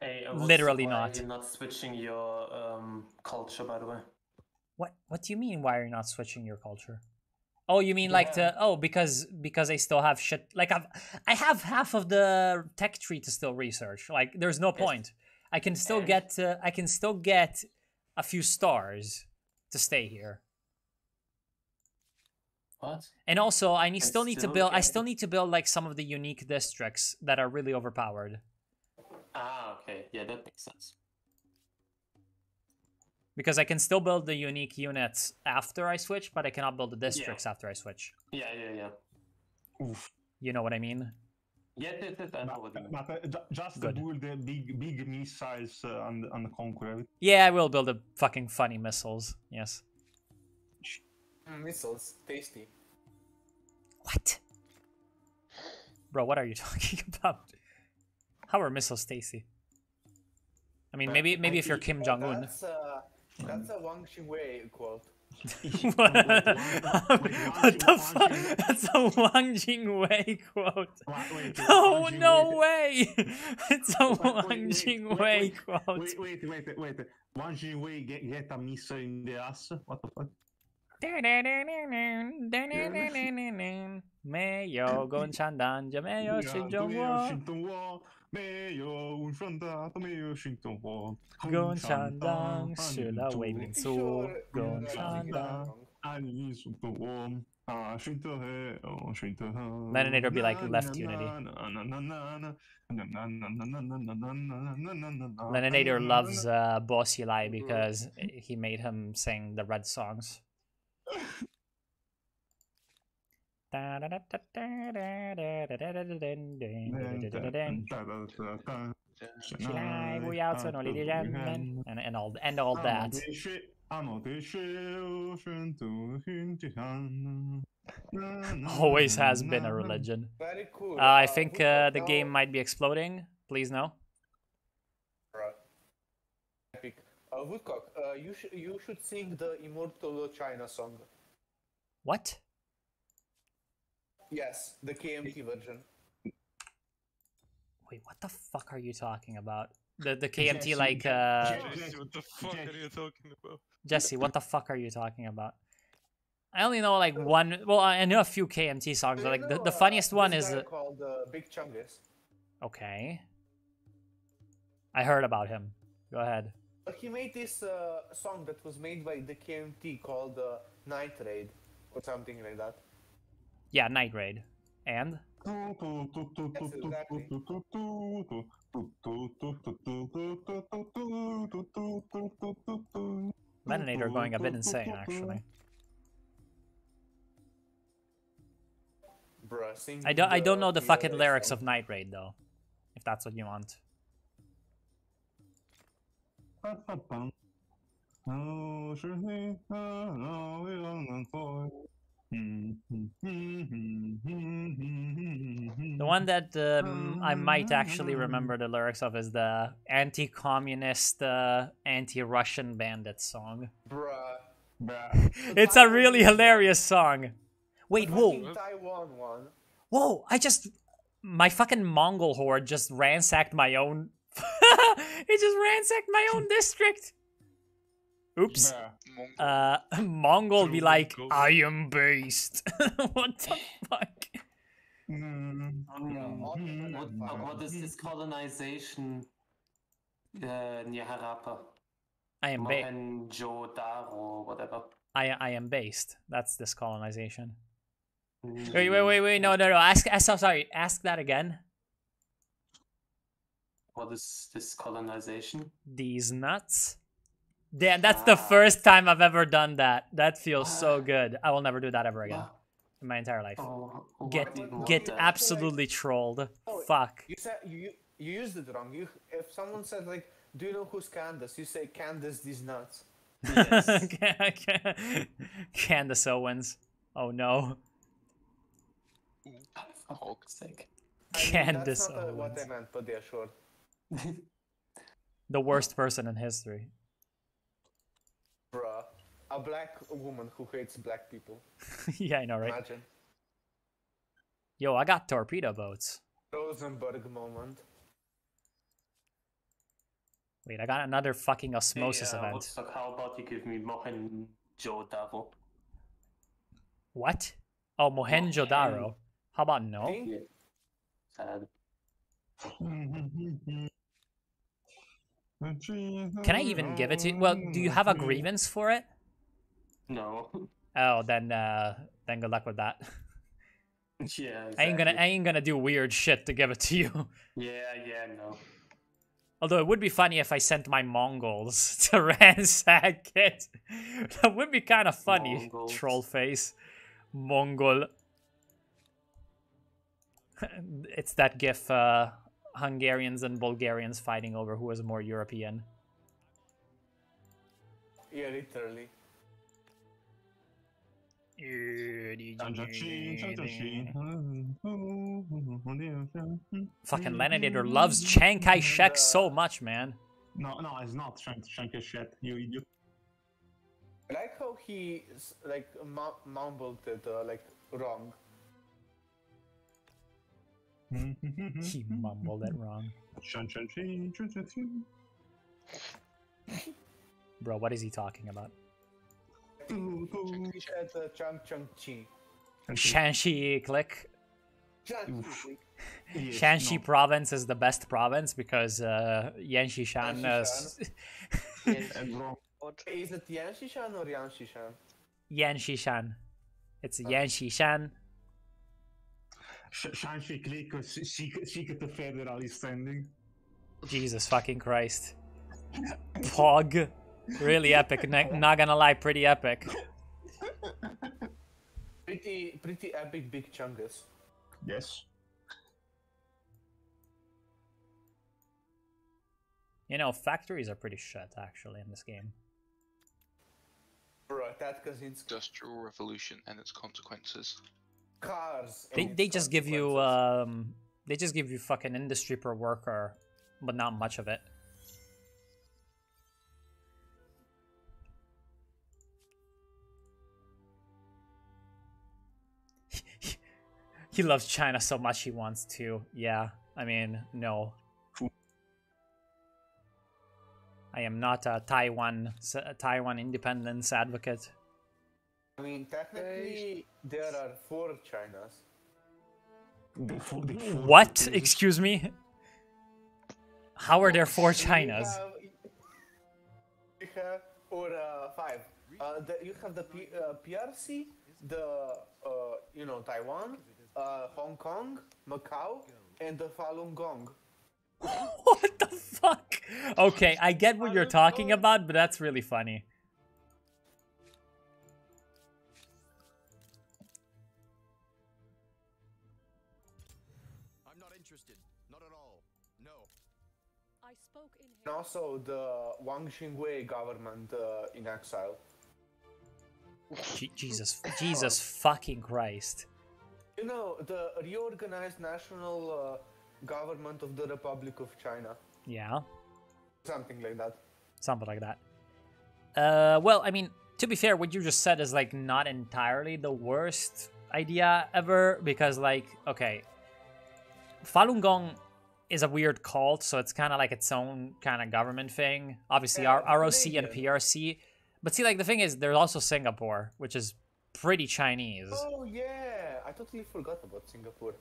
Speaker 2: Hey,
Speaker 1: Literally
Speaker 2: why
Speaker 1: not.
Speaker 2: are you not switching your culture, by the way?
Speaker 1: What do you mean? Why are you not switching your culture? Oh, you mean like to? Oh, because I still have shit. Like I have half of the tech tree to still research. Like there's no point. I can still get a few stars to stay here.
Speaker 2: What?
Speaker 1: And also, I still need to build. I still need to build like some of the unique districts that are really overpowered.
Speaker 2: Ah, okay. Yeah, that makes sense.
Speaker 1: Because I can still build the unique units after I switch, but I cannot build the districts after I switch.
Speaker 2: Yeah.
Speaker 11: Oof.
Speaker 1: You know what I mean?
Speaker 2: Yeah, I know what you mean.
Speaker 11: But just build the big missiles and conquer it.
Speaker 1: Yeah, I will build the fucking funny missiles. Yes.
Speaker 4: Missiles, tasty.
Speaker 1: What? Bro, what are you talking about? How are missiles tasty? I mean, maybe if you're Kim Jong-un.
Speaker 4: That's a Wang Xingwei quote.
Speaker 1: What the fuck? That's a Wang Jingwei quote. Oh, no way! It's a Wang Jingwei quote.
Speaker 11: Wait. Wang Jingwei get a missile in the ass? What the fuck?
Speaker 1: 没有共产党就没有新中国。
Speaker 11: 没有共产党都没有新中国。
Speaker 1: 共产党是了为民族，共产党。Laninator be like left unity. Laninator loves Boss Eli because he made him sing the Red songs. And all that. Always has been a religion.
Speaker 4: Very cool.
Speaker 1: I think the game might be exploding. Please no.
Speaker 4: Epic. Woodcock, you should sing the Immortal China song.
Speaker 1: What?
Speaker 4: Yes, the KMT version.
Speaker 1: Wait, what the fuck are you talking about? The KMT
Speaker 5: Jesse,
Speaker 1: like
Speaker 5: Jesse, what the fuck are you talking about?
Speaker 1: Jesse, what the fuck are you talking about? I only know like one. Well, I know a few KMT songs. But, like the funniest one is
Speaker 4: called Big Chungus.
Speaker 1: Okay. I heard about him. Go ahead.
Speaker 4: He made this song that was made by the KMT called Night Raid or something like that.
Speaker 1: Yeah, Night Raid. And?
Speaker 4: Yes, exactly.
Speaker 1: Laninator going a bit insane, actually.
Speaker 4: Bruh,
Speaker 1: I don't know the fucking lyrics of Night Raid though, if that's what you want. The one that I might actually remember the lyrics of is the anti-communist, anti-Russian bandit song.
Speaker 4: Bruh.
Speaker 1: It's a really hilarious song. Wait, whoa.
Speaker 4: Taiwan one.
Speaker 1: Whoa, my fucking Mongol horde just ransacked my own... It just ransacked my own district! Oops. Mongol be like, I am based. What the fuck?
Speaker 2: What is this colonization near Harappa?
Speaker 1: I am based.
Speaker 2: Mohenjo-daro, whatever.
Speaker 1: I am based. That's this colonization. Wait. No. Ask that again.
Speaker 2: What is this colonization?
Speaker 1: These nuts? Damn, that's the first time I've ever done that. That feels so good. I will never do that ever again in my entire life. Get absolutely trolled. Fuck.
Speaker 4: You said you used it wrong. If someone said like, "Do you know who's Candace?" You say Candace these nuts.
Speaker 2: Yes.
Speaker 1: Candace Owens. Oh no.
Speaker 2: For fuck's sake.
Speaker 1: Candace
Speaker 4: That's not
Speaker 1: Owens.
Speaker 4: what I meant, but yeah, sure.
Speaker 1: The worst person in history.
Speaker 4: Bruh. black woman who hates black people.
Speaker 1: Yeah, I know, right?
Speaker 4: Imagine.
Speaker 1: Yo, I got torpedo boats.
Speaker 4: Rosenberg moment.
Speaker 1: Wait, I got another fucking osmosis
Speaker 2: Hey,
Speaker 1: event.
Speaker 2: Woodstock, how about you give me Mohenjo-Daro?
Speaker 1: What? Oh, Mohenjo-Daro. How about no?
Speaker 2: Yeah. Sad.
Speaker 1: Can I even give it to you? Well, do you have a grievance for it?
Speaker 2: No.
Speaker 1: Oh, then good luck with that.
Speaker 2: Yeah, exactly.
Speaker 1: I ain't gonna do weird shit to give it to you.
Speaker 2: Yeah, no.
Speaker 1: Although it would be funny if I sent my Mongols to ransack it. That would be kind of funny.
Speaker 2: Mongols.
Speaker 1: Troll face. Mongol. It's that gif, Hungarians and Bulgarians fighting over who was more European.
Speaker 4: Yeah, literally.
Speaker 1: Fucking Leoninator loves Chiang Kai-shek so much, man.
Speaker 11: No, it's not Chiang Kai-shek, you idiot.
Speaker 4: I like how he like mumbled it like wrong.
Speaker 1: He mumbled it wrong. Bro, what is he talking about?
Speaker 4: He said Chang-Chi.
Speaker 1: Shanxi click.
Speaker 4: Chang-Chi.
Speaker 1: Shanxi province is the best province because Yanshishan
Speaker 4: Is it Yanshishan or Yanshishan?
Speaker 1: Yanshishan. It's Yanshishan.
Speaker 11: Shanxi click was secret federal standing.
Speaker 1: Jesus fucking Christ. Pog. Really epic. Not gonna lie, pretty epic.
Speaker 4: Pretty epic big chungus.
Speaker 11: Yes.
Speaker 1: You know, factories are pretty shit actually in this game.
Speaker 4: Bro, that Kaczynski.
Speaker 14: Industrial revolution and its consequences.
Speaker 4: Cars.
Speaker 1: They just give you fucking industry per worker, but not much of it. He loves China so much he wants to. Yeah, I mean, no. I am not a Taiwan independence advocate.
Speaker 4: I mean, technically, there are 4 Chinas.
Speaker 1: What? Excuse me? How are there 4 Chinas?
Speaker 4: You have or 5. You have the PRC, the Taiwan, Hong Kong, Macau, and the Falun Gong.
Speaker 1: What the fuck? Okay, I get what you're talking about, but that's really funny.
Speaker 8: I'm not interested. Not at all. No.
Speaker 15: I spoke in
Speaker 4: And also the Wang Xingwei government in exile.
Speaker 1: Jesus fucking Christ.
Speaker 4: You know, the reorganized national government of the Republic of China.
Speaker 1: Yeah.
Speaker 4: Something like that.
Speaker 1: Something like that. Well, I mean, to be fair, what you just said is, like, not entirely the worst idea ever, because, like, okay, Falun Gong is a weird cult, so it's kind of like its own kind of government thing. Obviously,
Speaker 4: Yeah,
Speaker 1: ROC and PRC. But see, like, the thing is, there's also Singapore, which is pretty Chinese.
Speaker 4: Oh, yeah! I totally forgot about Singapore.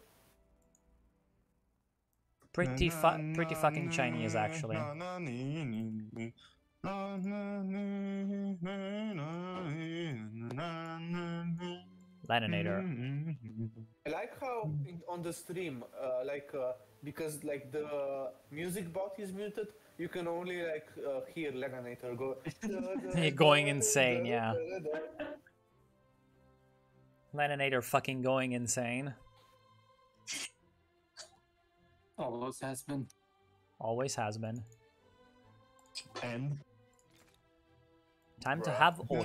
Speaker 1: Pretty fucking Chinese, actually. Leninator.
Speaker 4: I like how on the stream, because like the music bot is muted, you can only hear Leninator go.
Speaker 1: Going insane, yeah. Leninator fucking going insane.
Speaker 2: Always has been.
Speaker 1: Always has been.
Speaker 11: And
Speaker 1: time to have oil.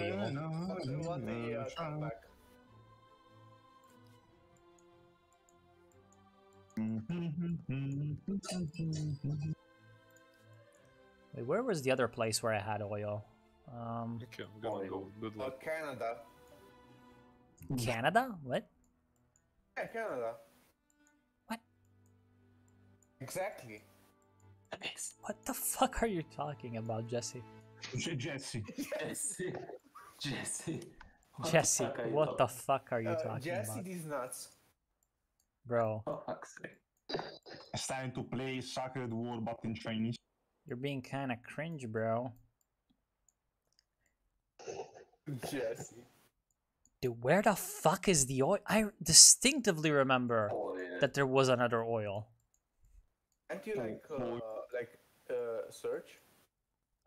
Speaker 1: Wait, where was the other place where I had oil?
Speaker 5: Okay, I'm gonna go. Good luck.
Speaker 4: Canada.
Speaker 1: Canada? What?
Speaker 4: Yeah, Canada.
Speaker 1: What?
Speaker 4: Exactly.
Speaker 1: What the fuck are you talking about, Jesse?
Speaker 11: Jesse.
Speaker 2: Jesse. Jesse.
Speaker 1: Jesse, what the fuck are you talking
Speaker 4: Jesse,
Speaker 1: about?
Speaker 4: these nuts.
Speaker 1: Bro,
Speaker 2: For fuck's sake.
Speaker 11: It's time to play Sacred War, but in Chinese.
Speaker 1: you're being kind of cringe, bro.
Speaker 4: Jesse.
Speaker 1: Dude, where the fuck is the oil? I distinctively remember that there was another oil.
Speaker 4: Can't you search?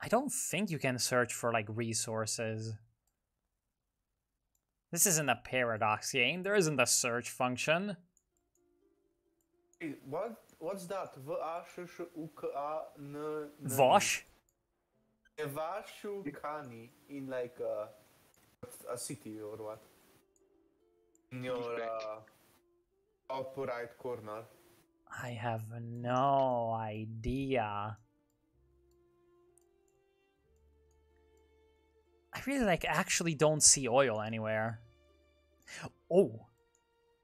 Speaker 1: I don't think you can search for like resources. This isn't a paradox game. There isn't a search function.
Speaker 4: Hey, what's that?
Speaker 1: Vosh?
Speaker 4: Kani in like a city or what? In your upper right corner.
Speaker 1: I have no idea. I really like actually don't see oil anywhere. Oh.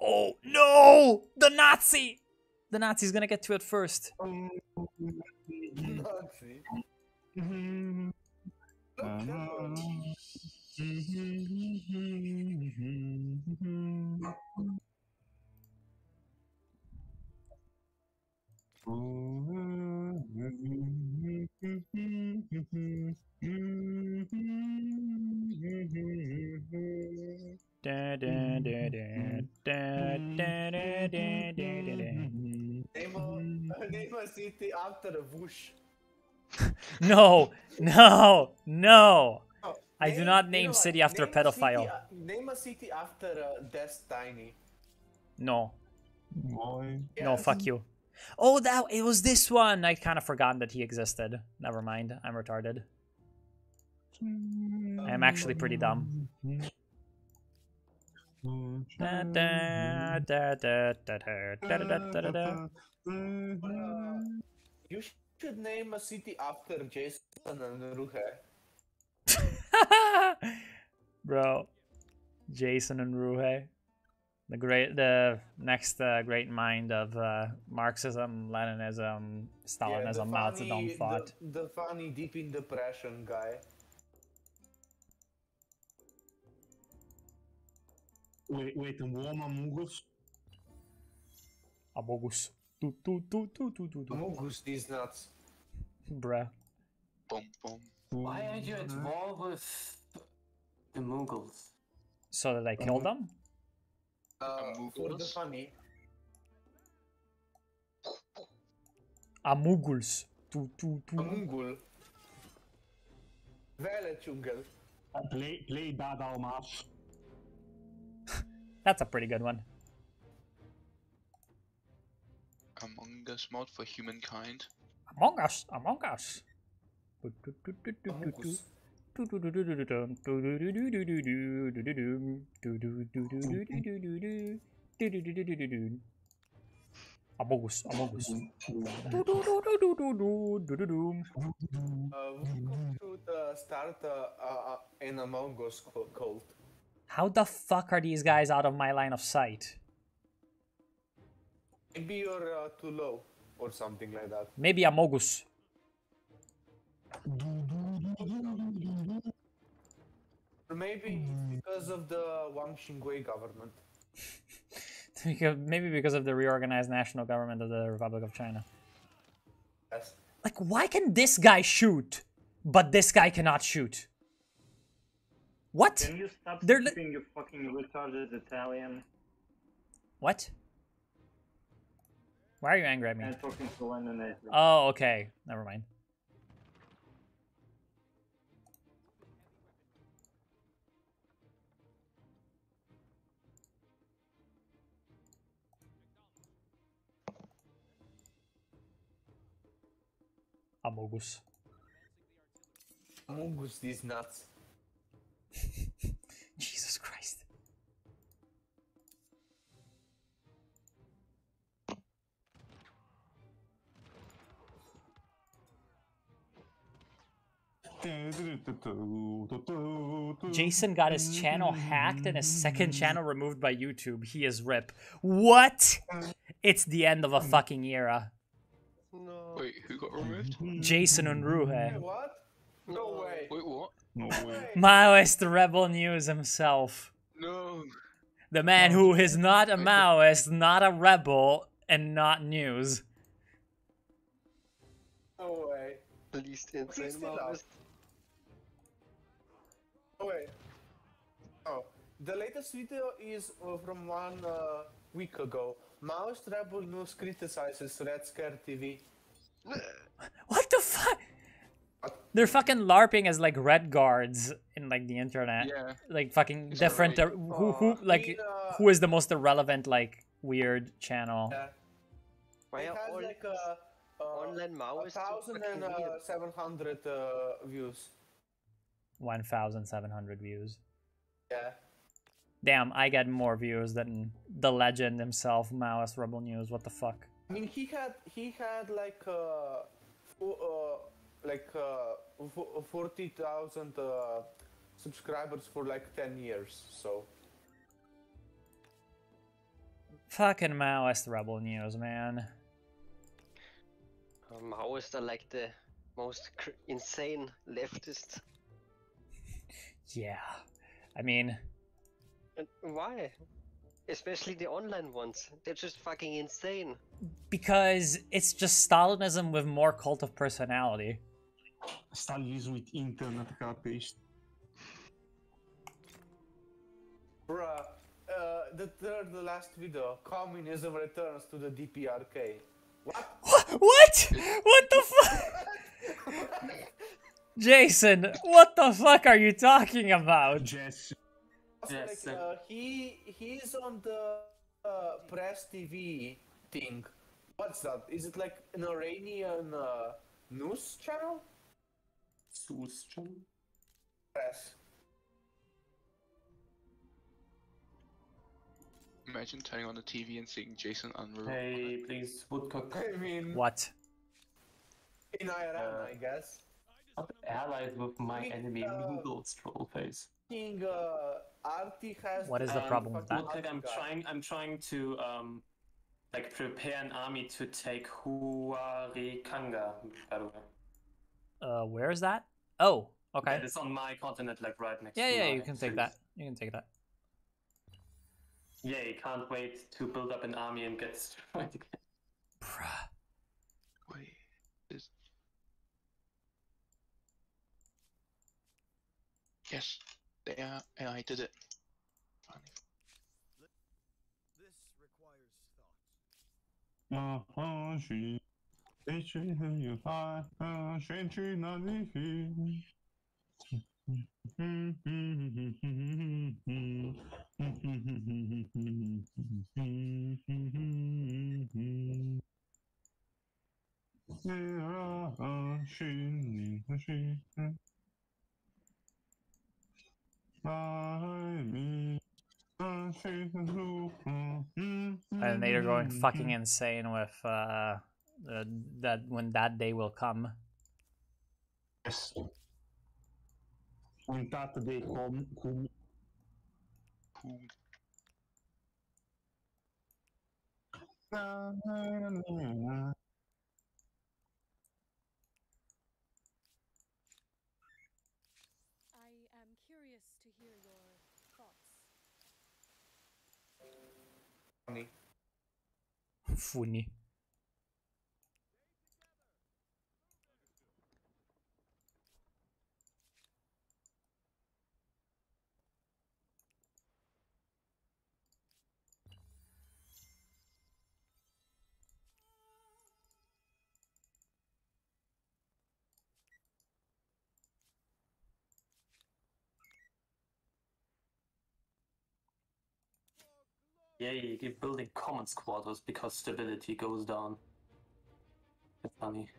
Speaker 1: Oh no! The Nazi! The Nazi's gonna get to it first.
Speaker 4: Nazi. Name a city after a bush.
Speaker 1: No, no, no. I do
Speaker 4: Name-
Speaker 1: not
Speaker 4: you
Speaker 1: name
Speaker 4: know what?
Speaker 1: city after
Speaker 4: Name a city-
Speaker 1: pedophile.
Speaker 4: Name a city after Destiny.
Speaker 1: No.
Speaker 11: Boy.
Speaker 1: No,
Speaker 4: Yes.
Speaker 1: fuck you. Oh, that it was this one. I kind of forgotten that he existed. Never mind. I'm retarded. I'm actually pretty dumb. Da, da, da, da, da, da, da, da, da, da, da.
Speaker 4: You should name a city after Jason and Ruhe.
Speaker 1: Bro, Jason and Ruhe, the next great mind of Marxism, Leninism, Stalinism, Mao Zedong thought.
Speaker 4: The funny deep in depression guy.
Speaker 11: Wait, and warm Amogus?
Speaker 1: Amogus.
Speaker 4: Amogus, these nuts.
Speaker 1: Bruh.
Speaker 14: Boom, boom.
Speaker 2: Why are you at war with the Mughals?
Speaker 1: So that I killed them?
Speaker 4: For the funny.
Speaker 1: Amuguls.
Speaker 4: Amungul. Velechungel.
Speaker 11: Play Dada Almas.
Speaker 1: That's a pretty good one.
Speaker 14: Among Us mod for Humankind.
Speaker 1: Among Us, Among Us. Amogus, Amogus.
Speaker 4: We should start an Among Us cult.
Speaker 1: How the fuck are these guys out of my line of sight?
Speaker 4: Maybe you're too low or something like that.
Speaker 1: Maybe Amogus.
Speaker 4: Or maybe it's because of the Wang Xingwei government.
Speaker 1: Maybe because of the reorganized national government of the Republic of China.
Speaker 4: Yes.
Speaker 1: Like, why can this guy shoot, but this guy cannot shoot? What?
Speaker 6: Can you stop
Speaker 1: They're
Speaker 6: speaking, you fucking retarded Italian?
Speaker 1: What? Why are you angry at me?
Speaker 6: And talking to Lenin.
Speaker 1: Oh, okay. Never mind. Amogus.
Speaker 4: Amogus, these nuts.
Speaker 1: Jesus Christ. Jason got his channel hacked and his second channel removed by YouTube. He is RIP. What? It's the end of a fucking era.
Speaker 13: No.
Speaker 14: Wait, who got removed?
Speaker 1: Jason Unruhe.
Speaker 4: What? No way.
Speaker 14: Wait, what?
Speaker 11: No way.
Speaker 1: Maoist Rebel News himself.
Speaker 14: No.
Speaker 1: The man who is not a Maoist, not a rebel, and not news.
Speaker 4: No way.
Speaker 13: Least insane
Speaker 4: He's still
Speaker 13: Maoist.
Speaker 4: No way. Oh, the latest video is from 1 week ago. Maoist Rebel News criticizes Red Scare TV.
Speaker 1: What the fuck? They're fucking LARPing as like red guards in like the internet.
Speaker 14: Yeah.
Speaker 1: Like fucking
Speaker 14: Is that
Speaker 1: different.
Speaker 14: right?
Speaker 1: Who is the most irrelevant like weird channel?
Speaker 4: Yeah.
Speaker 13: Why
Speaker 4: It
Speaker 13: are
Speaker 4: has
Speaker 13: all
Speaker 4: like
Speaker 13: online Maoists so fucking weird?
Speaker 4: 1,700 views.
Speaker 1: 1,700 views.
Speaker 4: Yeah.
Speaker 1: Damn, I get more views than the legend himself, Maoist Rebel News. What the fuck?
Speaker 4: I mean, he had like 40,000 subscribers for like 10 years. So.
Speaker 1: Fucking Maoist Rebel News, man.
Speaker 13: Maoists are like the most insane leftist.
Speaker 1: Yeah. I mean...
Speaker 13: And why? Especially the online ones. They're just fucking insane.
Speaker 1: Because it's just Stalinism with more cult of personality.
Speaker 11: Stalinism with internet based.
Speaker 4: Bruh, the last video, communism returns to the DPRK. What?
Speaker 1: What? What the fuck? Jason, what the fuck are you talking about?
Speaker 11: Jess.
Speaker 2: Yes,
Speaker 4: He's on the Press TV thing. What's that? Is it like an Iranian news channel?
Speaker 2: News channel?
Speaker 4: Press.
Speaker 14: Imagine turning on the TV and seeing Jason Unruh.
Speaker 2: Hey, please, Woodcock.
Speaker 4: I mean,
Speaker 1: What?
Speaker 4: In Iran, I guess.
Speaker 2: Not allied with my enemy Google's troll face.
Speaker 4: Artie has.
Speaker 1: What is the problem with that?
Speaker 2: Woodcock, I'm trying to like prepare an army to take Huarikanga, by the way.
Speaker 1: Where is that? Oh, okay.
Speaker 2: That is on my continent, like right next
Speaker 1: Yeah,
Speaker 2: to
Speaker 1: yeah,
Speaker 2: my
Speaker 1: you can take that. You can take that.
Speaker 2: Yay, can't wait to build up an army and get destroyed again.
Speaker 1: Bruh.
Speaker 14: Wait, is... Yes, they are, and I did it.
Speaker 1: And they're going fucking insane with that when that day will come.
Speaker 11: Yes. When that day come.
Speaker 15: I am curious to hear your thoughts.
Speaker 4: Funny.
Speaker 1: Funny.
Speaker 2: Yay, keep building commons quarters because stability goes down. That's funny.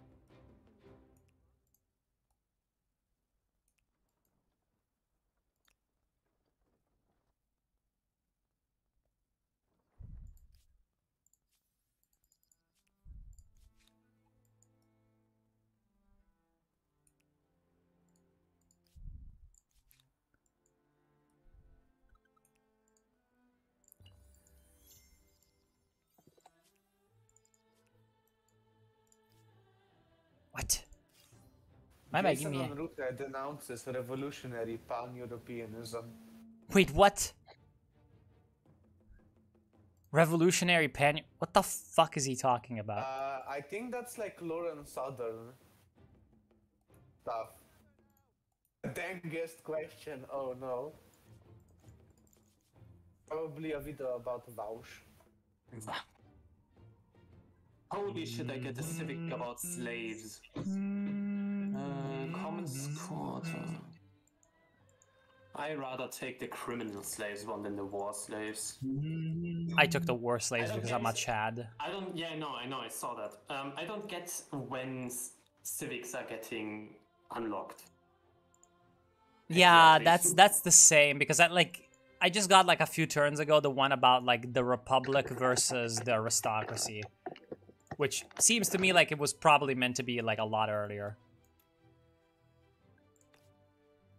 Speaker 1: What? Why am I giving
Speaker 4: Jason
Speaker 1: me?
Speaker 4: Onruka denounces revolutionary pan-Europeanism.
Speaker 1: Wait, what? Revolutionary pan? What the fuck is he talking about?
Speaker 4: I think that's like Lauren Southern stuff. Dangest question. Oh no. Probably a video about Vaush.
Speaker 2: Holy shit, I get a civic about slaves. Commons Quarter. I rather take the criminal slaves one than the war slaves.
Speaker 1: I took the war slaves because I'm a Chad.
Speaker 2: I don't. Yeah, I know. I saw that. I don't get when civics are getting unlocked.
Speaker 1: Yeah, that's the same because I just got like a few turns ago the one about like the Republic versus the aristocracy, which seems to me like it was probably meant to be like a lot earlier.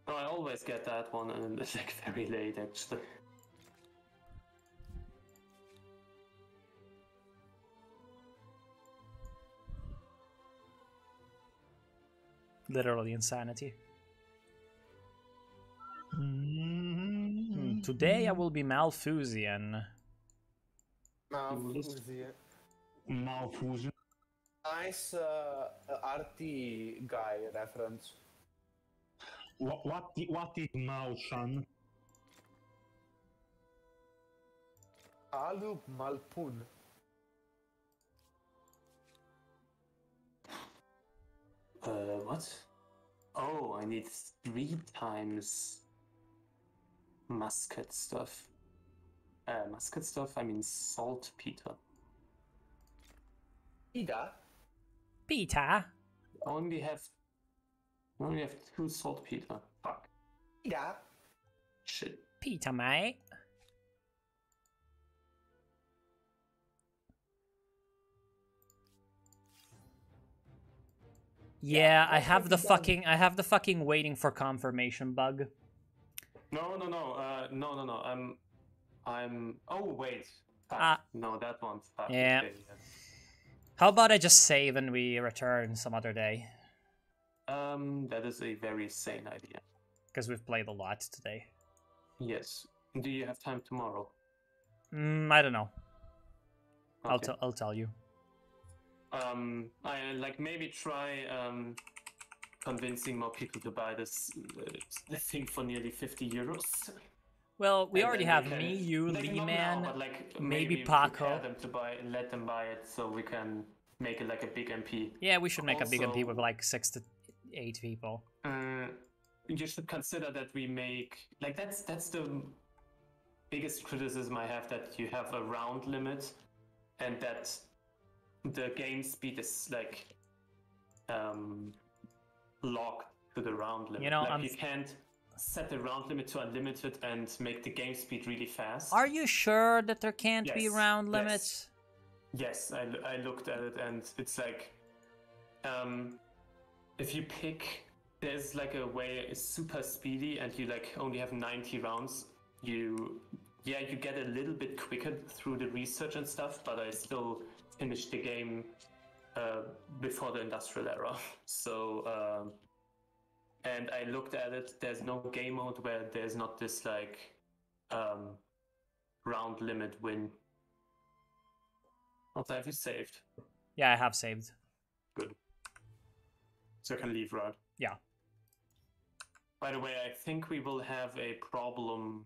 Speaker 2: No, I always get that one, and it's like very late actually.
Speaker 1: Literally insanity. Today I will be Malthusian.
Speaker 4: Malthusian. Nice RT guy reference.
Speaker 11: What is Malshan?
Speaker 4: Alub Malpun.
Speaker 2: What? Oh, I need 3 times musket stuff. Musket stuff? I mean saltpeter.
Speaker 4: Peter?
Speaker 1: Peter?
Speaker 2: I only have 2 saltpeter. Fuck.
Speaker 4: Peter?
Speaker 2: Shit.
Speaker 1: Peter, mate. Yeah, I have the fucking waiting for confirmation bug.
Speaker 2: No. I'm. Oh wait. Fuck. No, that one's fucked.
Speaker 1: Yeah.
Speaker 2: Okay,
Speaker 1: How about I just save and we return some other day?
Speaker 2: That is a very sane idea.
Speaker 1: Because we've played a lot today.
Speaker 2: Yes. Do you have time tomorrow?
Speaker 1: I don't know.
Speaker 2: Okay.
Speaker 1: I'll tell you.
Speaker 2: I like maybe try convincing more people to buy this thing for nearly 50 euros.
Speaker 1: Well, we
Speaker 2: And
Speaker 1: already
Speaker 2: then
Speaker 1: have
Speaker 2: can-
Speaker 1: me, you,
Speaker 2: like,
Speaker 1: Lee
Speaker 2: not
Speaker 1: Man,
Speaker 2: now, but like
Speaker 1: maybe
Speaker 2: prepare
Speaker 1: Paco.
Speaker 2: them to buy, let them buy it, so we can make it like a big MP.
Speaker 1: Yeah, we should make a big MP
Speaker 2: Also-
Speaker 1: with like 6 to 8 people.
Speaker 2: You should consider that we make like that's the biggest criticism I have, that you have a round limit and that the game speed is like locked to the round limit.
Speaker 1: You know,
Speaker 2: like you can't set the round limit to unlimited and make the game speed really fast.
Speaker 1: Are you sure that there can't be
Speaker 2: Yes,
Speaker 1: round
Speaker 2: yes.
Speaker 1: limits?
Speaker 2: Yes, I looked at it and it's like, if you pick, there's like a way it's super speedy and you like only have 90 rounds. You get a little bit quicker through the research and stuff, but I still finished the game before the industrial era. So, and I looked at it. There's no game mode where there's not this like round limit win. Also, have you saved?
Speaker 1: Yeah, I have saved.
Speaker 2: Good. So I can leave, right?
Speaker 1: Yeah.
Speaker 2: By the way, I think we will have a problem.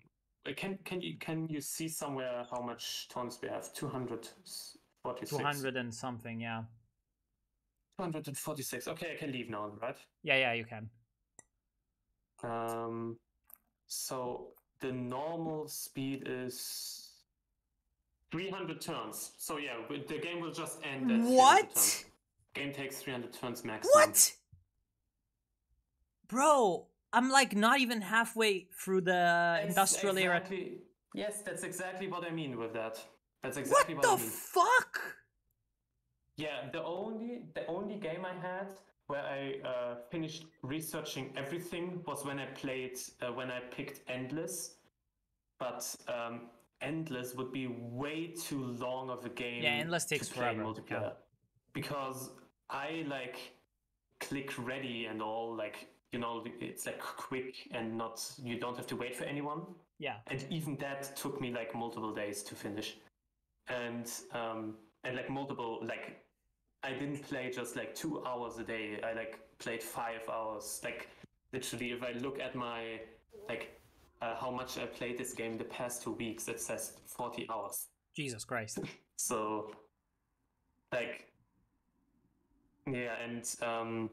Speaker 2: Can you see somewhere how much tons we have? 246.
Speaker 1: 200 and something, yeah.
Speaker 2: 246. Okay, I can leave now, right?
Speaker 1: Yeah, you can.
Speaker 2: So the normal speed is 300 turns. So yeah, the game will just end at 300 turns. Game takes 300 turns maximum.
Speaker 1: What? Bro, I'm like not even halfway through the industrial era.
Speaker 2: Yes, that's exactly what I mean with that. That's exactly what I mean.
Speaker 1: Fuck?
Speaker 2: Yeah, the only game I had where I finished researching everything was when I picked Endless. But Endless would be way too long of a game.
Speaker 1: Yeah, Endless takes
Speaker 2: to play
Speaker 1: forever.
Speaker 2: multiplayer.
Speaker 1: Yeah.
Speaker 2: Because I click ready and all, like, you know, it's like quick and not, you don't have to wait for anyone.
Speaker 1: Yeah.
Speaker 2: And even that took me like multiple days to finish. And like multiple, like, I didn't play just like 2 hours a day. I like played 5 hours. Like, literally, if I look at my, like, how much I played this game the past 2 weeks, it says 40 hours.
Speaker 1: Jesus Christ.
Speaker 2: So, like, yeah, and